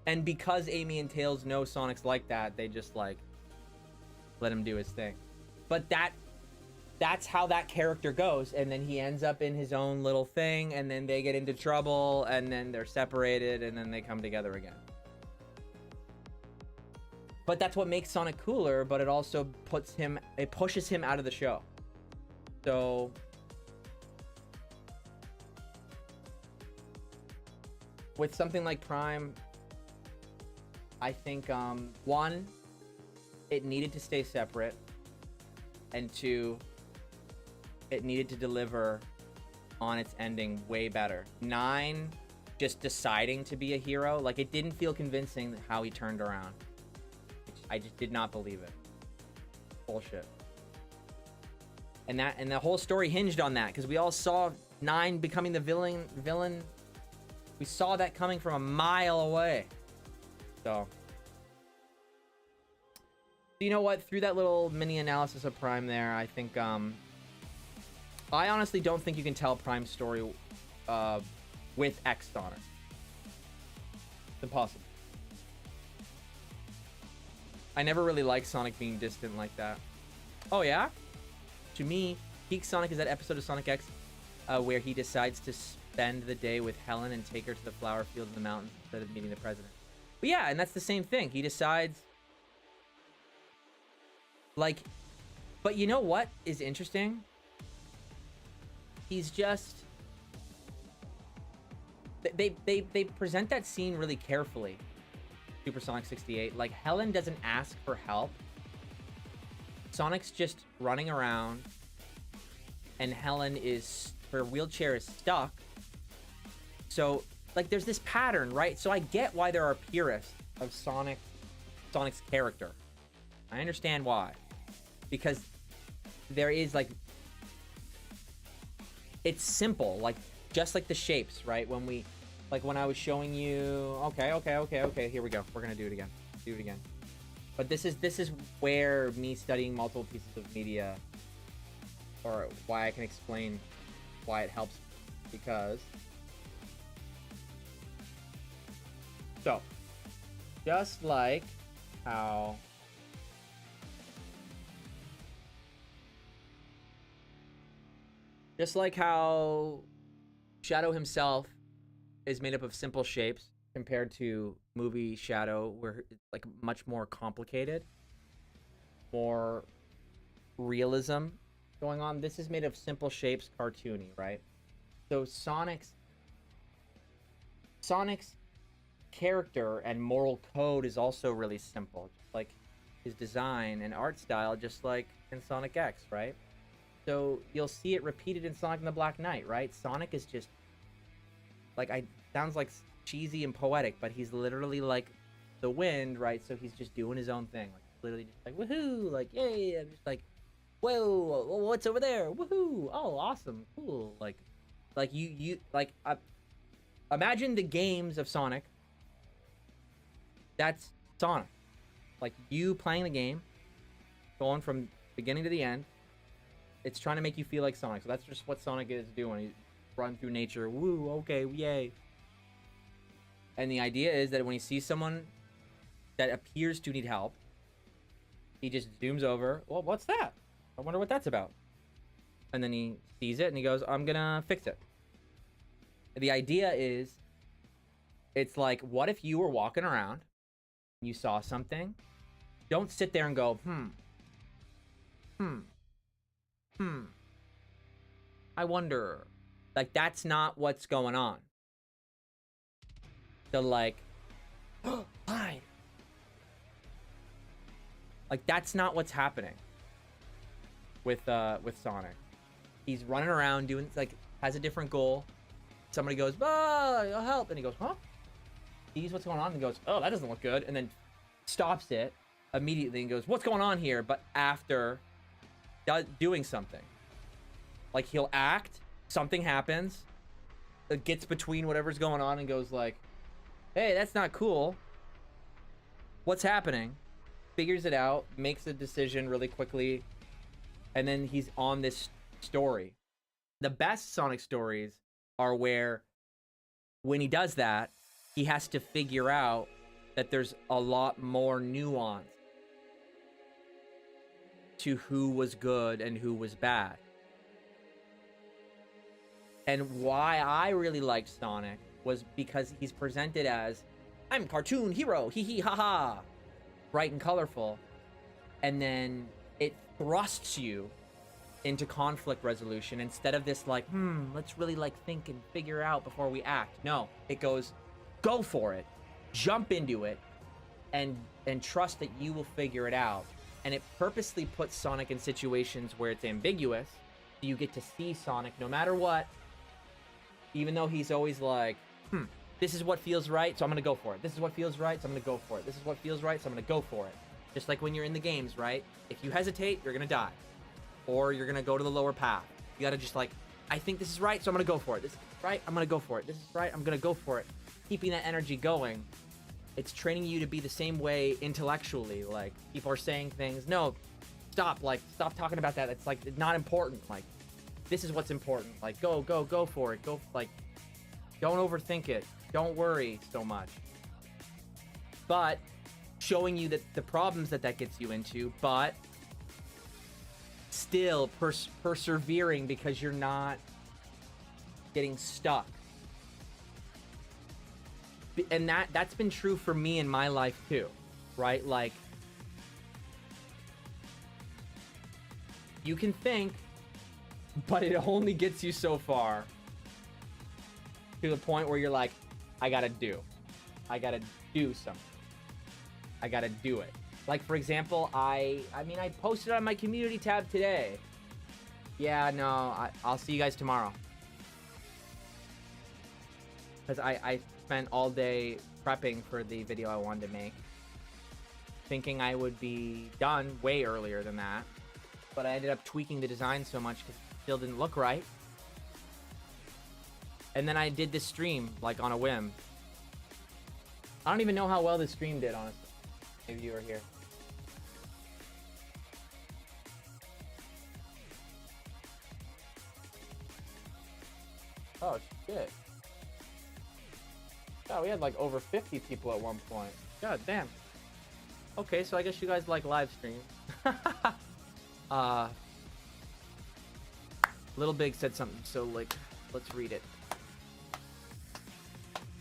And because Amy and Tails know Sonic's like that, they just like let him do his thing. But that's how that character goes, and then he ends up in his own little thing, and then they get into trouble, and then they're separated, and then they come together again. But that's what makes Sonic cooler, but it also pushes him out of the show. So with something like Prime, I think 1, it needed to stay separate, and 2, it needed to deliver on its ending way better. 9, just deciding to be a hero, like, it didn't feel convincing how he turned around. I just did not believe it. Bullshit. And the whole story hinged on that, because we all saw 9 becoming the villain. We saw that coming from a mile away. So, you know what? Through that little mini analysis of Prime there, I think, I honestly don't think you can tell Prime's story with X Sonic. It's impossible. I never really liked Sonic being distant like that. Oh, yeah? To me, peak Sonic is that episode of Sonic X where he decides to spend the day with Helen and take her to the flower field in the mountains instead of meeting the president. But yeah, and that's the same thing. He decides, like, but you know what is interesting? He's just, they present that scene really carefully. Super Sonic 68. Like, Helen doesn't ask for help. Sonic's just running around, and Helen her wheelchair is stuck. So, like, there's this pattern, right? So I get why there are purists of Sonic's character. I understand why. Because there is, like, it's simple, like, just like the shapes, right? When I was showing you, okay, here we go. We're gonna do it again. Do it again. But this is where me studying multiple pieces of media, or why I can explain why it helps, because so just like how Shadow himself is made up of simple shapes compared to movie Shadow, where it's like much more complicated, more realism going on. This is made of simple shapes, cartoony, right? So Sonic's character and moral code is also really simple, just like his design and art style, just like in Sonic X, right? So you'll see it repeated in Sonic and the Black Knight, right? Sonic is just like, sounds like cheesy and poetic, but he's literally like the wind, right? So he's just doing his own thing, like literally just like woohoo, like yay. I'm just like, whoa, what's over there? Woohoo! Oh, awesome, cool. Like you like imagine the games of Sonic. That's Sonic. Like you playing the game, going from beginning to the end. It's trying to make you feel like Sonic. So that's just what Sonic is doing. He's run through nature. Woo, okay, yay. And the idea is that when he sees someone that appears to need help, he just zooms over. Well, what's that? I wonder what that's about. And then he sees it and he goes, I'm gonna fix it. The idea is, it's like, what if you were walking around, you saw something? Don't sit there and go, I wonder. Like, that's not what's going on. So like, hi. Like, that's not what's happening with Sonic. He's running around doing, like, has a different goal. Somebody goes, I'll help. And he goes, huh? Sees what's going on and goes, oh, that doesn't look good. And then stops it immediately and goes, what's going on here? But after doing something. Like, he'll act, something happens, it gets between whatever's going on and goes like, hey, that's not cool. What's happening? Figures it out, makes a decision really quickly, and then he's on this story. The best Sonic stories are where, when he does that, he has to figure out that there's a lot more nuance to who was good and who was bad. And why I really liked Sonic was because he's presented as, I'm cartoon hero, hee hee ha ha, bright and colorful. And then it thrusts you into conflict resolution instead of this like, let's really like think and figure out before we act. No, it goes, go for it, jump into it, and trust that you will figure it out. And it purposely puts Sonic in situations where it's ambiguous. So you get to see Sonic no matter what, even though he's always like, this is what feels right, so I'm gonna go for it. This is what feels right, so I'm gonna go for it. This is what feels right, so I'm gonna go for it. Just like when you're in the games, right? If you hesitate, you're gonna die. Or you're gonna go to the lower path. You gotta just like, I think this is right, so I'm gonna go for it. This is right, I'm gonna go for it. This is right, I'm gonna go for it. Keeping that energy going. It's training you to be the same way intellectually. Like, people are saying things, no, stop talking about that. It's like, it's not important. Like, this is what's important. Like, go for it. Go, like, don't overthink it. Don't worry so much. But showing you that the problems that gets you into, but still persevering because you're not getting stuck. And that's been true for me in my life too, right? Like, you can think, but it only gets you so far, to the point where you're like, I gotta do something. I gotta do it. Like, for example, I mean, I posted on my community tab today. Yeah, no, I'll see you guys tomorrow. Because I spent all day prepping for the video I wanted to make, thinking I would be done way earlier than that. But I ended up tweaking the design so much because it still didn't look right. And then I did this stream, like, on a whim. I don't even know how well this stream did, honestly. Maybe you were here. Oh, shit. Yeah, we had like over 50 people at one point. God damn. Okay, so I guess you guys like live streams. Little Big said something, so like, let's read it.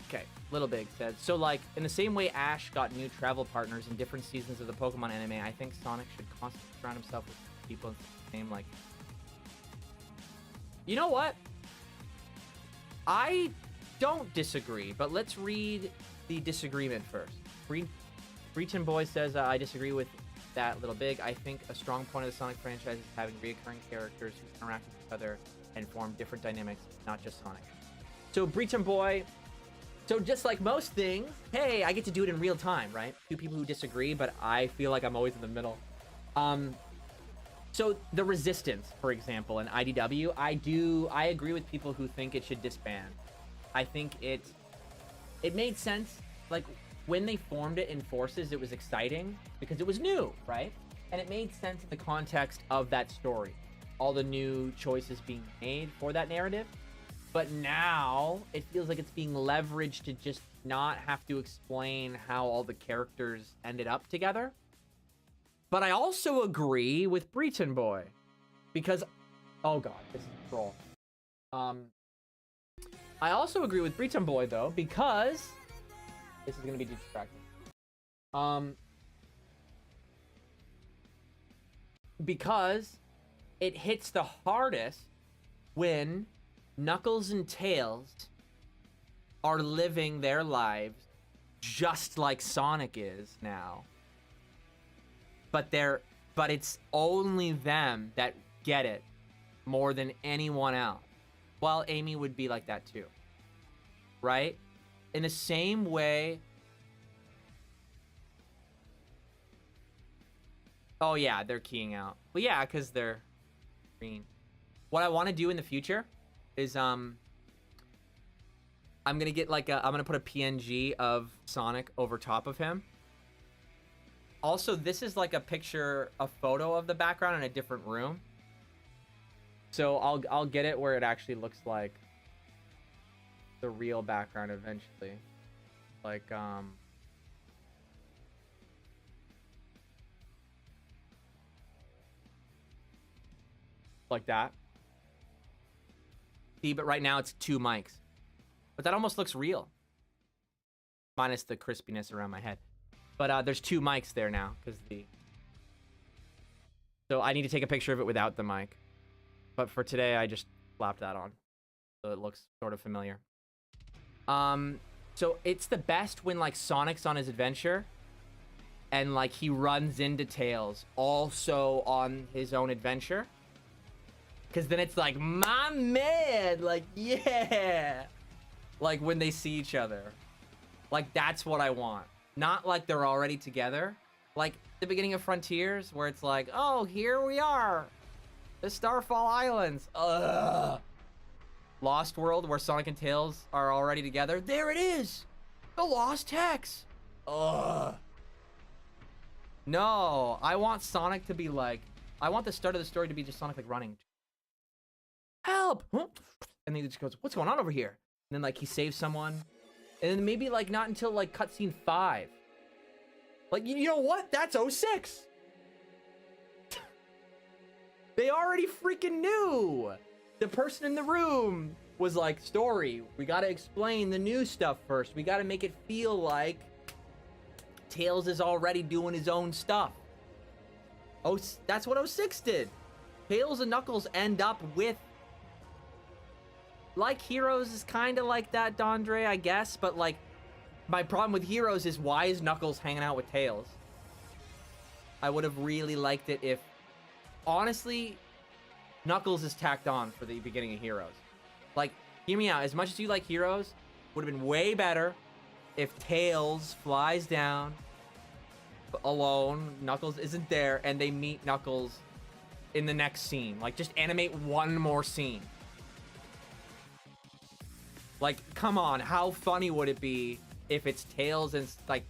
Okay, Little Big said, so like, in the same way Ash got new travel partners in different seasons of the Pokemon anime, I think Sonic should constantly surround himself with people in the same, like... You know what? I don't disagree, but let's read the disagreement first. Breachin Boy says, I disagree with that, Little Big. I think a strong point of the Sonic franchise is having reoccurring characters who interact with each other and form different dynamics, not just Sonic. So, Breachin Boy, so just like most things, hey, I get to do it in real time, right? Two people who disagree, but I feel like I'm always in the middle. So, the Resistance, for example, in IDW, I agree with people who think it should disband. I think it made sense, like, when they formed it in Forces, it was exciting because it was new, right? And it made sense in the context of that story. All the new choices being made for that narrative. But now, it feels like it's being leveraged to just not have to explain how all the characters ended up together. But I also agree with Breachin Boy. Because... Oh god, this is a troll. I also agree with Breachin Boy, though, because... This is going to be distracting. Because it hits the hardest when Knuckles and Tails are living their lives just like Sonic is now. But it's only them that get it more than anyone else. Well, Amy would be like that too. Right? In the same way... Oh, yeah, they're keying out. But yeah, because they're green. What I want to do in the future is, I'm going to get, like, I'm going to put a PNG of Sonic over top of him. Also, this is, like, a photo of the background in a different room. So I'll get it where it actually looks like the real background eventually. Like, like that. See, but right now it's two mics. But that almost looks real. Minus the crispiness around my head. But there's two mics there now. So I need to take a picture of it without the mic. But for today, I just slapped that on. So it looks sort of familiar. So it's the best when, like, Sonic's on his adventure and, like, he runs into Tails also on his own adventure. Because then it's like, my man, like, yeah. Like, when they see each other. Like, that's what I want. Not like they're already together. Like, the beginning of Frontiers, where it's like, oh, here we are. The Starfall Islands. Ugh. Lost World, where Sonic and Tails are already together. There it is! The Lost Hex! Ugh. No, I want Sonic to be like... I want the start of the story to be just Sonic, like, running. Help! And then he just goes, what's going on over here? And then, like, he saves someone. And then maybe, like, not until, like, cutscene 5. Like, you know what? That's 06! They already freaking knew! The person in the room was like, story, we gotta explain the new stuff first. We gotta make it feel like Tails is already doing his own stuff. Oh, that's what 06 did. Tails and Knuckles end up with... Like Heroes is kind of like that, Dondre, I guess. But, like, my problem with Heroes is, why is Knuckles hanging out with Tails? I would have really liked it if... Honestly... Knuckles is tacked on for the beginning of Heroes. Like, hear me out. As much as you like Heroes, would have been way better if Tails flies down alone, Knuckles isn't there, and they meet Knuckles in the next scene. Like, just animate one more scene. Like, come on. How funny would it be if it's Tails and, like,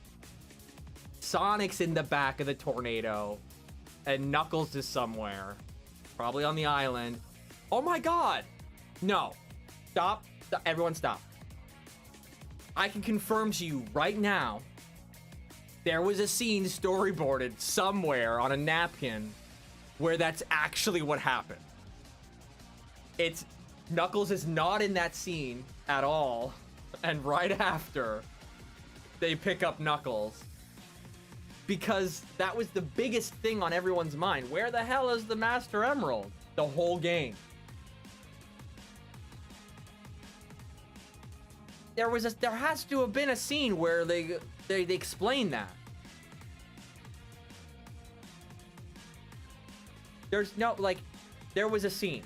Sonic's in the back of the tornado and Knuckles is somewhere. Probably on the island. Oh my god! No. Stop. Everyone stop. I can confirm to you right now, there was a scene storyboarded somewhere on a napkin where that's actually what happened. Knuckles is not in that scene at all, and right after, they pick up Knuckles. Because that was the biggest thing on everyone's mind. Where the hell is the Master Emerald? The whole game. There has to have been a scene where they explain that. There's no, like, there was a scene.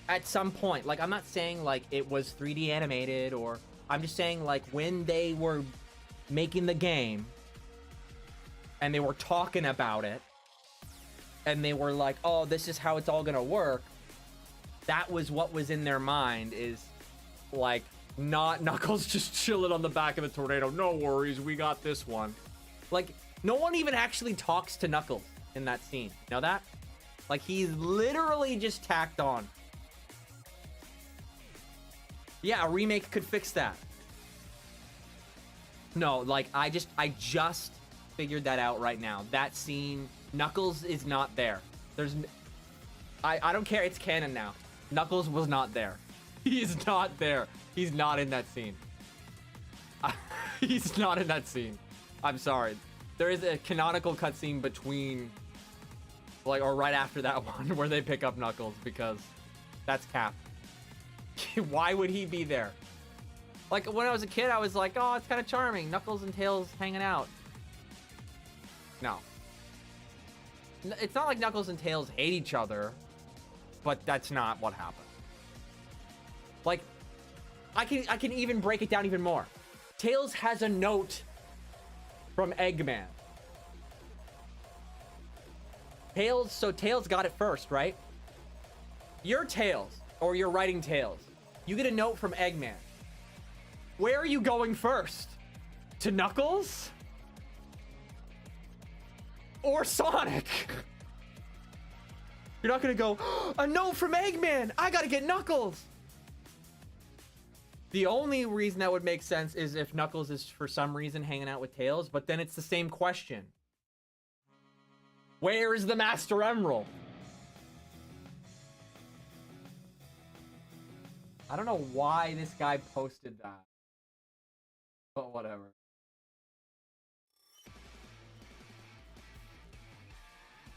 At some point. Like, I'm not saying, like, it was 3D animated, or... I'm just saying, like, when they were making the game, and they were talking about it, and they were like, oh, this is how it's all gonna work, that was what was in their mind, is, like, not Knuckles just chilling on the back of the tornado. No worries, we got this one. Like, no one even actually talks to Knuckles in that scene. You know that? Like, he's literally just tacked on. Yeah, a remake could fix that. No, like, I just figured that out right now. That scene, Knuckles is not there. I don't care, it's canon now. Knuckles was not there. He's not there. He's not in that scene. He's not in that scene. I'm sorry. There is a canonical cutscene between, like, or right after that one where they pick up Knuckles, because that's cap. Why would he be there? Like, when I was a kid, I was like, oh, it's kind of charming. Knuckles and Tails hanging out. No. It's not like Knuckles and Tails hate each other, but that's not what happened. Like, I can even break it down even more. Tails has a note from Eggman. So Tails got it first, right? You're Tails, or you're writing Tails. You get a note from Eggman. Where are you going first? To Knuckles? Or Sonic? You're not gonna go, a note from Eggman! I gotta get Knuckles! The only reason that would make sense is if Knuckles is for some reason hanging out with Tails, but then it's the same question. Where is the Master Emerald? I don't know why this guy posted that. But whatever.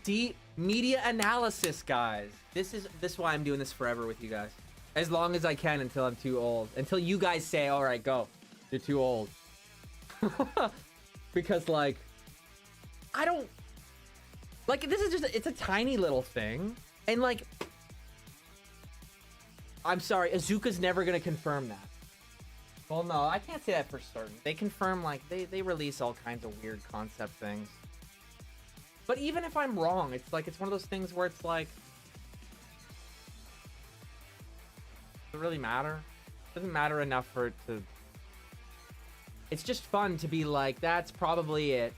See, media analysis, guys. This is why I'm doing this forever with you guys. As long as I can until I'm too old. Until you guys say, all right, go. You're too old. Because, like, I don't... Like, this is just... It's a tiny little thing. And, like... I'm sorry, Azuka's never gonna confirm that. Well, no, I can't say that for certain. They confirm, like, they release all kinds of weird concept things. But even if I'm wrong, it's like, it's one of those things where it's like... Does it really matter? It doesn't matter enough for it to... It's just fun to be like, that's probably it.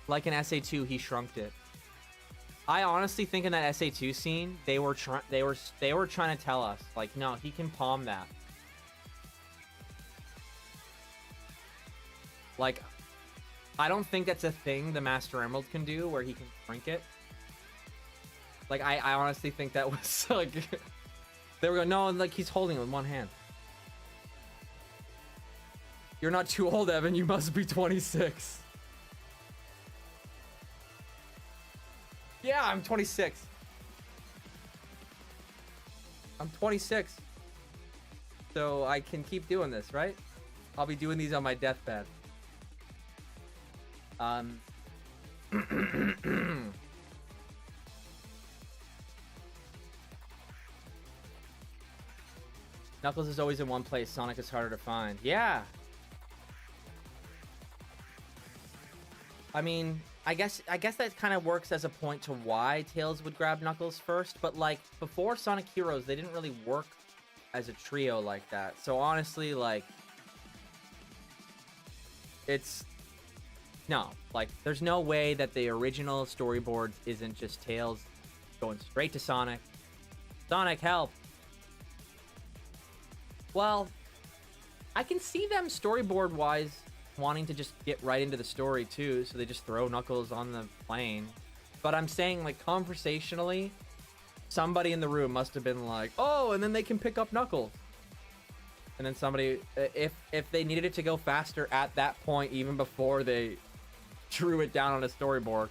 Like in SA2, he shrunked it. I honestly think in that SA2 scene, they were trying to tell us, like, no, he can palm that. Like, I don't think that's a thing the Master Emerald can do, where he can shrink it. Like, I honestly think that was, like... They were going, no, like, he's holding it with one hand. You're not too old, Evan. You must be 26. Yeah, I'm 26. I'm 26. So I can keep doing this, right? I'll be doing these on my deathbed. Knuckles is always in one place. Sonic is harder to find. Yeah. I mean, I guess that kind of works as a point to why Tails would grab Knuckles first, but like before Sonic Heroes, they didn't really work as a trio like that. So honestly, like, it's no, like, there's no way that the original storyboards isn't just Tails Going straight to Sonic. Sonic, help. Well, I can see them storyboard-wise wanting to just get right into the story, too, so they just throw Knuckles on the plane. But I'm saying, like, conversationally, somebody in the room must have been like, oh, and then they can pick up Knuckles. And then somebody, if they needed it to go faster at that point, even before they drew it down on a storyboard,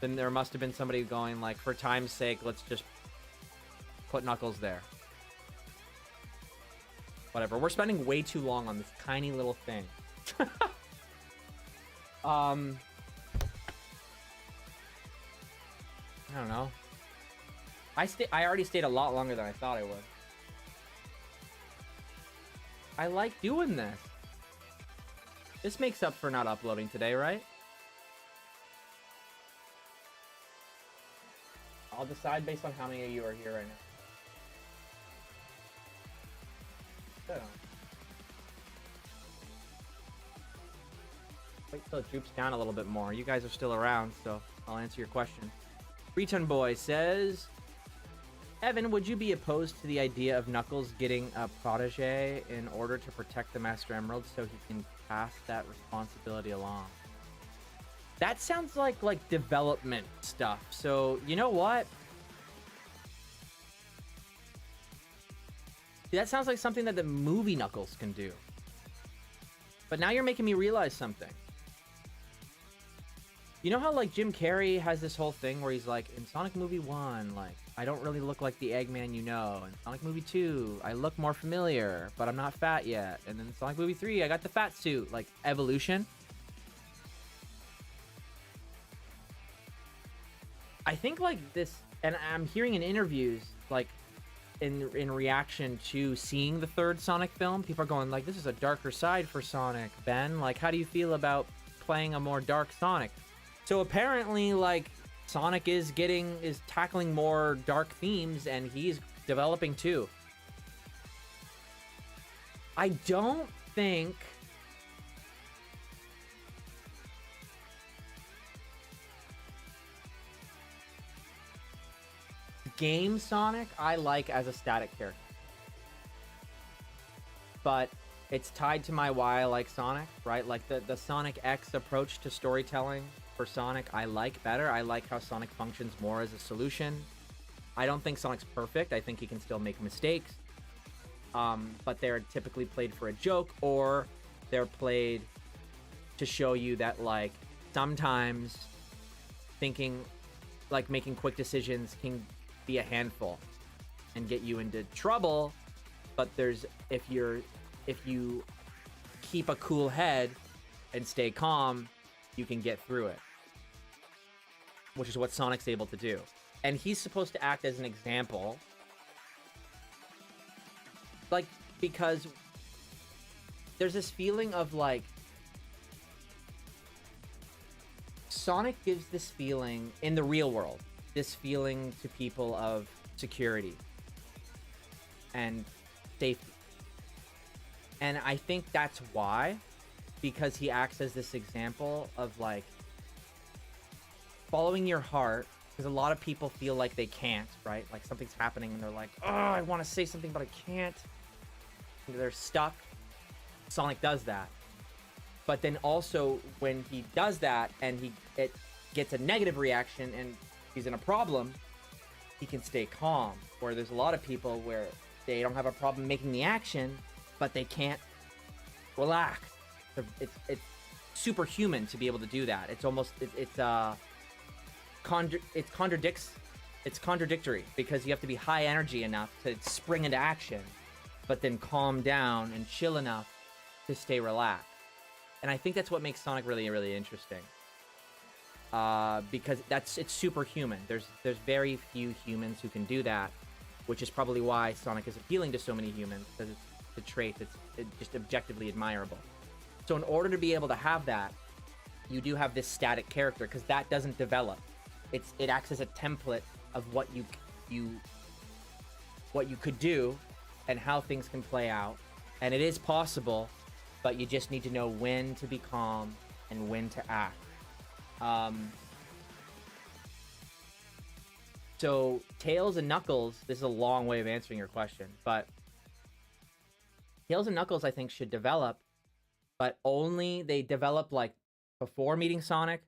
then there must have been somebody going like, for time's sake, let's just put Knuckles there. Whatever. We're spending way too long on this tiny little thing. I don't know. I already stayed a lot longer than I thought I would. I like doing this. This makes up for not uploading today, right? I'll decide based on how many of you are here right now. Good on. Wait till it droops down a little bit more. You guys are still around, so I'll answer your question. Return Boy says, Evan, would you be opposed to the idea of Knuckles getting a protege in order to protect the Master Emerald so he can pass that responsibility along? That sounds like development stuff. So, you know what? That sounds like something that the movie Knuckles can do. But now you're making me realize something. You know how like Jim Carrey has this whole thing where he's like, in Sonic Movie 1, like, I don't really look like the Eggman you know. In Sonic Movie 2, I look more familiar, but I'm not fat yet. And then Sonic Movie 3, I got the fat suit. Like, evolution. I think like this, and I'm hearing in interviews, like, in reaction to seeing the third Sonic film, people are going like, this is a darker side for Sonic, Ben. Like, how do you feel about playing a more dark Sonic? So apparently, like, Sonic is tackling more dark themes, and he's developing too. I don't think game Sonic I like as a static character, but it's tied to my why I like Sonic, right? Like the Sonic X approach to storytelling for Sonic I like better. I like how Sonic functions more as a solution. I don't think Sonic's perfect. I think he can still make mistakes, but they're typically played for a joke, or they're played to show you that like sometimes thinking, like making quick decisions can be a handful and get you into trouble. But if you keep a cool head and stay calm, you can get through it, which is what Sonic's able to do. And he's supposed to act as an example, like, because there's this feeling of like Sonic gives this feeling in the real world, this feeling to people of security and safety. And I think that's why, because he acts as this example of like following your heart, because a lot of people feel like they can't, right? Like something's happening and they're like, oh, I want to say something, but I can't. They're stuck. Sonic does that. But then also when he does that and it gets a negative reaction and he's in a problem, he can stay calm. Where there's a lot of people where they don't have a problem making the action, but they can't relax. It's superhuman to be able to do that. It's almost it's contradictory, because you have to be high energy enough to spring into action, but then calm down and chill enough to stay relaxed. And I think that's what makes Sonic really, really interesting. Because it's superhuman. There's very few humans who can do that, which is probably why Sonic is appealing to so many humans, because it's a trait that's just objectively admirable. So in order to be able to have that, you do have this static character, because that doesn't develop. It acts as a template of what you could do and how things can play out. And it is possible, but you just need to know when to be calm and when to act. So Tails and Knuckles, this is a long way of answering your question, but Tails and Knuckles, I think, should develop, but only they develop like before meeting Sonic,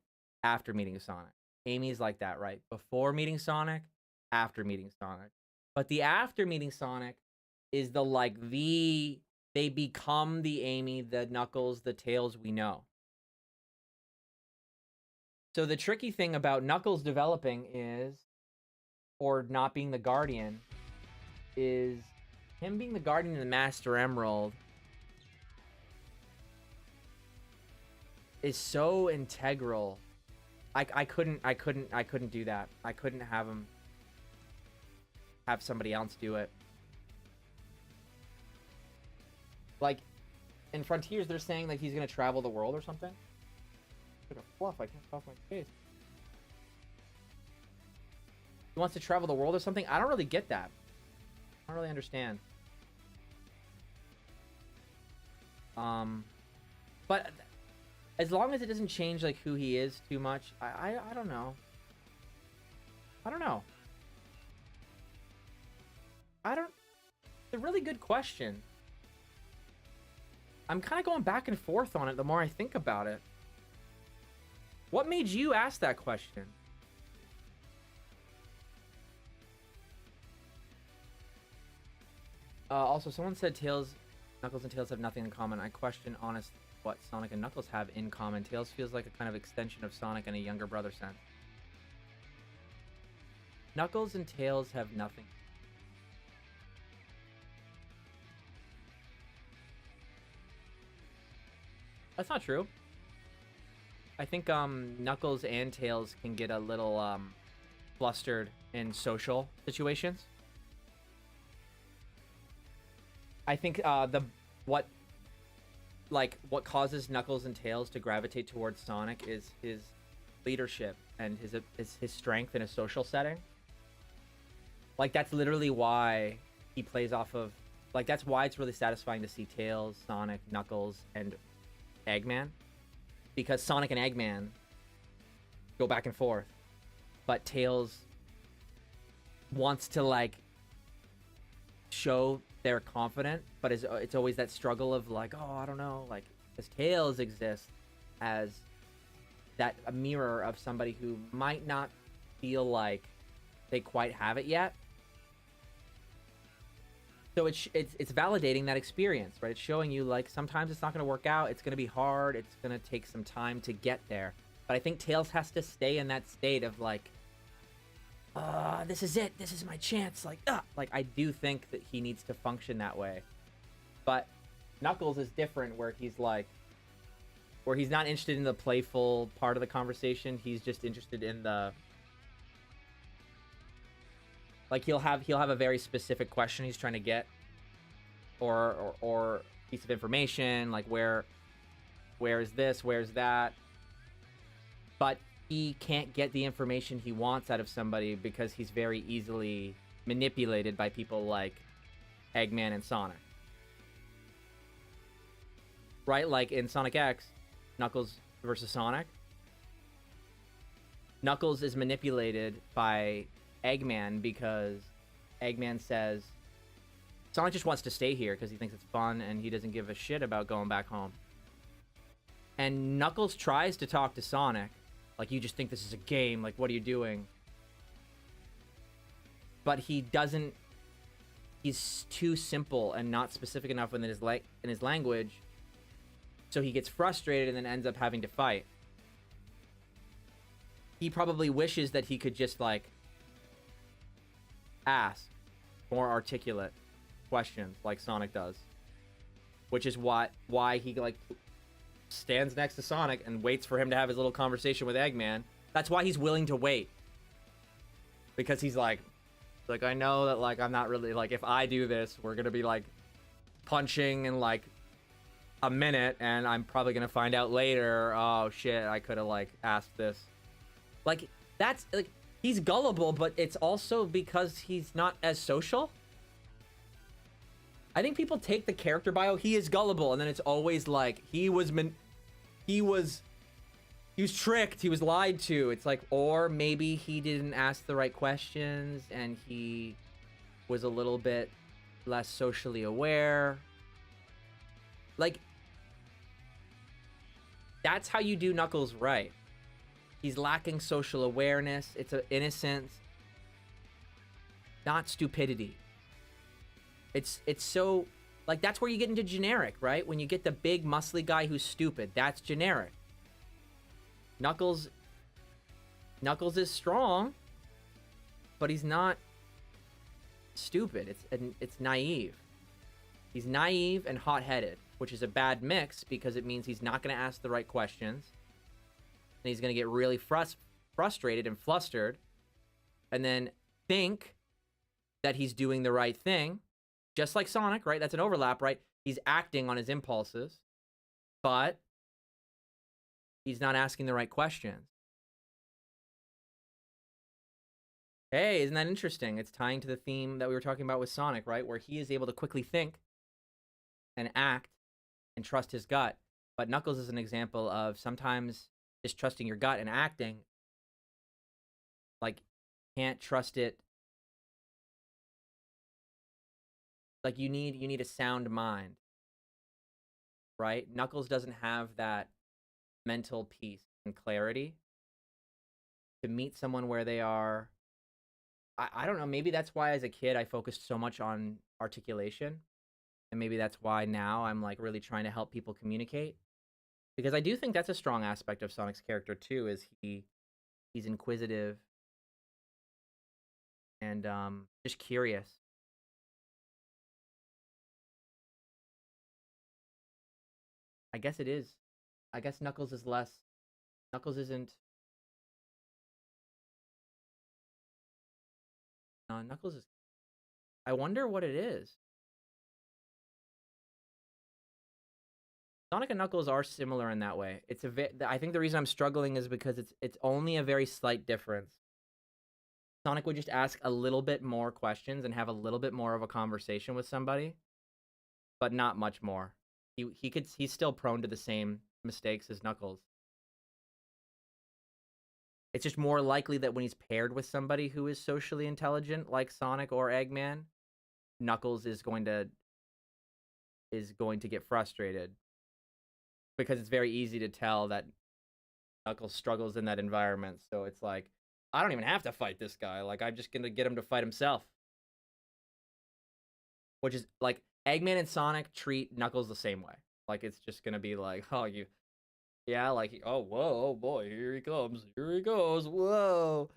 after meeting Sonic. Amy's like that, right? Before meeting Sonic, after meeting Sonic. But the after meeting Sonic is they become the Amy, the Knuckles, the Tails we know. So the tricky thing about Knuckles developing is, or not being the Guardian, is him being the Guardian of the Master Emerald is so integral. I couldn't do that. I couldn't have somebody else do it. Like in Frontiers, they're saying like he's gonna travel the world or something. Like a fluff, I can't off my face. He wants to travel the world or something. I don't really get that. I don't really understand. But as long as it doesn't change like who he is too much, I don't know. I don't know. It's a really good question. I'm kind of going back and forth on it the more I think about it. What made you ask that question? Also, someone said Knuckles and Tails have nothing in common. I question honestly what Sonic and Knuckles have in common. Tails feels like a kind of extension of Sonic in a younger brother sense. Knuckles and Tails have nothing. That's not true. I think Knuckles and Tails can get a little flustered in social situations. I think what causes Knuckles and Tails to gravitate towards Sonic is his leadership and his strength in a social setting. Like that's literally why he plays off of, like that's why it's really satisfying to see Tails, Sonic, Knuckles, and Eggman, because Sonic and Eggman go back and forth, but Tails wants to like show they're confident, but it's always that struggle of like, oh, I don't know, like, because Tails exists as a mirror of somebody who might not feel like they quite have it yet. So it's validating that experience, right? It's showing you like sometimes it's not going to work out. It's going to be hard. It's going to take some time to get there. But I think Tails has to stay in that state of like, this is it. This is my chance. Like I do think that he needs to function that way. But Knuckles is different, where he's not interested in the playful part of the conversation. He's just interested in the, like he'll have a very specific question he's trying to get, or piece of information, like where is this, where's that, but he can't get the information he wants out of somebody because he's very easily manipulated by people like Eggman and Sonic. Right? Like in Sonic X, Knuckles versus Sonic, Knuckles is manipulated by Eggman because Eggman says Sonic just wants to stay here because he thinks it's fun and he doesn't give a shit about going back home. And Knuckles tries to talk to Sonic, like, you just think this is a game, like, what are you doing? But he doesn't, he's too simple and not specific enough in his language, so he gets frustrated and then ends up having to fight. He probably wishes that he could just, like, ask more articulate questions like Sonic does, which is why he like stands next to Sonic and waits for him to have his little conversation with Eggman. That's why he's willing to wait, because he's like I know that like I'm not really, like, if I do this, we're gonna be like punching in like a minute and I'm probably gonna find out later, oh shit, I could have like asked this. Like, that's like, he's gullible, but it's also because he's not as social. I think people take the character bio, he is gullible, and then it's always like he was He was tricked. He was lied to. It's like, or maybe he didn't ask the right questions and he was a little bit less socially aware. Like, that's how you do Knuckles right. He's lacking social awareness. It's an innocence, not stupidity. It's so, like, that's where you get into generic, right? When you get the big muscly guy who's stupid, that's generic. Knuckles is strong, but he's not stupid. It's naive. He's naive and hot-headed, which is a bad mix because it means he's not going to ask the right questions. And he's going to get really frustrated and flustered and then think that he's doing the right thing, just like Sonic, right? That's an overlap, right? He's acting on his impulses, but he's not asking the right questions. Hey, isn't that interesting? It's tying to the theme that we were talking about with Sonic, right? Where he is able to quickly think and act and trust his gut. But Knuckles is an example of sometimes just trusting your gut and acting, like, can't trust it. Like, you need a sound mind, right? Knuckles doesn't have that mental peace and clarity to meet someone where they are. I don't know, maybe that's why as a kid I focused so much on articulation. And maybe that's why now I'm like really trying to help people communicate. Because I do think that's a strong aspect of Sonic's character too, is he's inquisitive and just curious. I guess it is. I guess Knuckles is less. Knuckles isn't. Knuckles is. I wonder what it is. Sonic and Knuckles are similar in that way. I think the reason I'm struggling is because it's only a very slight difference. Sonic would just ask a little bit more questions and have a little bit more of a conversation with somebody, but not much more. He's still prone to the same mistakes as Knuckles. It's just more likely that when he's paired with somebody who is socially intelligent, like Sonic or Eggman, Knuckles is going to get frustrated. Because it's very easy to tell that Knuckles struggles in that environment. So it's like, I don't even have to fight this guy. Like, I'm just going to get him to fight himself. Which is, like, Eggman and Sonic treat Knuckles the same way. Like, it's just going to be like, oh, yeah, like, oh, whoa, oh boy, here he comes. Here he goes. Whoa.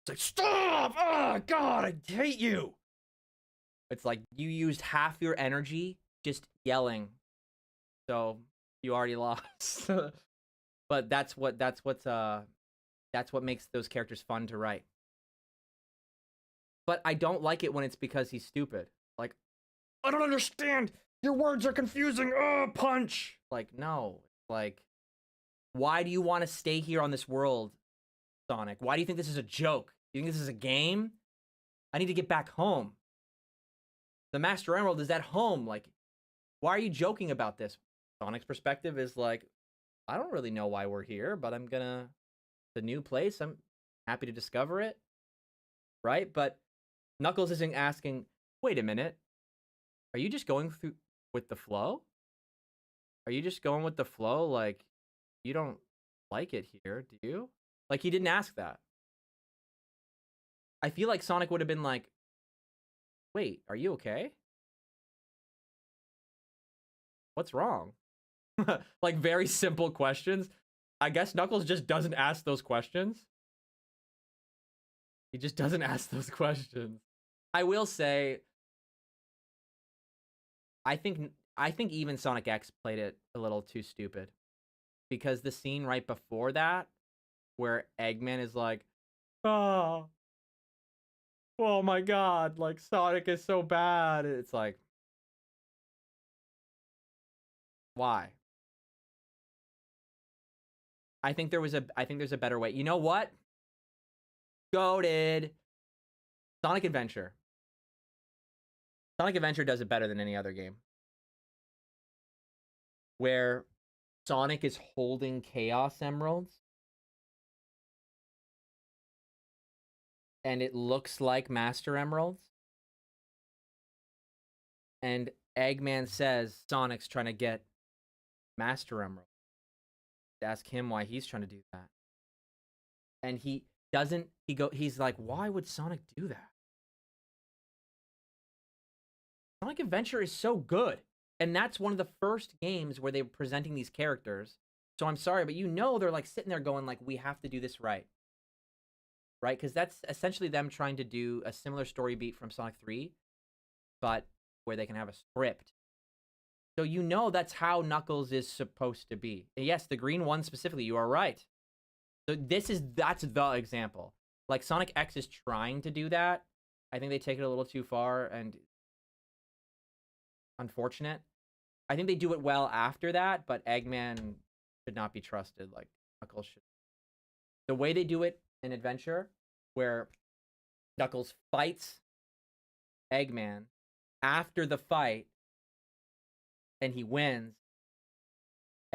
It's like, stop! Oh, God, I hate you. It's like, you used half your energy just yelling. So you already lost. But that's what makes those characters fun to write. But I don't like it when it's because he's stupid. Like, I don't understand. Your words are confusing. Oh, punch. Like, no. Like, why do you want to stay here on this world, Sonic? Why do you think this is a joke? You think this is a game? I need to get back home. The Master Emerald is at home. Like, why are you joking about this? Sonic's perspective is like, I don't really know why we're here, but it's a new place. I'm happy to discover it. Right? But Knuckles isn't asking, wait a minute, are you just going through with the flow? Are you just going with the flow? Like, you don't like it here, do you? Like, he didn't ask that. I feel like Sonic would have been like, wait, are you okay? What's wrong? Like, very simple questions. I guess Knuckles just doesn't ask those questions. He just doesn't ask those questions. I will say, I think even Sonic X played it a little too stupid. Because the scene right before that, where Eggman is like, oh my God, like, Sonic is so bad. It's like, why? I think there's a better way. You know what? Goated. Sonic Adventure. Sonic Adventure does it better than any other game. Where Sonic is holding Chaos Emeralds and it looks like Master Emeralds. And Eggman says Sonic's trying to get Master Emerald. Ask him why he's trying to do that. And he doesn't, he's like, why would Sonic do that? Sonic Adventure is so good. And that's one of the first games where they were presenting these characters. So I'm sorry, but you know they're like sitting there going like, we have to do this right. Right? Because that's essentially them trying to do a similar story beat from Sonic 3, but where they can have a script. So you know that's how Knuckles is supposed to be. And yes, the green one specifically, you are right. So that's the example. Like Sonic X is trying to do that. I think they take it a little too far and unfortunate. I think they do it well after that, but Eggman should not be trusted like Knuckles should. The way they do it in Adventure, where Knuckles fights Eggman after the fight and he wins,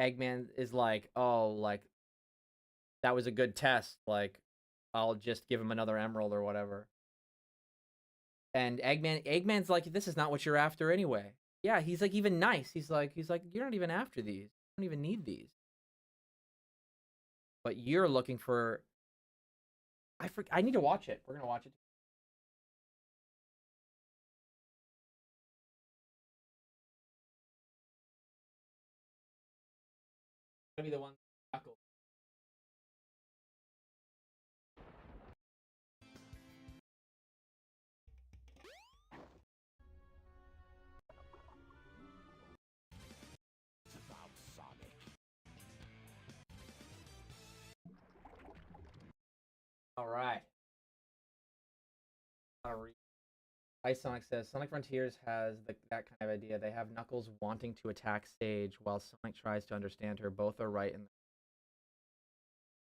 Eggman is like, oh, like, that was a good test. Like, I'll just give him another emerald or whatever. And Eggman's like, this is not what you're after anyway. Yeah, he's like even nice. He's like, you're not even after these. You don't even need these. But you're looking for. I need to watch it. We're gonna watch it. Gonna be the one. All right. Ice Sonic says Sonic Frontiers has that kind of idea. They have Knuckles wanting to attack Sage while Sonic tries to understand her. Both are right.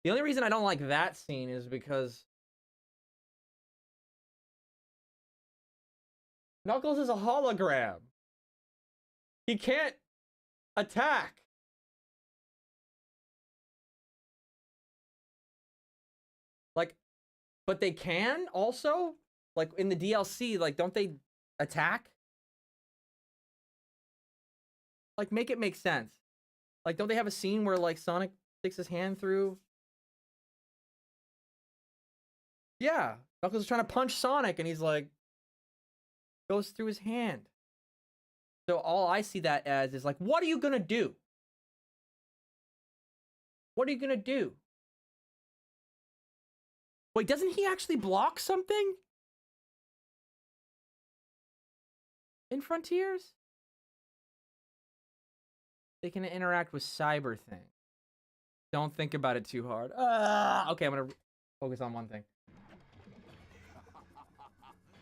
The only reason I don't like that scene is because Knuckles is a hologram. He can't attack. Like, but they can also? Like, in the DLC, like, don't they attack? Like, make it make sense. Like, don't they have a scene where, like, Sonic sticks his hand through? Yeah. Knuckles is trying to punch Sonic, and he's like, goes through his hand. So all I see that as is, like, what are you gonna do? What are you gonna do? Wait, doesn't he actually block something? In Frontiers? They can interact with cyber things. Don't think about it too hard. Okay, I'm gonna focus on one thing.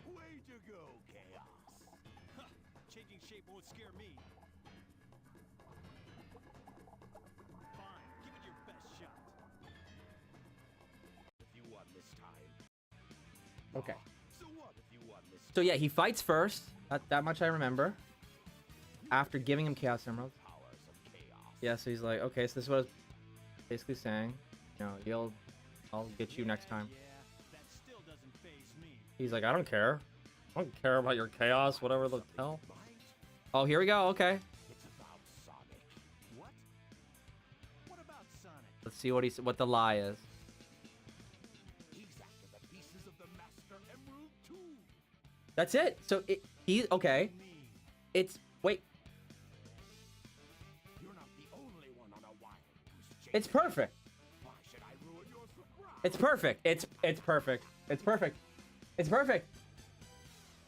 Way to go, Chaos. Changing shape won't scare me. Fine, give it your best shot. If you won this time. Okay. So what if you won this time? So yeah, he fights first. That much I remember. After giving him Chaos Emeralds. Yeah, so he's like, okay, so this is what I was basically saying. You know, I'll get you next time. Yeah, that still doesn't faze me. He's like, I don't care. I don't care about your chaos, whatever the hell. Oh, here we go. Okay. It's about Sonic. What? What about Sonic? Let's see what the lie is. He's after the pieces of the Master Emerald too. That's it. So okay. It's wait. You're not the only one on a wild goose chase. It's perfect. Why should I ruin your surprise? It's perfect. It's perfect. It's perfect. It's perfect.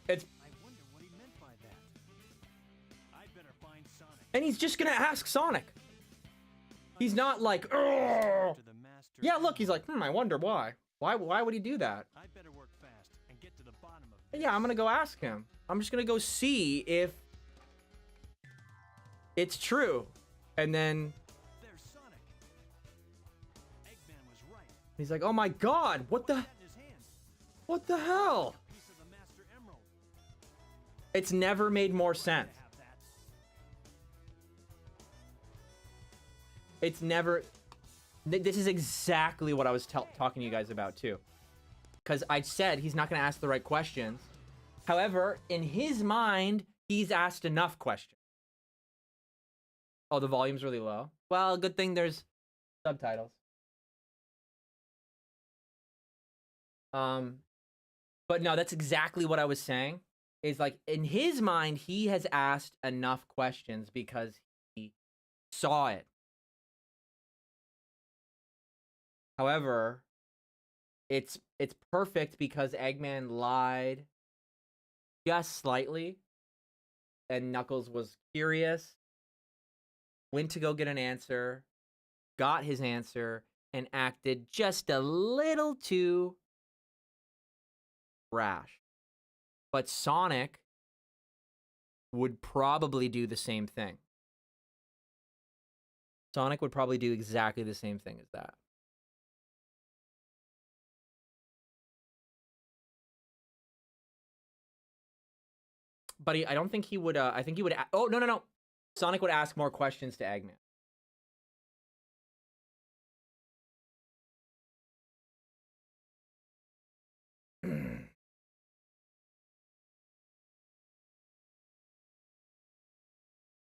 It's I wonder what he meant by that. I'd better find Sonic. and he's just gonna ask Sonic. He's not like, oh. To the Master Yeah, look, he's Emerald. like, I wonder why. Why would he do that? I'd better work fast and get to the bottom of this. Yeah, I'm gonna go ask him. I'm just gonna go see if it's true, and then There's Sonic. Eggman was right. he's like, oh my god, what the In his hand, what the hell? piece of the Master Emerald. It's never made more sense. Have that. It's never. This is exactly what I was talking to you guys about too. because I said he's not going to ask the right questions. However, in his mind, he's asked enough questions. Oh, the volume's really low. Well, good thing there's subtitles. But no, that's exactly what I was saying. Is like in his mind, he has asked enough questions because he saw it. However, it's perfect because Eggman lied just slightly, and Knuckles was curious, went to go get an answer, got his answer, and acted just a little too rash. But Sonic would probably do the same thing. Sonic would probably do exactly the same thing as that. But I don't think he would. I think he would. Oh, no. Sonic would ask more questions to Eggman.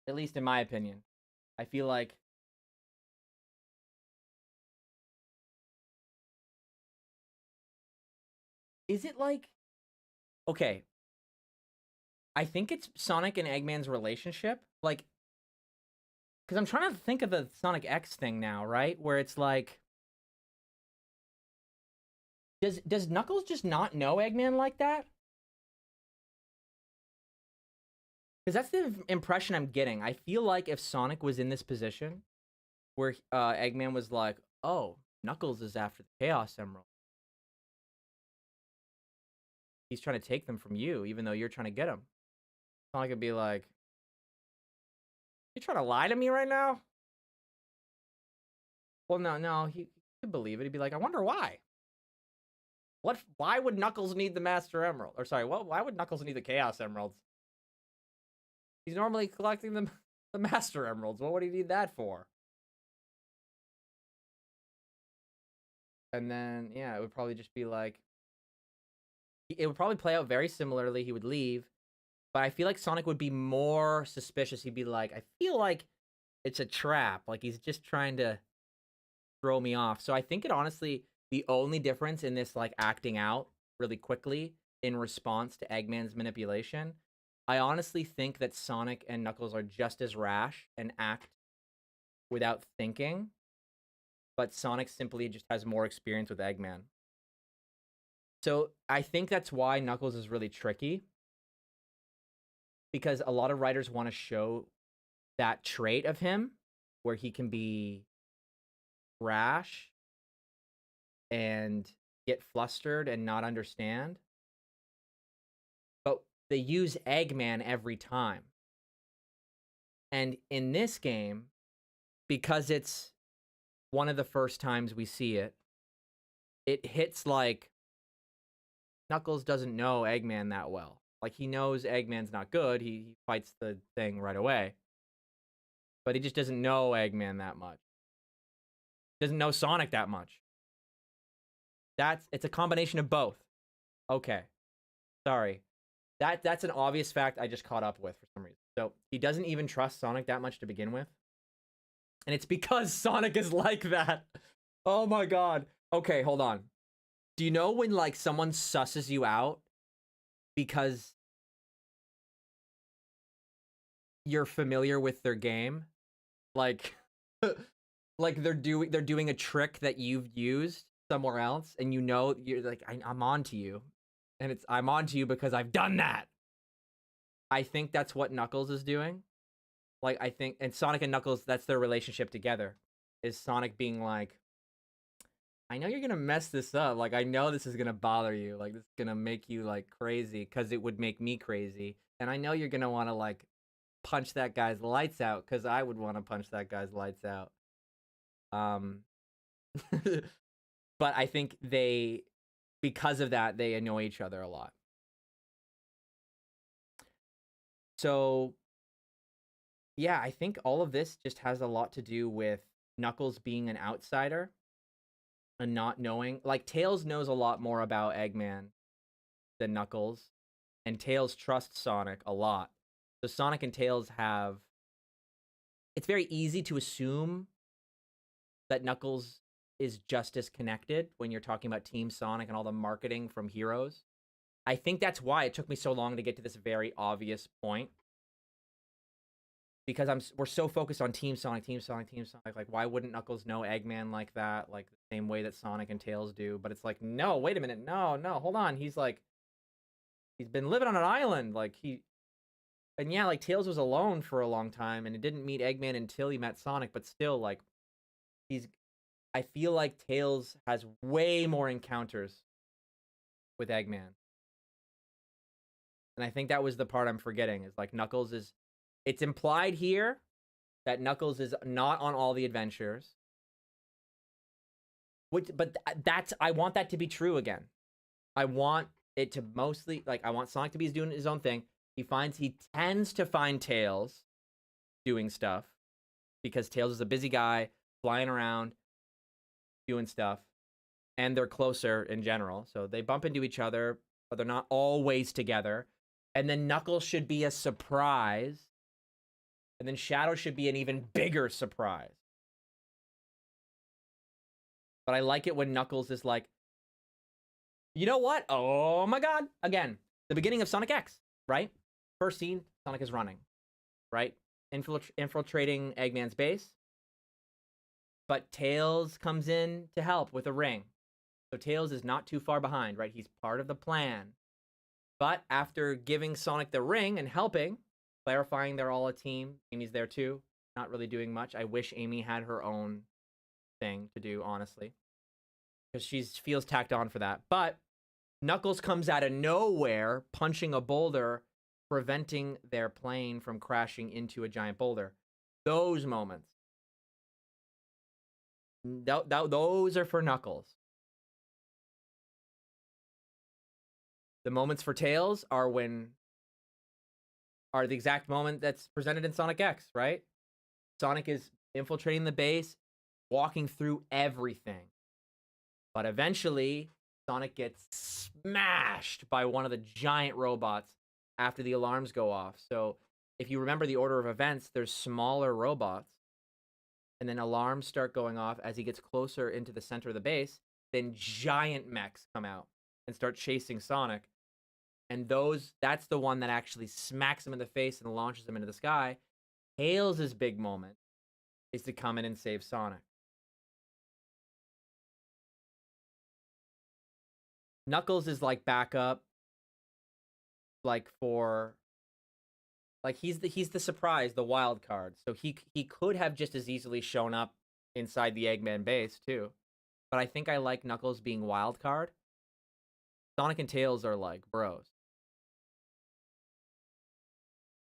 At least in my opinion. I feel like is it like okay, I think it's Sonic and Eggman's relationship, like cuz I'm trying to think of the Sonic X thing now, right? Where it's like does Knuckles just not know Eggman like that? Cuz that's the impression I'm getting. I feel like if Sonic was in this position where Eggman was like, "Oh, Knuckles is after the Chaos Emerald. He's trying to take them from you, even though you're trying to get them." Sonic would be like, "You trying to lie to me right now?" Well, no, he could believe it. He'd be like, "I wonder why. Why would Knuckles need the Master Emerald? Or sorry, why would Knuckles need the Chaos Emeralds? He's normally collecting the Master Emeralds. What would he need that for?" And then, yeah, it would probably just be like, it would probably play out very similarly. He would leave, but I feel like Sonic would be more suspicious. He'd be like, I feel like it's a trap. Like he's just trying to throw me off. So I think it honestly, the only difference in this like acting out really quickly in response to Eggman's manipulation, I honestly think that Sonic and Knuckles are just as rash and act without thinking, but Sonic simply just has more experience with Eggman. So I think that's why Knuckles is really tricky, because a lot of writers want to show that trait of him where he can be rash and get flustered and not understand. But they use Eggman every time. And in this game, because it's one of the first times we see it, it hits like Knuckles doesn't know Eggman that well. Like he knows Eggman's not good. He fights the thing right away. But he just doesn't know Eggman that much. Doesn't know Sonic that much. It's a combination of both. Okay. Sorry. That's an obvious fact I just caught up with for some reason. So he doesn't even trust Sonic that much to begin with. And it's because Sonic is like that. Oh my god. Okay, hold on. Do you know when like someone susses you out because you're familiar with their game? Like like they're doing a trick that you've used somewhere else and you know you're like I'm on to you. And I'm on to you because I've done that. I think that's what Knuckles is doing. Like I think and Sonic and Knuckles, that's their relationship together. Is Sonic being like, I know you're gonna mess this up. Like I know this is gonna bother you. Like this is gonna make you like crazy because it would make me crazy. And I know you're gonna want to like punch that guy's lights out because I would want to punch that guy's lights out. But I think because of that, they annoy each other a lot. So yeah, I think all of this just has a lot to do with Knuckles being an outsider. and not knowing. Like, Tails knows a lot more about Eggman than Knuckles, and Tails trusts Sonic a lot. So Sonic and Tails have... It's very easy to assume that Knuckles is just as connected when you're talking about Team Sonic and all the marketing from Heroes. I think that's why it took me so long to get to this very obvious point. Because we're so focused on Team Sonic, Team Sonic, Team Sonic. Like, why wouldn't Knuckles know Eggman like that? Like, the same way that Sonic and Tails do. But it's like, no, wait a minute. No, hold on. He's been living on an island. Like, and yeah, like, Tails was alone for a long time, and it didn't meet Eggman until he met Sonic. But still, like, I feel like Tails has way more encounters with Eggman. And I think that was the part I'm forgetting, is like Knuckles is... It's implied here that Knuckles is not on all the adventures. But I want that to be true again. I want it to mostly... Like, I want Sonic to be doing his own thing. He tends to find Tails doing stuff, because Tails is a busy guy, flying around, doing stuff. And they're closer in general. So they bump into each other, but they're not always together. And then Knuckles should be a surprise. And then Shadow should be an even bigger surprise. But I like it when Knuckles is like, you know what? Oh my god. Again, the beginning of Sonic X, right? First scene, Sonic is running, right? Infiltrating Eggman's base. But Tails comes in to help with a ring. So Tails is not too far behind, right? He's part of the plan. But after giving Sonic the ring and helping, clarifying they're all a team, Amy's there too, not really doing much. I wish Amy had her own thing to do, honestly, because she feels tacked on for that. But Knuckles comes out of nowhere, punching a boulder, preventing their plane from crashing into a giant boulder. Those moments. Those are for Knuckles. The moments for Tails are the exact moment that's presented in Sonic X, right? Sonic is infiltrating the base, walking through everything. But eventually, Sonic gets smashed by one of the giant robots after the alarms go off. So if you remember the order of events, there's smaller robots, and then alarms start going off as he gets closer into the center of the base. Then giant mechs come out and start chasing Sonic. And that's the one that actually smacks him in the face and launches him into the sky. Tails' big moment is to come in and save Sonic. Knuckles is like backup, like he's the surprise, the wild card. So he could have just as easily shown up inside the Eggman base too. But I think I like Knuckles being wild card. Sonic and Tails are like bros.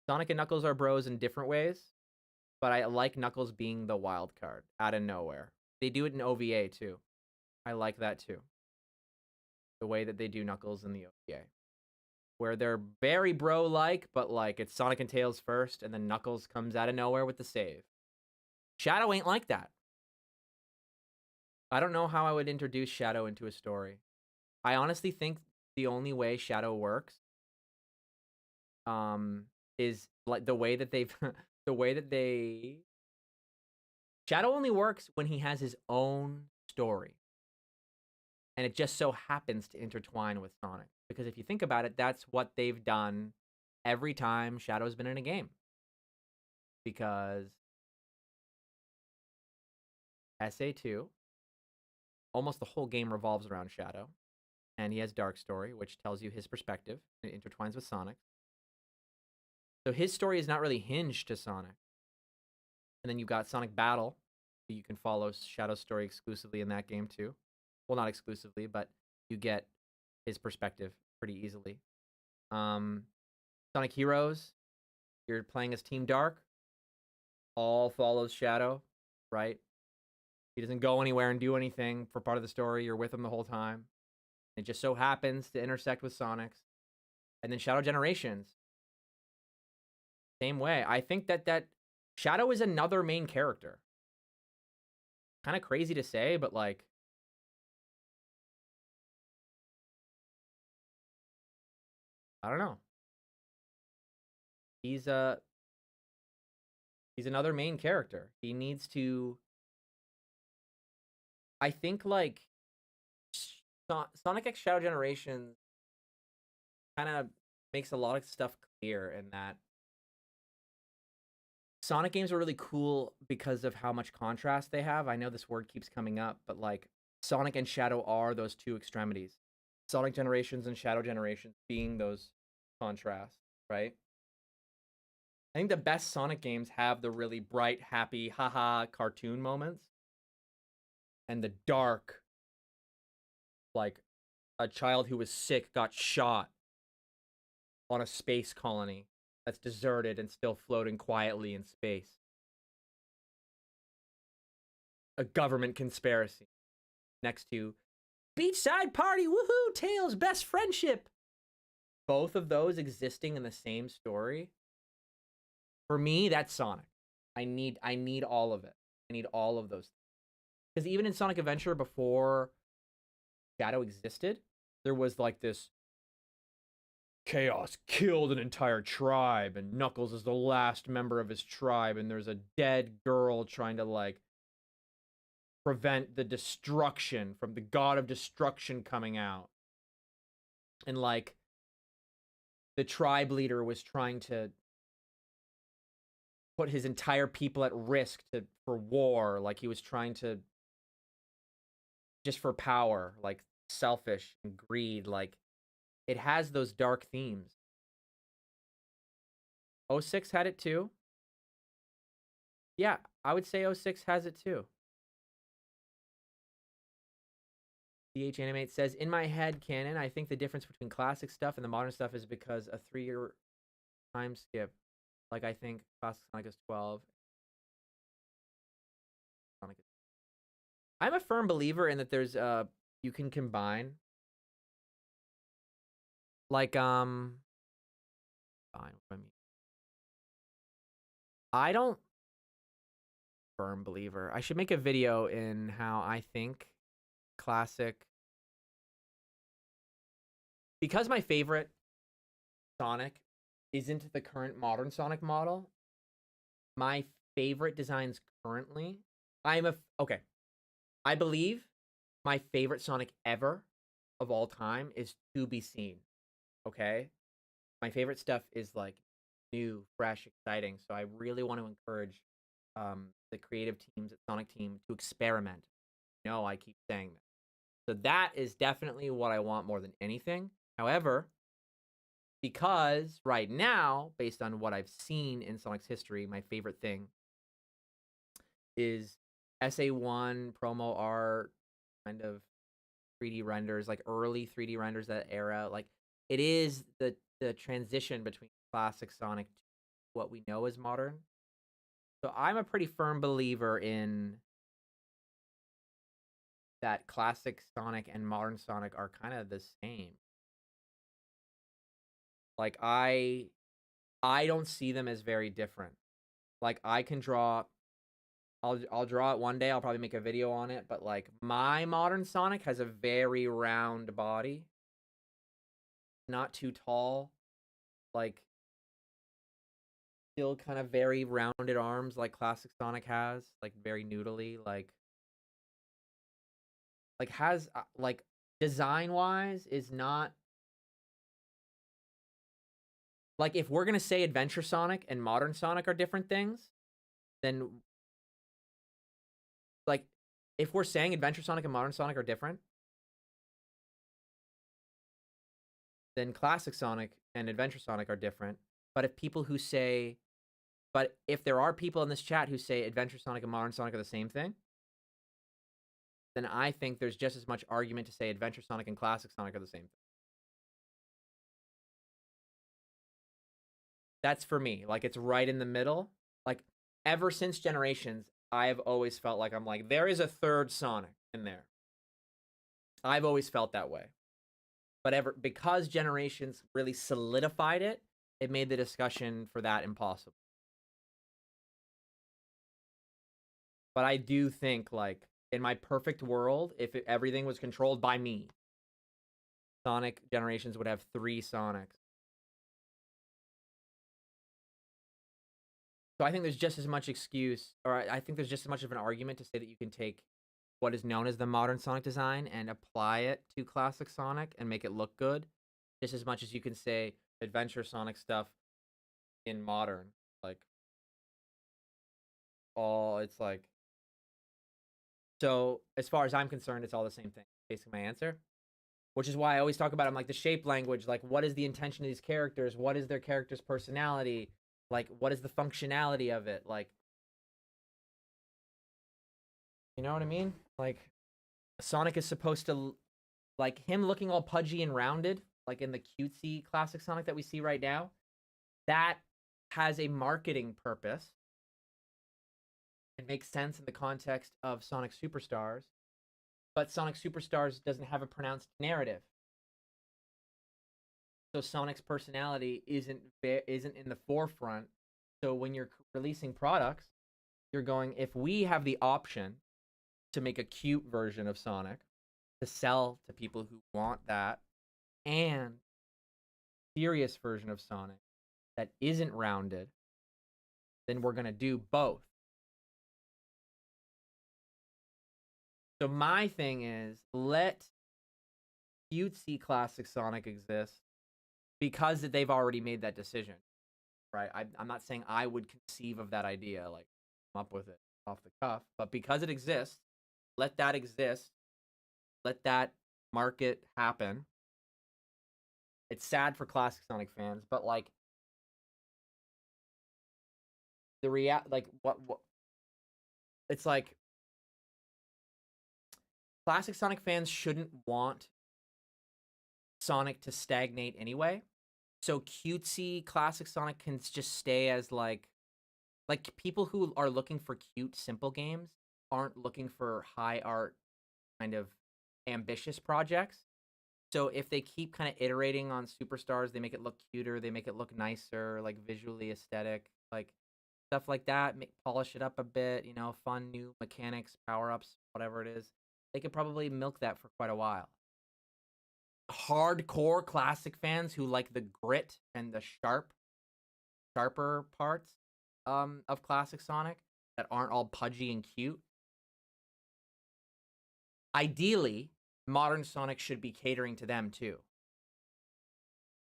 Sonic and Knuckles are bros in different ways, but I like Knuckles being the wild card out of nowhere. They do it in OVA too. I like that too. The way that they do Knuckles in the OVA. Where they're very bro-like, but like it's Sonic and Tails first, and then Knuckles comes out of nowhere with the save. Shadow ain't like that. I don't know how I would introduce Shadow into a story. I honestly think the only way Shadow works is like the way that Shadow only works when he has his own story. And it just so happens to intertwine with Sonic. Because if you think about it, that's what they've done every time Shadow's been in a game. Because SA2, almost the whole game revolves around Shadow. And he has Dark Story, which tells you his perspective. It intertwines with Sonic. So his story is not really hinged to Sonic. And then you've got Sonic Battle. You can follow Shadow's story exclusively in that game too. Well, not exclusively, but you get his perspective pretty easily. Sonic Heroes, you're playing as Team Dark. All follows Shadow, right? He doesn't go anywhere and do anything for part of the story. You're with him the whole time. It just so happens to intersect with Sonic's. And then Shadow Generations. Same way. I think that Shadow is another main character. Kind of crazy to say, but like I don't know. He's another main character. He needs to. I think like Sonic X Shadow Generation kind of makes a lot of stuff clear in that Sonic games are really cool because of how much contrast they have. I know this word keeps coming up, but like Sonic and Shadow are those two extremities. Sonic Generations and Shadow Generations being those contrasts, right? I think the best Sonic games have the really bright, happy, haha cartoon moments and the dark, like a child who was sick got shot on a space colony that's deserted and still floating quietly in space. A government conspiracy next to beachside party, woohoo, Tails, best friendship. Both of those existing in the same story. For me, that's Sonic. I need all of it. I need all of those. Because even in Sonic Adventure before Shadow existed, there was like this Chaos killed an entire tribe, and Knuckles is the last member of his tribe, and there's a dead girl trying to like prevent the destruction from the god of destruction coming out. And like the tribe leader was trying to put his entire people at risk for war, like he was trying to just for power, like selfish and greed, like it has those dark themes. 06 had it too. Yeah, I would say 06 has it too. DH Animate says, in my head canon, I think the difference between classic stuff and the modern stuff is because a 3-year time skip. Like, I think classic Sonic is 12. Sonic is... I'm a firm believer in that there's, you can combine. Like, fine, what I mean. I don't... Firm believer. I should make a video in how I think classic... Because my favorite Sonic isn't the current modern Sonic model, my favorite designs currently, okay. I believe my favorite Sonic ever of all time is To Be Seen. Okay? My favorite stuff is like new, fresh, exciting. So I really want to encourage the creative teams at Sonic Team to experiment. No, I keep saying that. So that is definitely what I want more than anything. However, because right now, based on what I've seen in Sonic's history, my favorite thing is SA1 promo art, kind of 3D renders, like early 3D renders, that era. Like it is the transition between classic Sonic to what we know as modern. So I'm a pretty firm believer in that classic Sonic and modern Sonic are kind of the same. Like I don't see them as very different. Like I can draw I'll draw it one day. I'll probably make a video on it, but like my modern Sonic has a very round body. Not too tall. Like still kind of very rounded arms like classic Sonic has, like very noodly, like has like design-wise is not like if we're going to say Adventure Sonic and Modern Sonic are different things, then like if we're saying Adventure Sonic and Modern Sonic are different, then Classic Sonic and Adventure Sonic are different. But if there are people in this chat who say Adventure Sonic and Modern Sonic are the same thing, then I think there's just as much argument to say Adventure Sonic and Classic Sonic are the same thing. That's for me. Like it's right in the middle. Like ever since Generations, I've always felt like I'm like, there is a third Sonic in there. I've always felt that way. But because Generations really solidified it, it made the discussion for that impossible. But I do think, like, in my perfect world, if everything was controlled by me, Sonic Generations would have 3 Sonics. So I think there's just as much excuse, or I think there's just as much of an argument to say that you can take what is known as the modern Sonic design and apply it to classic Sonic and make it look good, just as much as you can say adventure Sonic stuff in modern. Like, all it's like. So as far as I'm concerned, it's all the same thing. Basically, my answer. Which is why I always talk about them like the shape language. Like, what is the intention of these characters? What is their character's personality? Like, what is the functionality of it? Like, you know what I mean? Like, Sonic is supposed to, like, him looking all pudgy and rounded, like in the cutesy classic Sonic that we see right now. That has a marketing purpose. It makes sense in the context of Sonic Superstars, but Sonic Superstars doesn't have a pronounced narrative. So Sonic's personality isn't in the forefront. So when you're releasing products, you're going, if we have the option to make a cute version of Sonic to sell to people who want that, and serious version of Sonic that isn't rounded, then we're going to do both. So my thing is, let cutesy classic Sonic exist because they've already made that decision, right? I'm not saying I would conceive of that idea, like come up with it off the cuff, but because it exists, let that exist. Let that market happen. It's sad for classic Sonic fans, but like what it's like classic Sonic fans shouldn't want Sonic to stagnate anyway. So cutesy classic Sonic can just stay as like people who are looking for cute simple games aren't looking for high art kind of ambitious projects. So if they keep kind of iterating on Superstars, they make it look cuter, they make it look nicer, like visually aesthetic, like stuff like that, polish it up a bit, you know, fun new mechanics, power-ups, whatever it is. They could probably milk that for quite a while. Hardcore classic fans who like the grit and the sharper parts of classic Sonic that aren't all pudgy and cute. Ideally, modern Sonic should be catering to them too.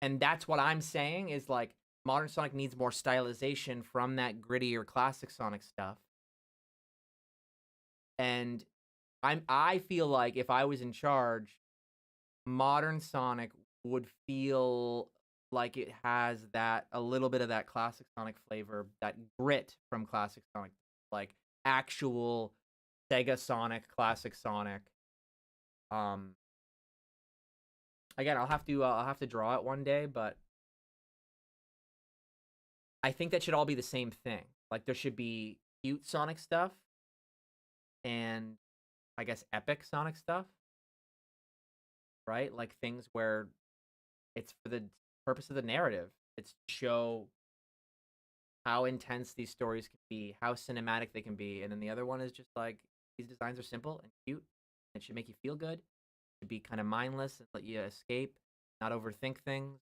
And that's what I'm saying is like modern Sonic needs more stylization from that grittier classic Sonic stuff. And I feel like if I was in charge, modern Sonic would feel like it has that a little bit of that classic Sonic flavor, that grit from classic Sonic, like actual Sega Sonic, classic Sonic. Again, I'll have to draw it one day, but I think that should all be the same thing. Like there should be cute Sonic stuff and I guess epic Sonic stuff, right? Like things where it's for the purpose of the narrative. It's to show how intense these stories can be, how cinematic they can be. And then the other one is just like these designs are simple and cute. It should make you feel good. It should be kind of mindless and let you escape, not overthink things.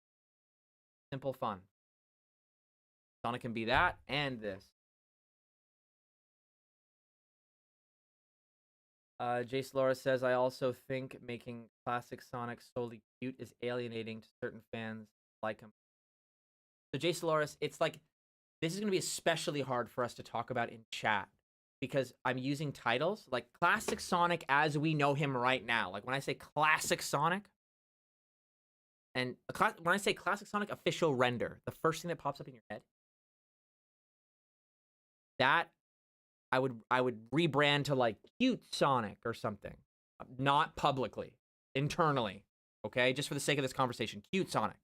Simple fun. Sonic can be that and this. Jace Laura says, I also think making classic Sonic solely cute is alienating to certain fans like him. So Jace Loris, it's like this is going to be especially hard for us to talk about in chat because I'm using titles like classic Sonic as we know him right now. Like when I say classic Sonic and when I say classic Sonic official render, the first thing that pops up in your head, that I would rebrand to like cute Sonic or something, not publicly, internally. Okay, just for the sake of this conversation, cute Sonic.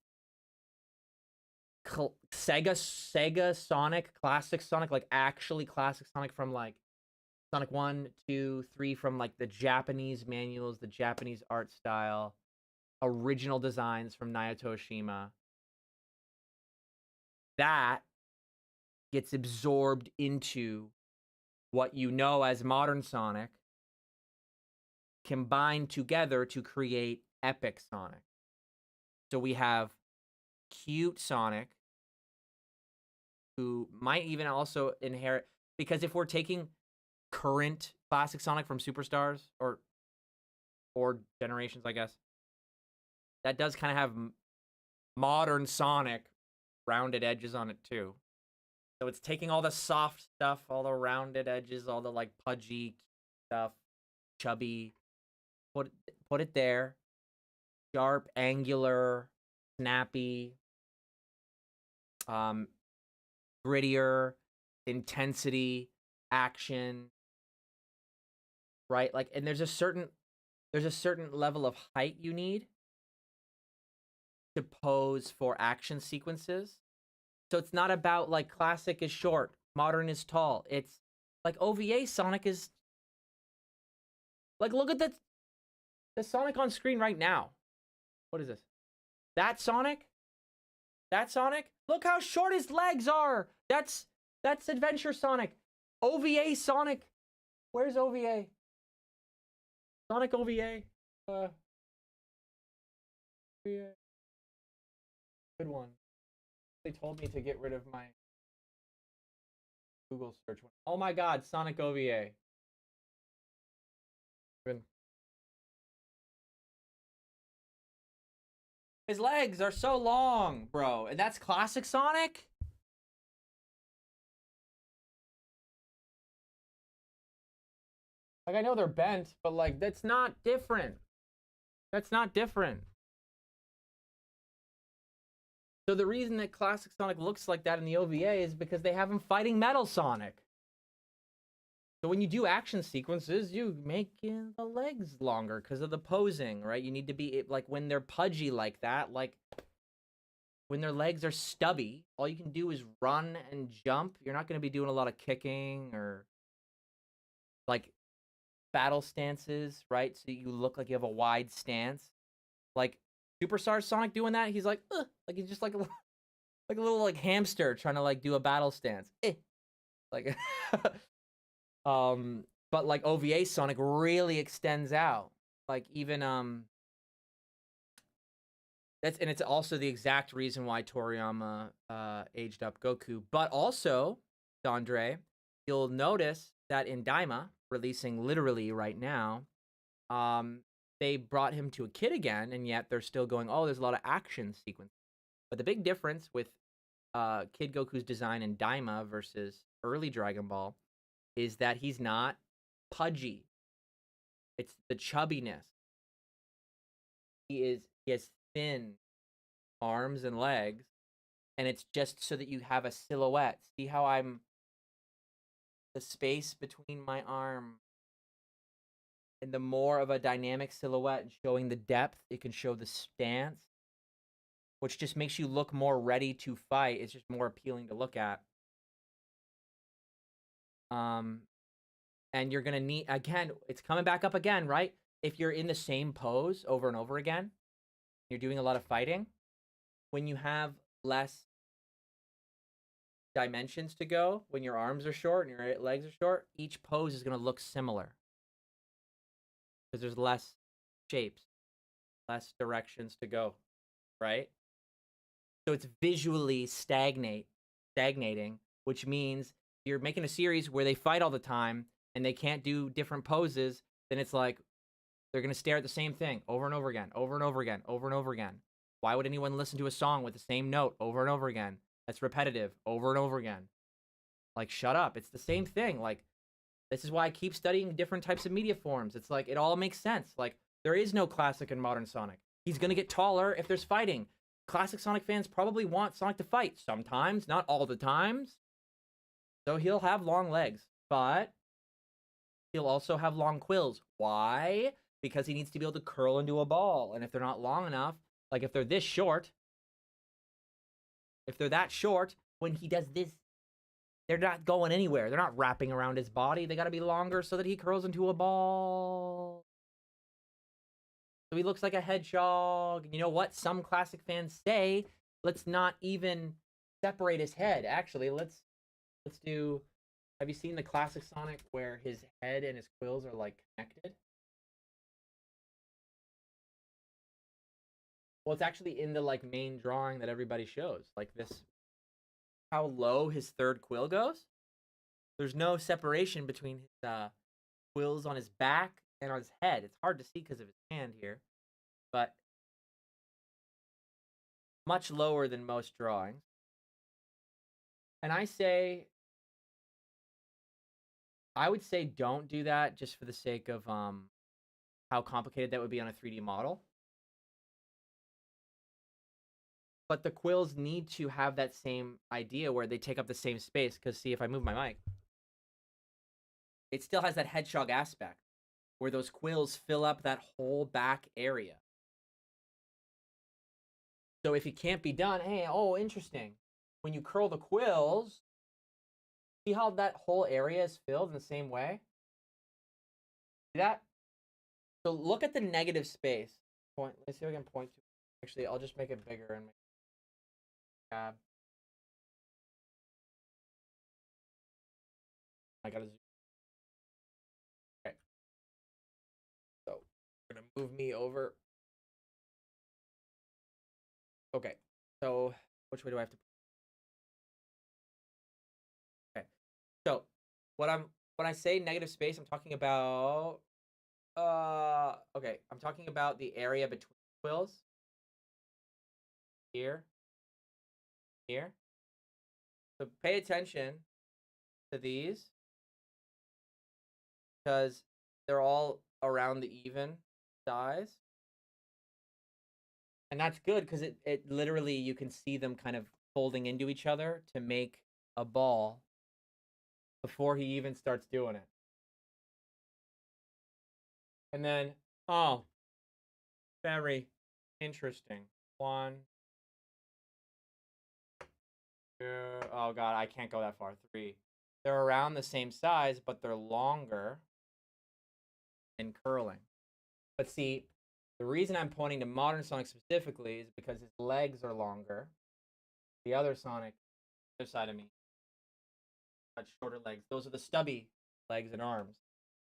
Sega Sonic, classic Sonic, like actually classic Sonic from like Sonic 1, 2, 3 from like the Japanese manuals, the Japanese art style, original designs from Naoto Oshima. That gets absorbed into what you know as modern Sonic, combined together to create epic Sonic. So we have cute Sonic who might even also inherit, because if we're taking current classic Sonic from Superstars or generations, I guess, that does kind of have modern Sonic rounded edges on it too. So it's taking all the soft stuff, all the rounded edges, all the like pudgy stuff, chubby, put it there. Sharp, angular, snappy, grittier, intensity, action, right? Like, and there's a certain level of height you need to pose for action sequences. So it's not about like classic is short, modern is tall. It's like OVA Sonic is like, look at the Sonic on screen right now. What is this? That Sonic? That Sonic? Look how short his legs are. That's Adventure Sonic. OVA Sonic. Where's OVA? Sonic OVA. OVA. Good one. They told me to get rid of my Google search one. Oh my god, Sonic OVA. Good. His legs are so long, bro. And that's classic Sonic? Like, I know they're bent, but like, that's not different. That's not different. So the reason that classic Sonic looks like that in the OVA is because they have him fighting Metal Sonic. So when you do action sequences, you make the legs longer because of the posing, right? You need to be, like, when they're pudgy like that, like, when their legs are stubby, all you can do is run and jump. You're not going to be doing a lot of kicking or, like, battle stances, right? So you look like you have a wide stance. Like, Superstar Sonic doing that, he's like, ugh. Like, he's just like a little, like, hamster trying to, like, do a battle stance. Like, but, like, OVA Sonic really extends out. Like, even, and it's also the exact reason why Toriyama aged up Goku. But also, Dondre, you'll notice that in Daima, releasing literally right now, they brought him to a kid again, and yet they're still going, oh, there's a lot of action sequences. But the big difference with Kid Goku's design in Daima versus early Dragon Ball is that he's not pudgy. It's the chubbiness. He has thin arms and legs, and it's just so that you have a silhouette. See how the space between my arm and the more of a dynamic silhouette and showing the depth, it can show the stance, which just makes you look more ready to fight. It's just more appealing to look at. And you're gonna need, again, it's coming back up again, right? If you're in the same pose over and over again, you're doing a lot of fighting, when you have less dimensions to go, when your arms are short and your legs are short, each pose is going to look similar because there's less shapes, less directions to go, right? So it's visually stagnating, which means you're making a series where they fight all the time and they can't do different poses. Then it's like they're going to stare at the same thing over and over again, over and over again, over and over again. Why would anyone listen to a song with the same note over and over again? That's repetitive over and over again. Like, shut up. It's the same thing. Like, this is why I keep studying different types of media forms. It's like, it all makes sense. Like, there is no classic and modern Sonic. He's going to get taller if there's fighting. Classic Sonic fans probably want Sonic to fight sometimes, not all the times. So he'll have long legs, but he'll also have long quills. Why? Because he needs to be able to curl into a ball. And if they're not long enough, like if they're this short, if they're that short, when he does this, they're not going anywhere. They're not wrapping around his body. They got to be longer so that he curls into a ball. So he looks like a hedgehog. And you know what? Some classic fans say, let's not even separate his head. Actually, let's do... Have you seen the classic Sonic where his head and his quills are, like, connected? Well, it's actually in the, like, main drawing that everybody shows. Like, this... how low his third quill goes. There's no separation between his quills on his back and on his head. It's hard to see because of his hand here, but much lower than most drawings. And I would say don't do that just for the sake of how complicated that would be on a 3D model. But the quills need to have that same idea where they take up the same space. Because see, if I move my mic, it still has that hedgehog aspect where those quills fill up that whole back area. So if it can't be done, hey, oh, interesting. When you curl the quills, see how that whole area is filled in the same way? See that? So look at the negative space. Point. Let's see if I can point to. Actually, I'll just make it bigger and make tab. I gotta zoom. Okay. So we're gonna move me over. Okay. So which way do I have to? Okay. So when I say negative space, I'm talking about okay, I'm talking about the area between quills. Here, here. So pay attention to these because they're all around the even size. And that's good because it literally you can see them kind of folding into each other to make a ball before he even starts doing it. And then, oh, very interesting. One, two, oh god, I can't go that far. Three. They're around the same size, but they're longer and curling. But see, the reason I'm pointing to modern Sonic specifically is because his legs are longer. The other Sonic, other side of me, got shorter legs. Those are the stubby legs and arms.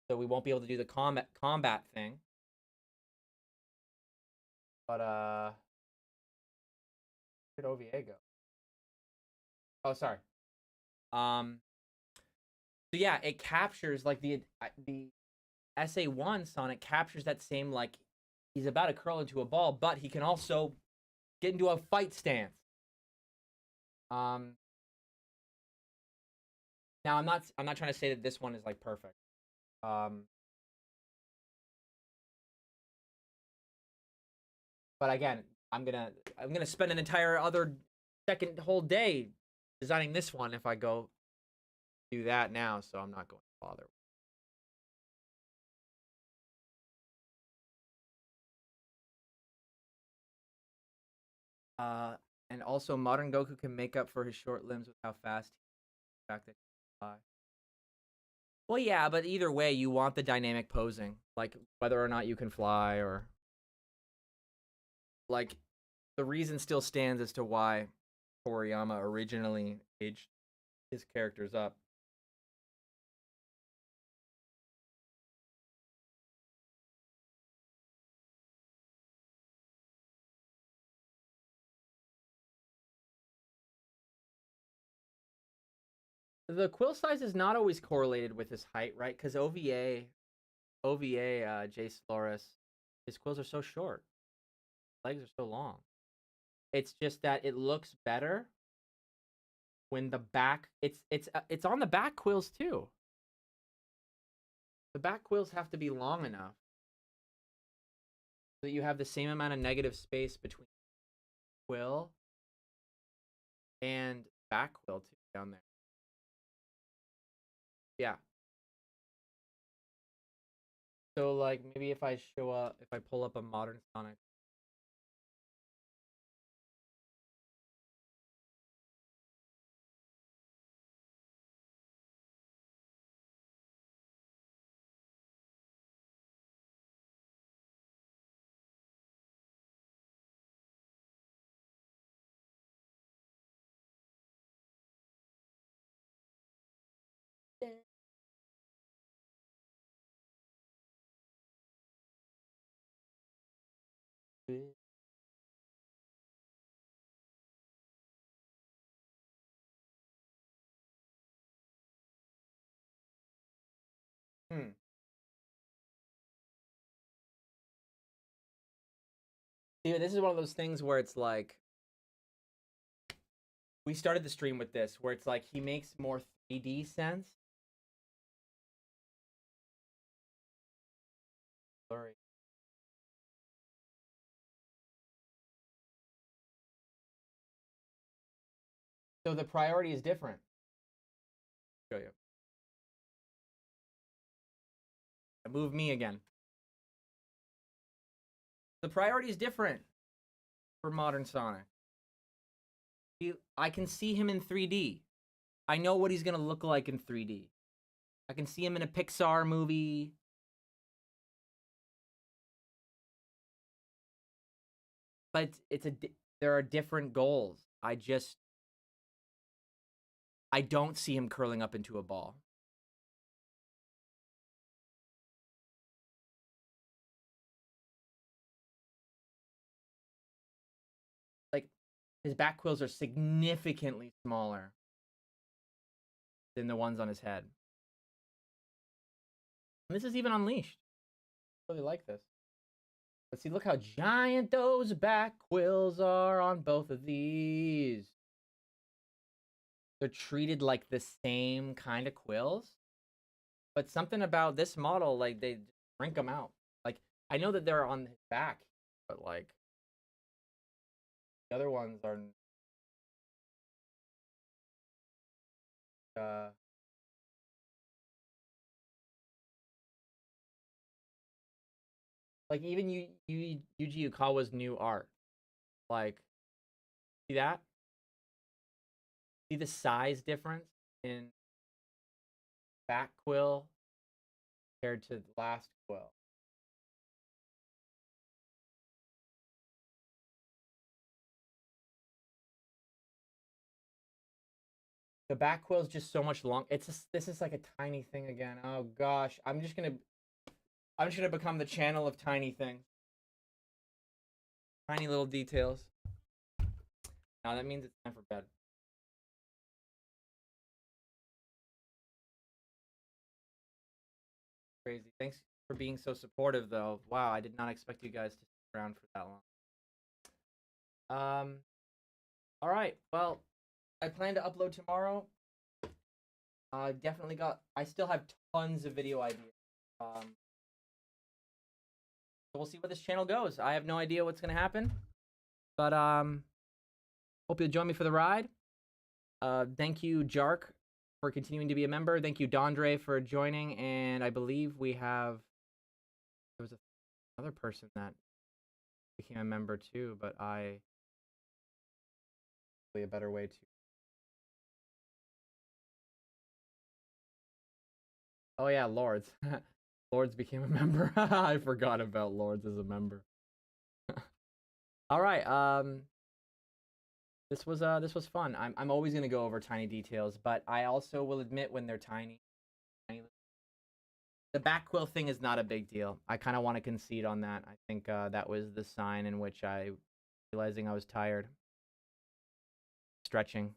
So we won't be able to do the combat thing. But where did OVA go? Oh, sorry. So yeah, it captures like the SA1 Sonic captures that same like he's about to curl into a ball, but he can also get into a fight stance. Now I'm not trying to say that this one is like perfect. But again, I'm gonna spend an entire other second whole day designing this one if I go do that now, so I'm not going to bother. And also modern Goku can make up for his short limbs with how fast he fact that he can fly. Well, yeah, but either way, you want the dynamic posing, like whether or not you can fly or like the reason still stands as to why Toriyama originally aged his characters up. The quill size is not always correlated with his height, right? Because Jace Flores, his quills are so short, legs are so long. It's just that it looks better when the back. It's on the back quills too. The back quills have to be long enough so that you have the same amount of negative space between quill and back quill too down there. Yeah. So like maybe if I pull up a modern Sonic. See, this is one of those things where it's like we started the stream with this, where it's like he makes more 3D sense. Sorry. So the priority is different. Show you. Move me again. The priority is different for modern Sonic. I can see him in 3D. I know what he's gonna look like in 3D. I can see him in a Pixar movie. But there are different goals. I don't see him curling up into a ball. Like, his back quills are significantly smaller than the ones on his head. And this is even unleashed. I really like this. Let's see, look how giant those back quills are on both of these. They're treated like the same kind of quills. But something about this model, like, they shrink them out. Like, I know that they're on his back, but, like, the other ones are... like, even Yuji Yukawa's new art. Like, see that? See the size difference in back quill compared to the last quill. The back quill is just so much long. This is like a tiny thing again. Oh gosh, I'm just gonna become the channel of tiny things, tiny little details. Now that means it's time for bed. Crazy. Thanks for being so supportive, though. Wow, I did not expect you guys to stick around for that long. All right. Well, I plan to upload tomorrow. I still have tons of video ideas. So we'll see where this channel goes. I have no idea what's gonna happen, but hope you'll join me for the ride. Thank you, Jark, for continuing to be a member. Thank you, Dondre, for joining. And I believe there was another person that became a member too, but a better way to. Oh yeah, Lords. Lords became a member. I forgot about Lords as a member. All right. This was fun. I'm always gonna go over tiny details, but I also will admit when they're tiny. The back quill thing is not a big deal. I kind of want to concede on that. I think that was the sign in which realizing I was tired. Stretching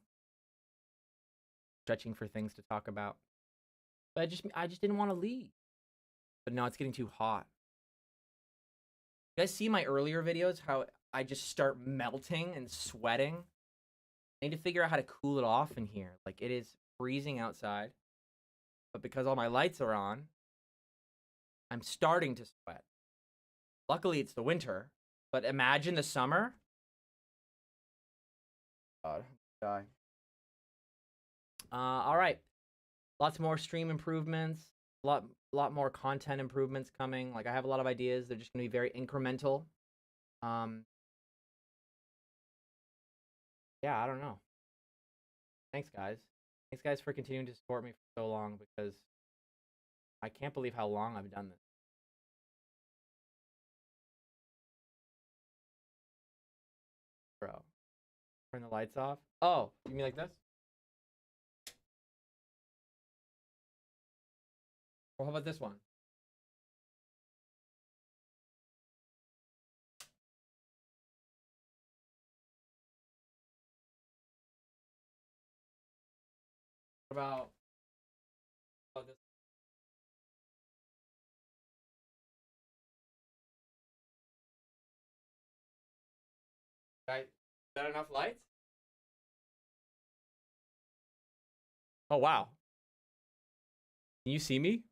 for things to talk about. But I just didn't want to leave. But now it's getting too hot. You guys see my earlier videos, how I just start melting and sweating? I need to figure out how to cool it off in here. Like, it is freezing outside. But because all my lights are on, I'm starting to sweat. Luckily, it's the winter. But imagine the summer. God, die. All right. Lots more stream improvements. A lot more content improvements coming. Like, I have a lot of ideas. They're just going to be very incremental. Yeah, I don't know. Thanks, guys. Thanks, guys, for continuing to support me for so long, because I can't believe how long I've done this. Bro. Turn the lights off. Oh, you mean like this? Or how about this one? What about this? Is that enough lights? Oh wow. Can you see me?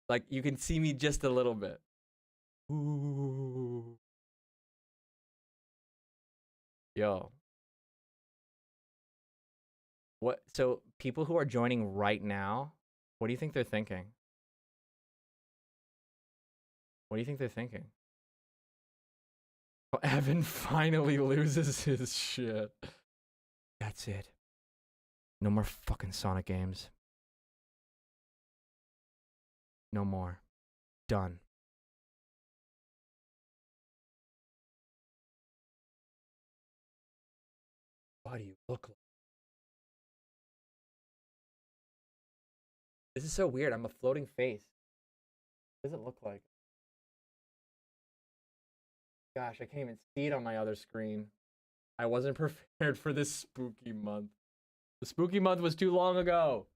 Like you can see me just a little bit. Ooh. Yo. What so people who are joining right now, what do you think they're thinking? What do you think they're thinking? Oh, Evan finally loses his shit. That's it. No more fucking Sonic games. No more. Done. What do you look like? This is so weird. I'm a floating face. What does it look like? Gosh, I can't even see it on my other screen. I wasn't prepared for this spooky month. The spooky month was too long ago.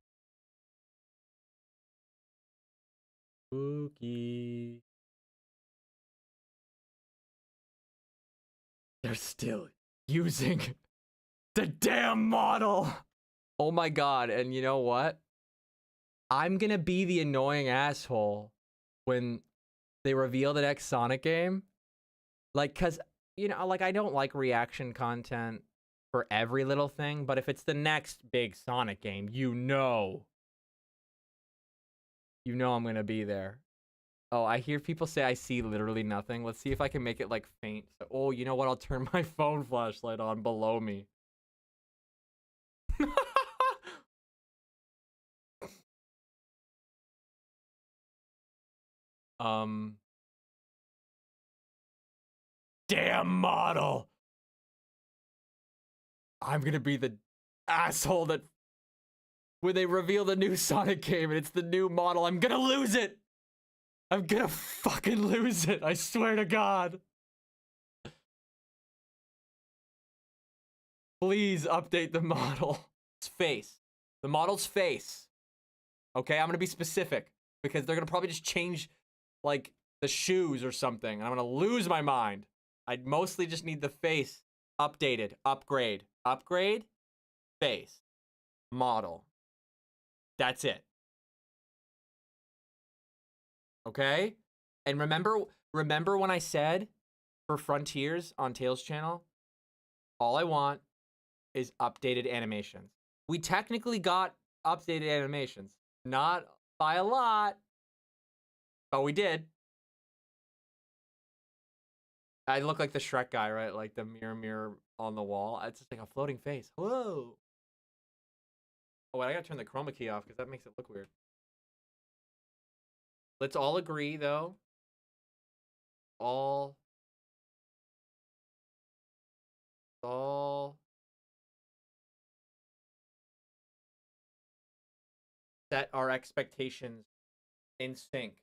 Spooky. They're still using the damn model. Oh my god, and you know what? I'm gonna be the annoying asshole when they reveal the next Sonic game. Like, cause, you know, like I don't like reaction content for every little thing, but if it's the next big Sonic game, you know I'm gonna be there. Oh, I hear people say I see literally nothing. Let's see if I can make it like faint. So, oh, you know what? I'll turn my phone flashlight on below me. um, damn model. I'm gonna be the asshole that when they reveal the new Sonic game and it's the new model, I'm gonna lose it. I'm gonna fucking lose it. I swear to God. Please update the model. Its face. The model's face. Okay, I'm gonna be specific because they're gonna probably just change like the shoes or something. And I'm gonna lose my mind. I'd mostly just need the face updated. Upgrade. Upgrade. Face. Model. That's it. Okay? And remember when I said for Frontiers on Tails channel, all I want is updated animations. We technically got updated animations. Not by a lot, but we did. I look like the Shrek guy, right? Like the mirror on the wall. It's just like a floating face. Hello. Oh, wait, I gotta turn the chroma key off because that makes it look weird. Let's all agree, though. All set our expectations in sync.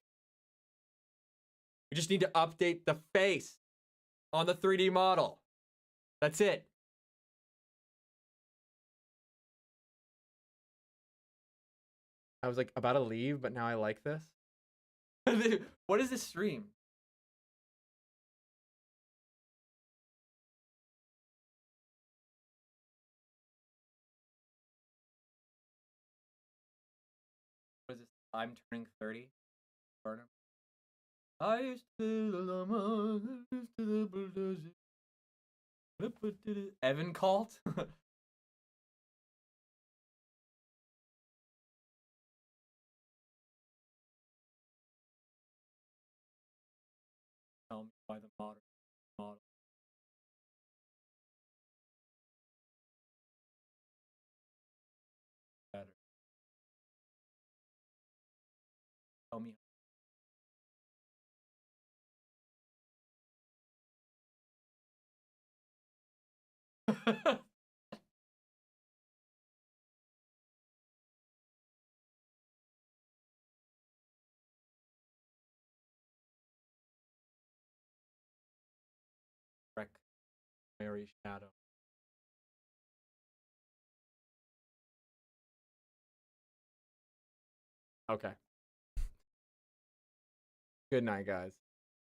We just need to update the face on the 3D model. That's it. I was like about to leave, but now I like this. What is this stream? What is this? I'm turning 30. I used to Evan cult. Tell me why the model. Better. Tell me. Wreck Mary Shadow. Okay. Good night, guys.